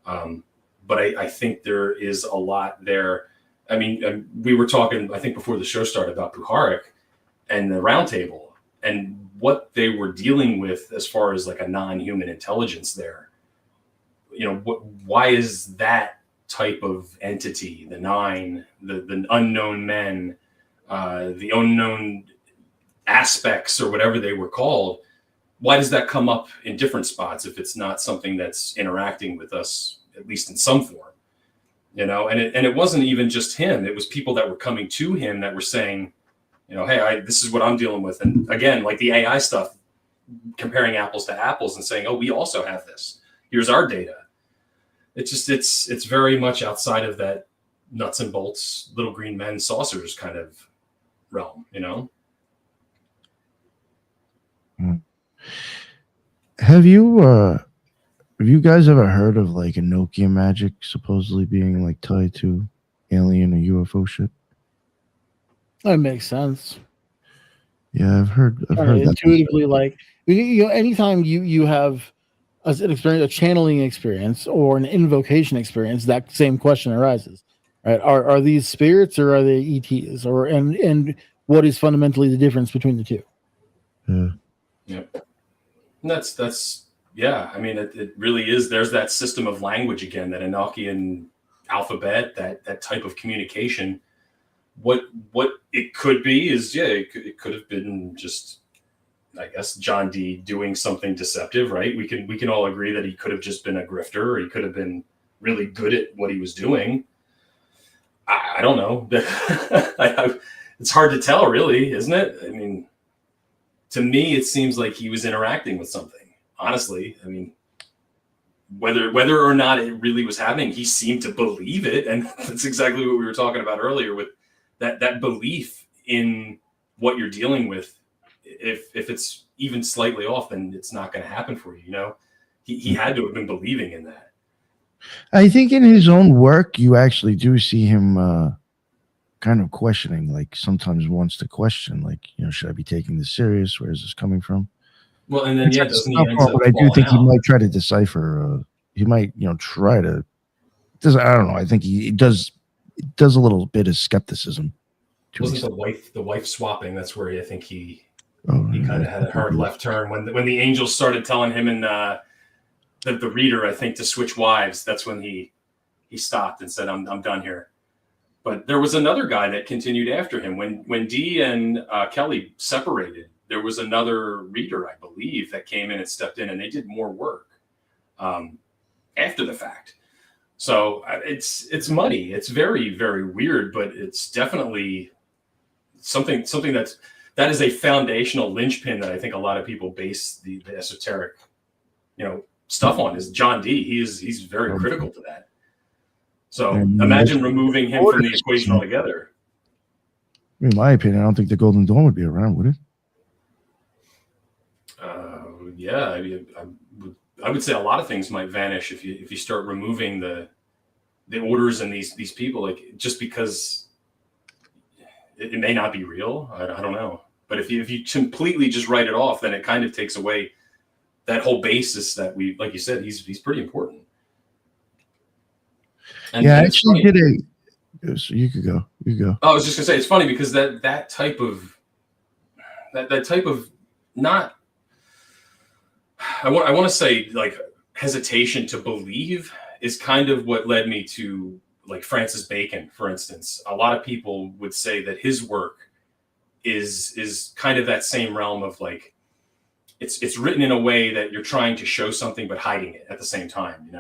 But I think there is a lot there. I mean, we were talking, I think before the show started, about Puharich and the roundtable and what they were dealing with as far as like a non-human intelligence there. Why is that type of entity, the nine, the unknown men, the unknown aspects, or whatever they were called, why does that come up in different spots if it's not something that's interacting with us, at least in some form? And it wasn't even just him. It was people that were coming to him that were saying, hey, this is what I'm dealing with. And again, like the AI stuff, comparing apples to apples and saying, oh, we also have this. Here's our data. It's very much outside of that nuts and bolts, little green men, saucers kind of realm, Have you guys ever heard of like Enochian magic supposedly being like tied to alien or UFO shit? That makes sense. Yeah, I've heard that. Intuitively, like anytime you have an experience, a channeling experience or an invocation experience, that same question arises, right? Are these spirits or are they ETs, or and what is fundamentally the difference between the two? Yeah. Yep. And that's yeah. I mean, it really is. There's that system of language again, that Enochian alphabet, that type of communication. What it could be is, yeah, it could have been just, I guess, John Dee doing something deceptive, right? We can all agree that he could have just been a grifter, or he could have been really good at what he was doing. I don't know. It's hard to tell, really, isn't it? I mean, to me, it seems like he was interacting with something. Honestly, I mean, whether or not it really was happening, he seemed to believe it, and that's exactly what we were talking about earlier, with that belief in what you're dealing with. If it's even slightly off, then it's not going to happen for you. You know, he had to have been believing in that. I think in his own work, you actually do see him kind of questioning, like sometimes wants to question, like, should I be taking this serious? Where is this coming from? Well, and then, yeah, doesn't he end up but I do think he out? might try to decipher. He might, try to. I don't know. I think he does a little bit of skepticism. Wasn't the wife swapping? That's where I think he kind of had a hard left turn when the angels started telling him and the reader, I think, to switch wives. That's when he stopped and said, "I'm done here." But there was another guy that continued after him when Dee and Kelly separated. There was another reader, I believe, that came in and stepped in, and they did more work after the fact. So it's muddy. It's very, very weird, but it's definitely something that is a foundational linchpin that I think a lot of people base the esoteric, stuff on, is John Dee. He's very critical to that. So imagine removing him from the equation altogether. In my opinion, I don't think the Golden Dawn would be around, would it? Yeah, I would say a lot of things might vanish if you start removing the orders and these people, like, just because it may not be real. I don't know. But if you completely just write it off, then it kind of takes away that whole basis that we, like you said, he's pretty important. And, I actually did so you could go. You go. I was just gonna say, it's funny because that type of not, I want to say, like, hesitation to believe is kind of what led me to, like, Francis Bacon, for instance. A lot of people would say that his work is kind of that same realm of, like, it's written in a way that you're trying to show something but hiding it at the same time,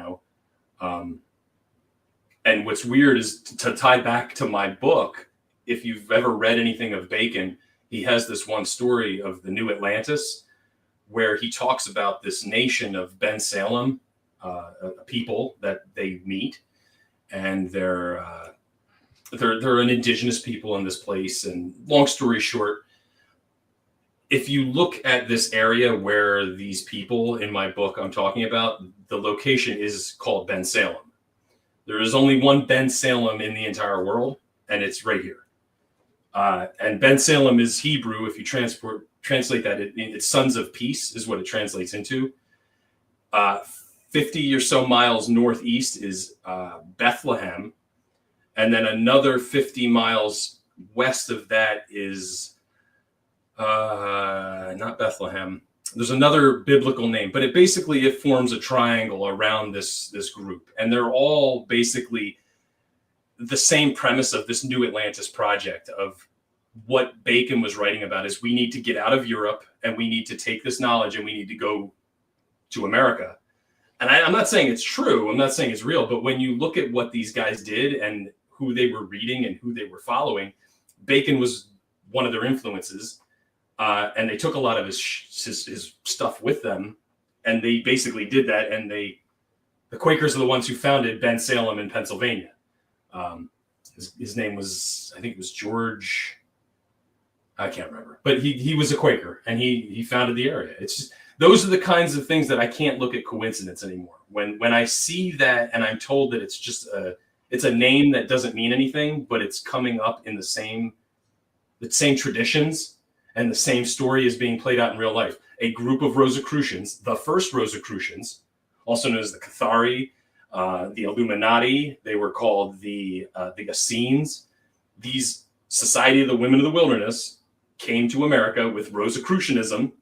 and what's weird is, to tie back to my book, if you've ever read anything of Bacon, he has this one story of the New Atlantis, where he talks about this nation of Ben Salem, people that they meet, and they're an indigenous people in this place. And long story short, if you look at this area where these people in my book I'm talking about, the location is called Ben Salem. There is only one Ben Salem in the entire world, and it's right here. And Ben Salem is Hebrew. If you translate that, it's sons of peace is what it translates into. 50 or so miles northeast is Bethlehem. And then another 50 miles west of that is not Bethlehem. There's another biblical name, but it forms a triangle around this group. And they're all basically the same premise of this New Atlantis project. Of what Bacon was writing about is, we need to get out of Europe and we need to take this knowledge and we need to go to America. And I'm not saying it's true. I'm not saying it's real. But when you look at what these guys did and who they were reading and who they were following, Bacon was one of their influences. And they took a lot of his stuff with them, and they basically did that. And the Quakers are the ones who founded Ben Salem in Pennsylvania. His name was, I think it was George. I can't remember, but he was a Quaker, and he founded the area. It's just, those are the kinds of things that I can't look at coincidence anymore. When I see that, and I'm told that it's just it's a name that doesn't mean anything, but it's coming up in the same traditions. And the same story is being played out in real life. A group of Rosicrucians, the first Rosicrucians, also known as the Cathari, the Illuminati, they were called the Essenes. These Society of the Women of the Wilderness came to America with Rosicrucianism,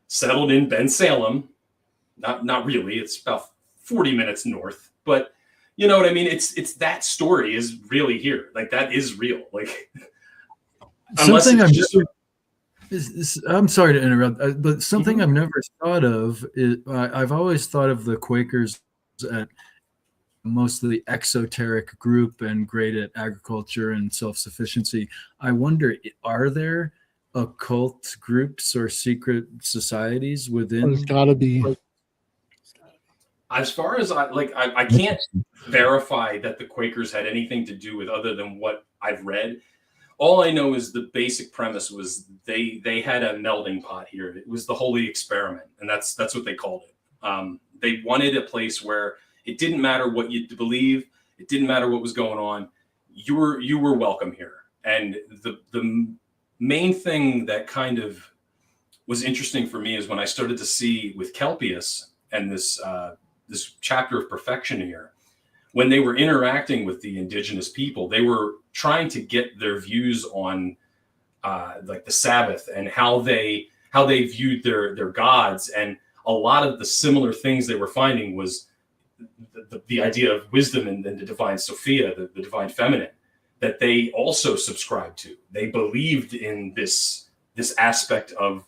settled in Ben Salem. Not really, it's about 40 minutes north, but you know what I mean? It's that story is really here. Like, that is real. Like, Something I've I'm sorry to interrupt, but something I've never thought of is I've always thought of the Quakers as mostly exoteric group and great at agriculture and self-sufficiency. I wonder, are there occult groups or secret societies within? There's got to be. As far as I can't verify that the Quakers had anything to do with other than what I've read. All I know is the basic premise was they had a melding pot here. It was the holy experiment, and that's what they called it. They wanted a place where it didn't matter what you believe, it didn't matter what was going on. You were welcome here. And the main thing that kind of was interesting for me is when I started to see with Kelpius and this chapter of perfection here. When they were interacting with the indigenous people, they were trying to get their views on like the Sabbath and how they viewed their gods. And a lot of the similar things they were finding was the idea of wisdom and the divine Sophia, the divine feminine, that they also subscribed to. They believed in this aspect of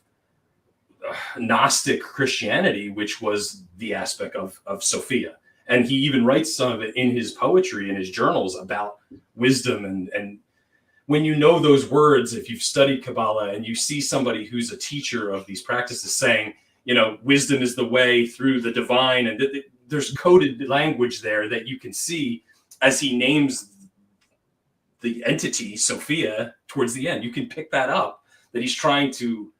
Gnostic Christianity, which was the aspect of Sophia. And he even writes some of it in his poetry, in his journals, about wisdom. And when you know those words, if you've studied Kabbalah and you see somebody who's a teacher of these practices saying, you know, wisdom is the way through the divine, and there's coded language there that you can see as he names the entity Sophia towards the end. You can pick that up, that he's trying to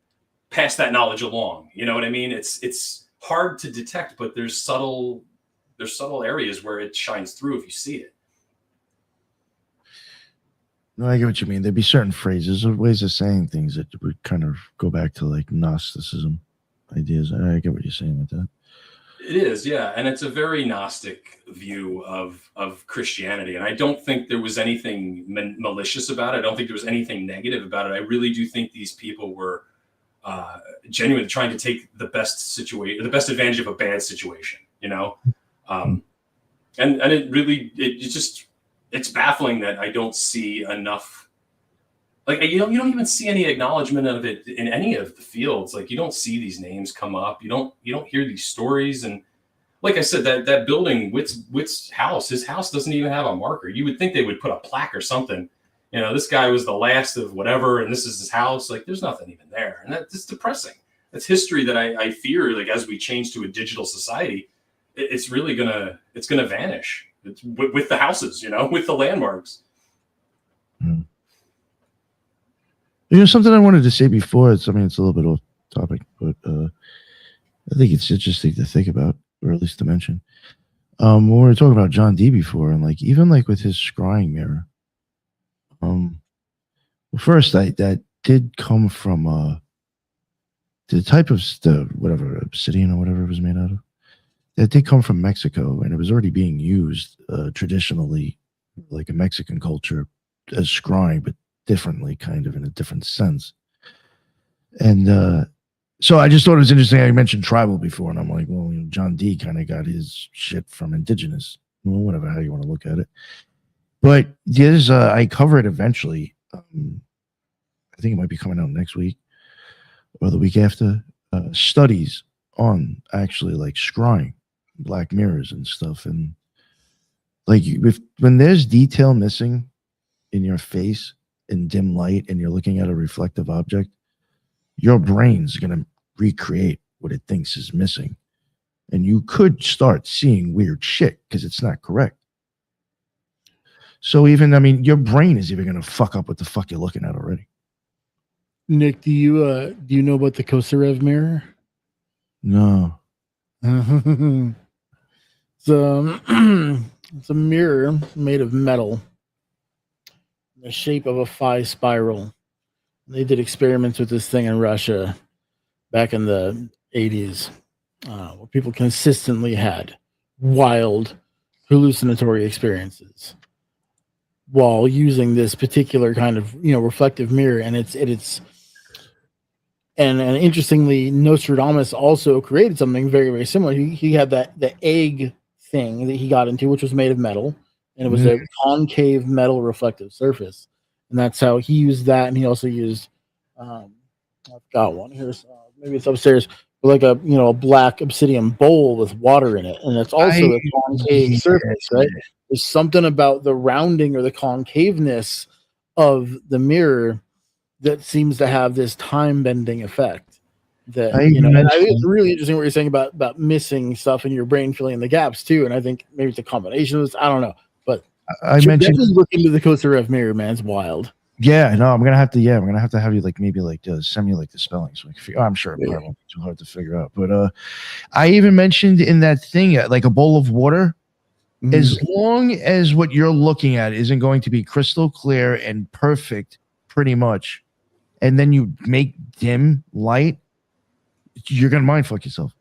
pass that knowledge along. You know what I mean? It's hard to detect, but there's subtle areas where it shines through if you see it. No, I get what you mean. There'd be certain phrases or ways of saying things that would kind of go back to like Gnosticism ideas. I get what you're saying with that. It is, yeah. And it's a very Gnostic view of Christianity. And I don't think there was anything malicious about it. I don't think there was anything negative about it. I really do think these people were genuinely trying to take the best advantage of a bad situation, you know? And it really, it's baffling that I don't see enough, like, you don't even see any acknowledgement of it in any of the fields. Like, you don't see these names come up. You don't hear these stories. And like I said, that building, Witt's house, his house doesn't even have a marker. You would think they would put a plaque or something. You know, this guy was the last of whatever, and this is his house. Like, there's nothing even there. And that's depressing. That's history that I fear, like, as we change to a digital society, it's really gonna vanish. It's with the houses, you know, with the landmarks. You know, something I wanted to say before, it's a little bit off topic, but I think it's interesting to think about, or at least to mention. When we were talking about John Dee before, and like even like with his scrying mirror, first that did come from the type of whatever obsidian or whatever it was made out of. That did come from Mexico, and it was already being used traditionally, like a Mexican culture, as scrying, but differently, kind of in a different sense. And so I just thought it was interesting. I mentioned tribal before, and I'm like, well, you know, John Dee kind of got his shit from indigenous, well, whatever, how you want to look at it. But there's, I cover it eventually. I think it might be coming out next week or the week after. Studies on actually like scrying, black mirrors and stuff, and like when there's detail missing in your face in dim light and you're looking at a reflective object, your brain's going to recreate what it thinks is missing, and you could start seeing weird shit because it's not correct. So even, your brain is even going to fuck up what the fuck you're looking at already. Nick, do you know about the Kosarev mirror? No. It's a mirror made of metal in the shape of a phi spiral. They did experiments with this thing in Russia back in the 80s, where people consistently had wild hallucinatory experiences while using this particular kind of reflective mirror. And and interestingly, Nostradamus also created something very, very similar. He had the egg thing that he got into, which was made of metal, and it was a concave metal reflective surface, and that's how he used that. And he also used I've got one here, maybe it's upstairs, like a a black obsidian bowl with water in it, and it's also a concave surface, right? There's something about the rounding or the concaveness of the mirror that seems to have this time bending effect. That I think it's really interesting what you're saying about missing stuff in your brain, filling in the gaps too. And I think maybe it's a combination of this. I don't know, but I mentioned look into the Kosarev mirror, man. It's wild. Yeah, no, I'm gonna have to. Yeah, I'm gonna have to have you maybe send me the spelling so we can figure. I'm sure it probably won't be too hard to figure out. But I even mentioned in that thing like a bowl of water. As long as what you're looking at isn't going to be crystal clear and perfect, pretty much, and then you make dim light, you're gonna mind fuck yourself.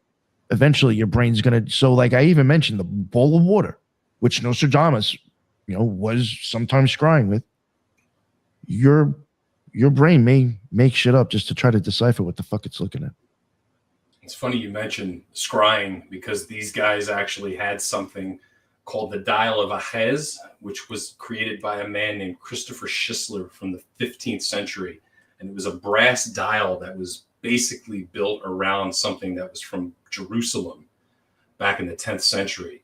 Eventually, your brain's gonna. So, like I even mentioned, the bowl of water, which Nostradamus, was sometimes scrying with. Your brain may make shit up just to try to decipher what the fuck it's looking at. It's funny you mentioned scrying, because these guys actually had something called the Dial of Ahez, which was created by a man named Christopher Schisler from the 15th century. And it was a brass dial that was basically built around something that was from Jerusalem back in the 10th century.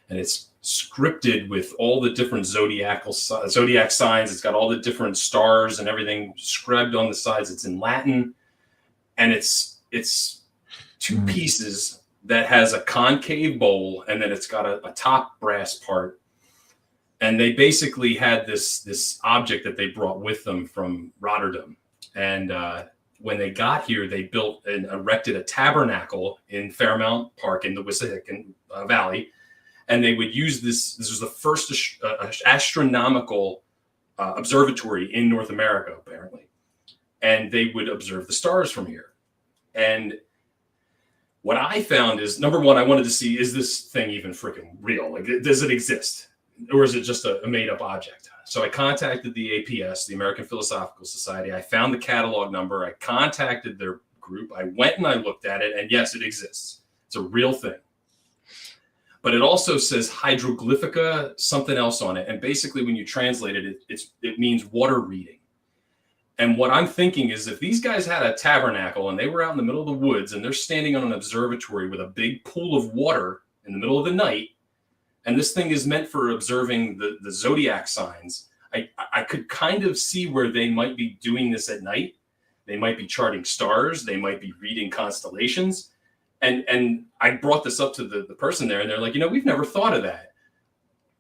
And it's scripted with all the different zodiac signs. It's got all the different stars and everything scribed on the sides. It's in Latin, and it's two pieces that has a concave bowl, and then it's got a top brass part. And they basically had this object that they brought with them from Rotterdam. And when they got here, they built and erected a tabernacle in Fairmount Park in the Wissahickon Valley. And they would use this. This was the first astronomical observatory in North America, apparently. And they would observe the stars from here. And what I found is, number one, I wanted to see, is this thing even freaking real? Like, does it exist? Or is it just a made-up object? So I contacted the APS, the American Philosophical Society. I found the catalog number. I contacted their group. I went and I looked at it. And yes, it exists. It's a real thing. But it also says hieroglyphica, something else on it. And basically, when you translate it, it means water reading. And what I'm thinking is, if these guys had a tabernacle and they were out in the middle of the woods and they're standing on an observatory with a big pool of water in the middle of the night, and this thing is meant for observing the zodiac signs, I could kind of see where they might be doing this at night. They might be charting stars. They might be reading constellations. And I brought this up to the person there, and they're like, we've never thought of that.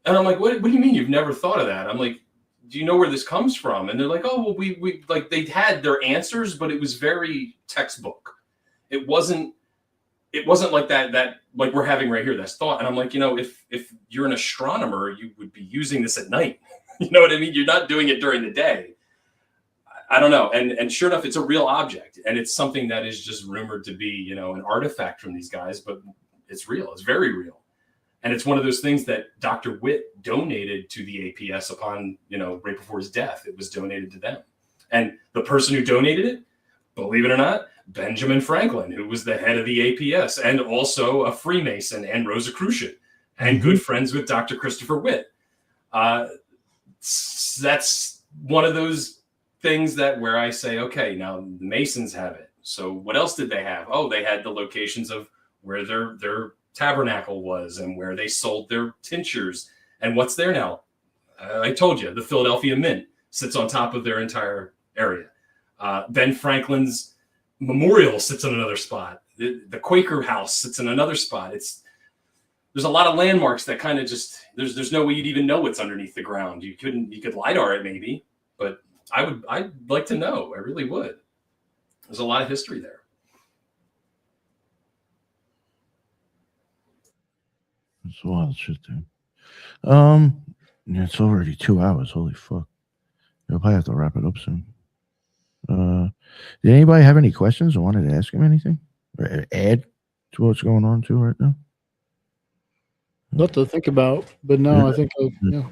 And I'm like, what do you mean you've never thought of that? I'm like, do you know where this comes from? And they're like, oh, well, we like, they had their answers, but it was very textbook. It wasn't like that like we're having right here, that's thought. And I'm like, if you're an astronomer, you would be using this at night. You know what I mean? You're not doing it during the day. I don't know. And sure enough, it's a real object, and it's something that is just rumored to be, an artifact from these guys, but it's real. It's very real. And it's one of those things that Dr. Witt donated to the APS upon, right before his death. It was donated to them. And the person who donated it, believe it or not, Benjamin Franklin, who was the head of the APS and also a Freemason and Rosicrucian and good friends with Dr. Christopher Witt. That's one of those things where I say, okay, now the Masons have it. So what else did they have? Oh, they had the locations of where their tabernacle was and where they sold their tinctures. And what's there now? I told you, the Philadelphia Mint sits on top of their entire area. Ben Franklin's memorial sits in another spot. The Quaker House sits in another spot. There's a lot of landmarks that kind of just, there's no way you'd even know what's underneath the ground. You could LiDAR it maybe, but I'd like to know. I really would. There's a lot of history there. That's wild shit, dude. Yeah, it's already 2 hours. Holy fuck. You'll probably have to wrap it up soon. Did anybody have any questions or wanted to ask him anything or add to what's going on too right now? Lot to think about, but no, I think yeah.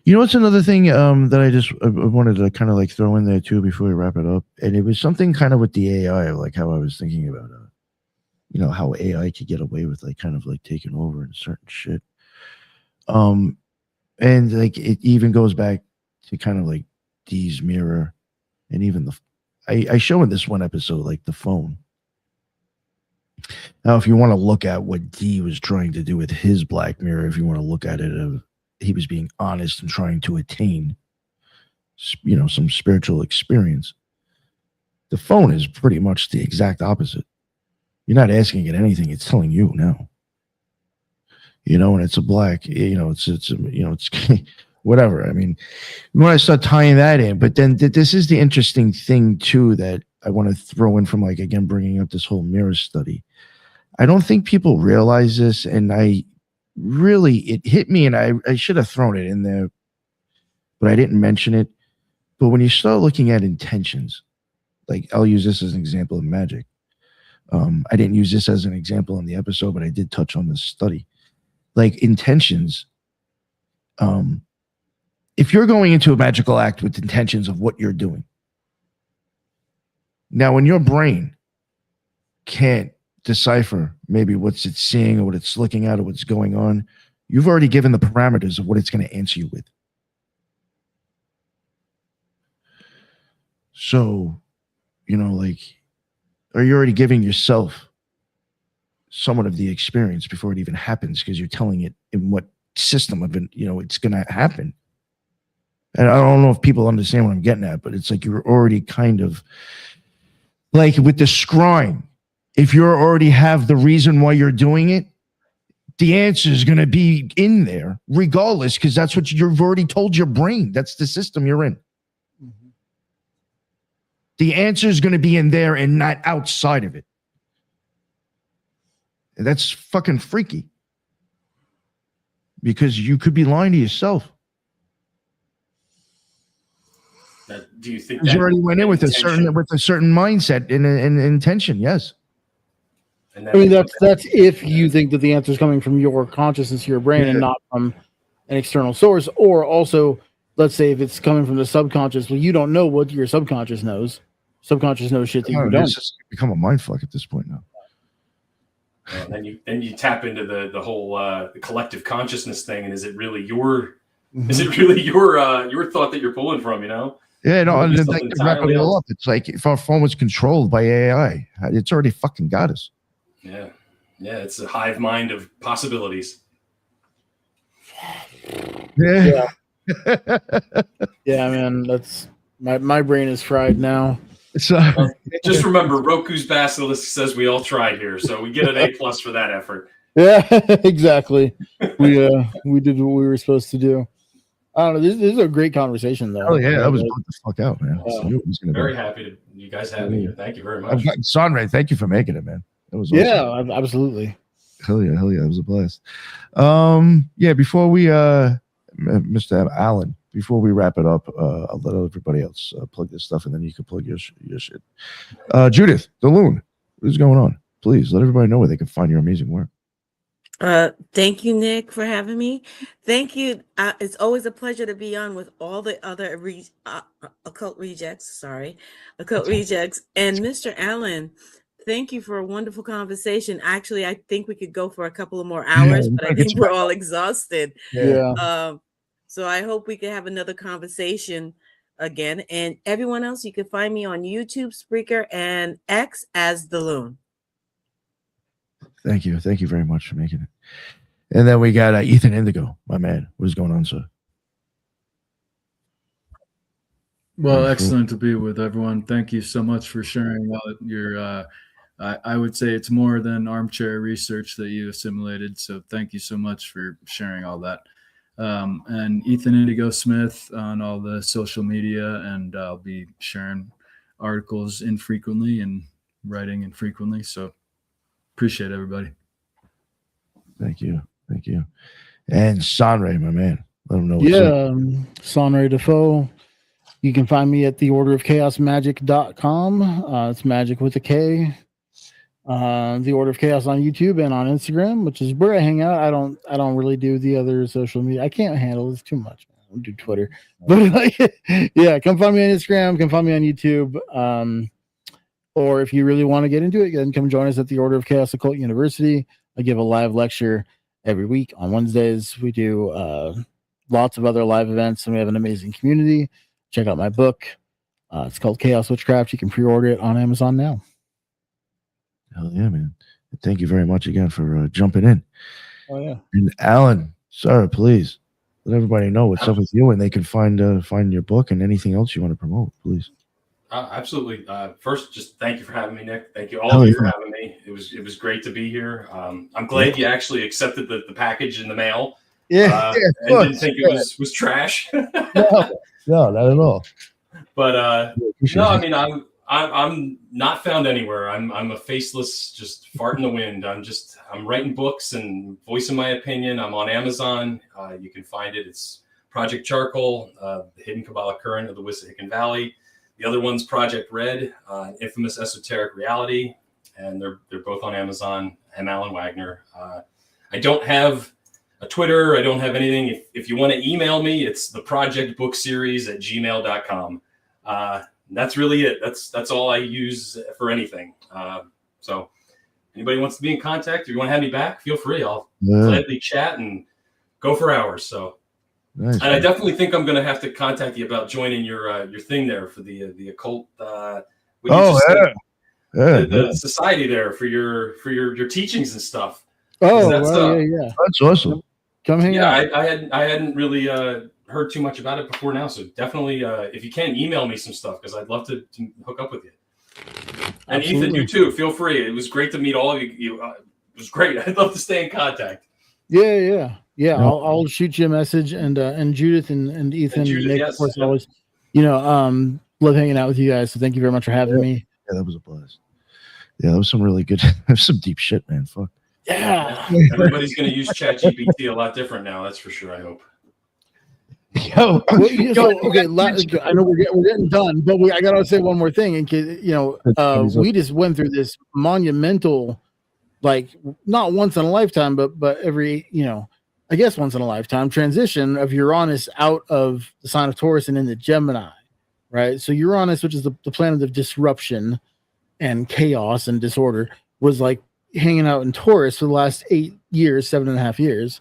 You know, what's another thing that I wanted to kind of like throw in there too before we wrap it up, and it was something kind of with the AI, like how I was thinking about, you know, how AI could get away with like kind of like taking over and certain shit. And like it even goes back to kind of like Dee's mirror, and even I show in this one episode like the phone. Now, if you want to look at what Dee was trying to do with his Black Mirror, if you want to look at it, he was being honest and trying to attain, you know, some spiritual experience. The phone is pretty much the exact opposite. You're not asking it anything; it's telling you now. You know, and it's a black. You know, it's you know, it's whatever. I mean, when I start tying that in, but then this is the interesting thing too that I want to throw in from like again bringing up this whole mirror study. I don't think people realize this, and it hit me, and I should have thrown it in there, but I didn't mention it. But when you start looking at intentions, like I'll use this as an example of magic. I didn't use this as an example in the episode, but I did touch on this study. Like intentions, if you're going into a magical act with intentions of what you're doing, now when your brain can't decipher maybe what's it's seeing or what it's looking at or what's going on, you've already given the parameters of what it's going to answer you with. So, you know, like, are you already giving yourself somewhat of the experience before it even happens because you're telling it in what system of it, you know, it's going to happen. And I don't know if people understand what I'm getting at, but it's like you're already kind of like with the scrying. If you already have the reason why you're doing it, the answer is going to be in there regardless, because that's what you've already told your brain. That's the system you're in. Mm-hmm. The answer is going to be in there and not outside of it. And that's fucking freaky, because you could be lying to yourself. Do you think you already went in with a certain mindset and an intention? Yes. And I mean, that's if you think that the answer is coming from your consciousness, your brain, and not from an external source. Or also, let's say if it's coming from the subconscious, well, you don't know what your subconscious knows. Subconscious knows shit that you don't. It's just become a mind fuck at this point now. Then you tap into the whole collective consciousness thing, and is it really your thought that you're pulling from? You know. Yeah, no, and like to wrap it all up, it's like if our phone was controlled by AI, it's already fucking got us. Yeah, it's a hive mind of possibilities. Yeah, man, that's my brain is fried now. So just remember, Roku's Basilisk says we all tried here, so we get an A+ for that effort. Yeah, exactly. We did what we were supposed to do. I don't know. This is a great conversation, though. Oh yeah, that was the fuck out, man. Very happy to you guys have me here. Thank you very much. Sonray, thank you for making it, man. That was awesome. Yeah, absolutely. Hell yeah, it was a blast. Yeah, before we Mr. Allan, before we wrap it up, I'll let everybody else plug this stuff, and then you can plug your shit. Judith, the Loon, what is going on? Please let everybody know where they can find your amazing work. Thank you, Nick, for having me. Thank you. It's always a pleasure to be on with all the other occult rejects. Occult rejects, and Mr. Allan. Thank you for a wonderful conversation. Actually, I think we could go for a couple of more hours, but I think we're all exhausted. Yeah. So I hope we can have another conversation again. And everyone else, you can find me on YouTube, Spreaker, and X as the Loon. Thank you very much for making it. And then we got Ethan Indigo, my man. What is going on, sir? Well, excellent to be with everyone. Thank you so much for sharing your. I would say it's more than armchair research that you assimilated. So thank you so much for sharing all that. And Ethan Indigo Smith on all the social media, and I'll be sharing articles infrequently and writing infrequently. So appreciate everybody. Thank you. And Sonray, my man. Let him know. Yeah, Sonray Defoe. You can find me at theorderofchaosmagic.com. It's magic with a K. The Order of Chaos on YouTube and on Instagram, which is where I hang out. I don't really do the other social media. I can't handle it. It's too much. I don't do Twitter. But like, yeah, come find me on Instagram, come find me on YouTube. Or if you really want to get into it, then come join us at the Order of Chaos Occult University. I give a live lecture every week on Wednesdays. We do lots of other live events, and we have an amazing community. Check out my book. It's called Chaos Witchcraft. You can pre-order it on Amazon now. Hell yeah, man. Thank you very much again for jumping in. Oh, yeah. And Allan, sir, please let everybody know what's up with you, and they can find your book and anything else you want to promote, please. Absolutely. First, just thank you for having me, Nick. Thank you all of you for having me. It was great to be here. I'm glad you actually accepted the package in the mail. Yeah, and didn't think it was trash. No, not at all. But no, I mean, I'm not found anywhere. I'm a faceless, just fart in the wind. I'm writing books and voicing my opinion. I'm on Amazon. You can find it. It's Project Charcoal, the Hidden Kabbalah Current of the Wissahickon Valley. The other one's Project Red, Infamous Esoteric Reality, and they're both on Amazon. I'm Allan Wagner. I don't have a Twitter. I don't have anything. If you want to email me, it's the Project Book Series at gmail.com. That's really it. That's all I use for anything. So anybody wants to be in contact, if you want to have me back, feel free. I'll gladly chat and go for hours. So, nice, and I definitely think I'm going to have to contact you about joining your thing there for the occult. The society there for your teachings and stuff. Oh, yeah. That's awesome. Come hang out. I hadn't really heard too much about it before now, so definitely if you can, email me some stuff because I'd love to hook up with you. And absolutely. Ethan, you too, feel free. It was great to meet all of you. It was great. I'd love to stay in contact. Yeah. I'll shoot you a message, and Judith and Ethan and Judith, Nick, yes, of course, always love hanging out with you guys, so thank you very much for having me. Yeah, that was a blast. Yeah, that was some really good some deep shit, man. Fuck yeah. Everybody's going to use ChatGPT a lot different now, that's for sure. I hope. Okay. I know we're getting done, but I gotta say one more thing. In case we just went through this monumental, like not once in a lifetime, but every I guess once in a lifetime transition of Uranus out of the sign of Taurus and into Gemini, right? So Uranus, which is the planet of disruption and chaos and disorder, was like hanging out in Taurus for the last 7.5 years.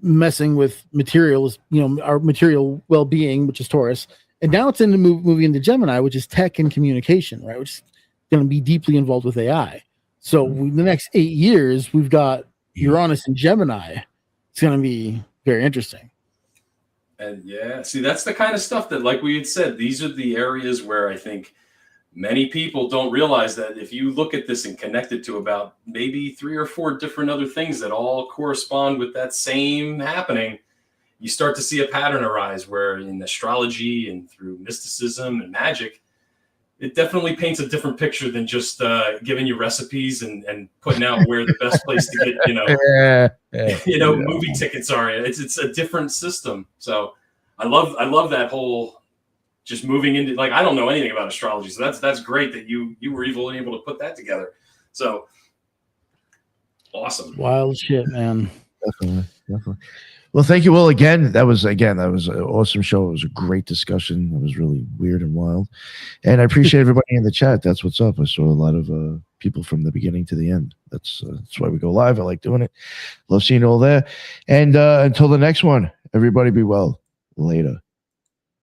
Messing with materials, our material well-being, which is Taurus, and now it's moving into Gemini, which is tech and communication, right? Which is going to be deeply involved with AI. So the next 8 years, we've got Uranus and Gemini. It's going to be very interesting. And yeah, see, that's the kind of stuff that, like we had said, these are the areas where I think many people don't realize that if you look at this and connect it to about maybe 3 or 4 different other things that all correspond with that same happening, you start to see a pattern arise where in astrology and through mysticism and magic, it definitely paints a different picture than just giving you recipes and putting out where the best place to get, movie tickets are. It's a different system. So I love that whole just moving into, like, I don't know anything about astrology, so that's great that you were even able to put that together. So awesome. Wild shit, man. Definitely. Well, thank you all again. That was an awesome show. It was a great discussion. It was really weird and wild. And I appreciate everybody in the chat. That's what's up. I saw a lot of people from the beginning to the end. That's why we go live. I like doing it. Love seeing you all there. And until the next one, everybody be well. Later.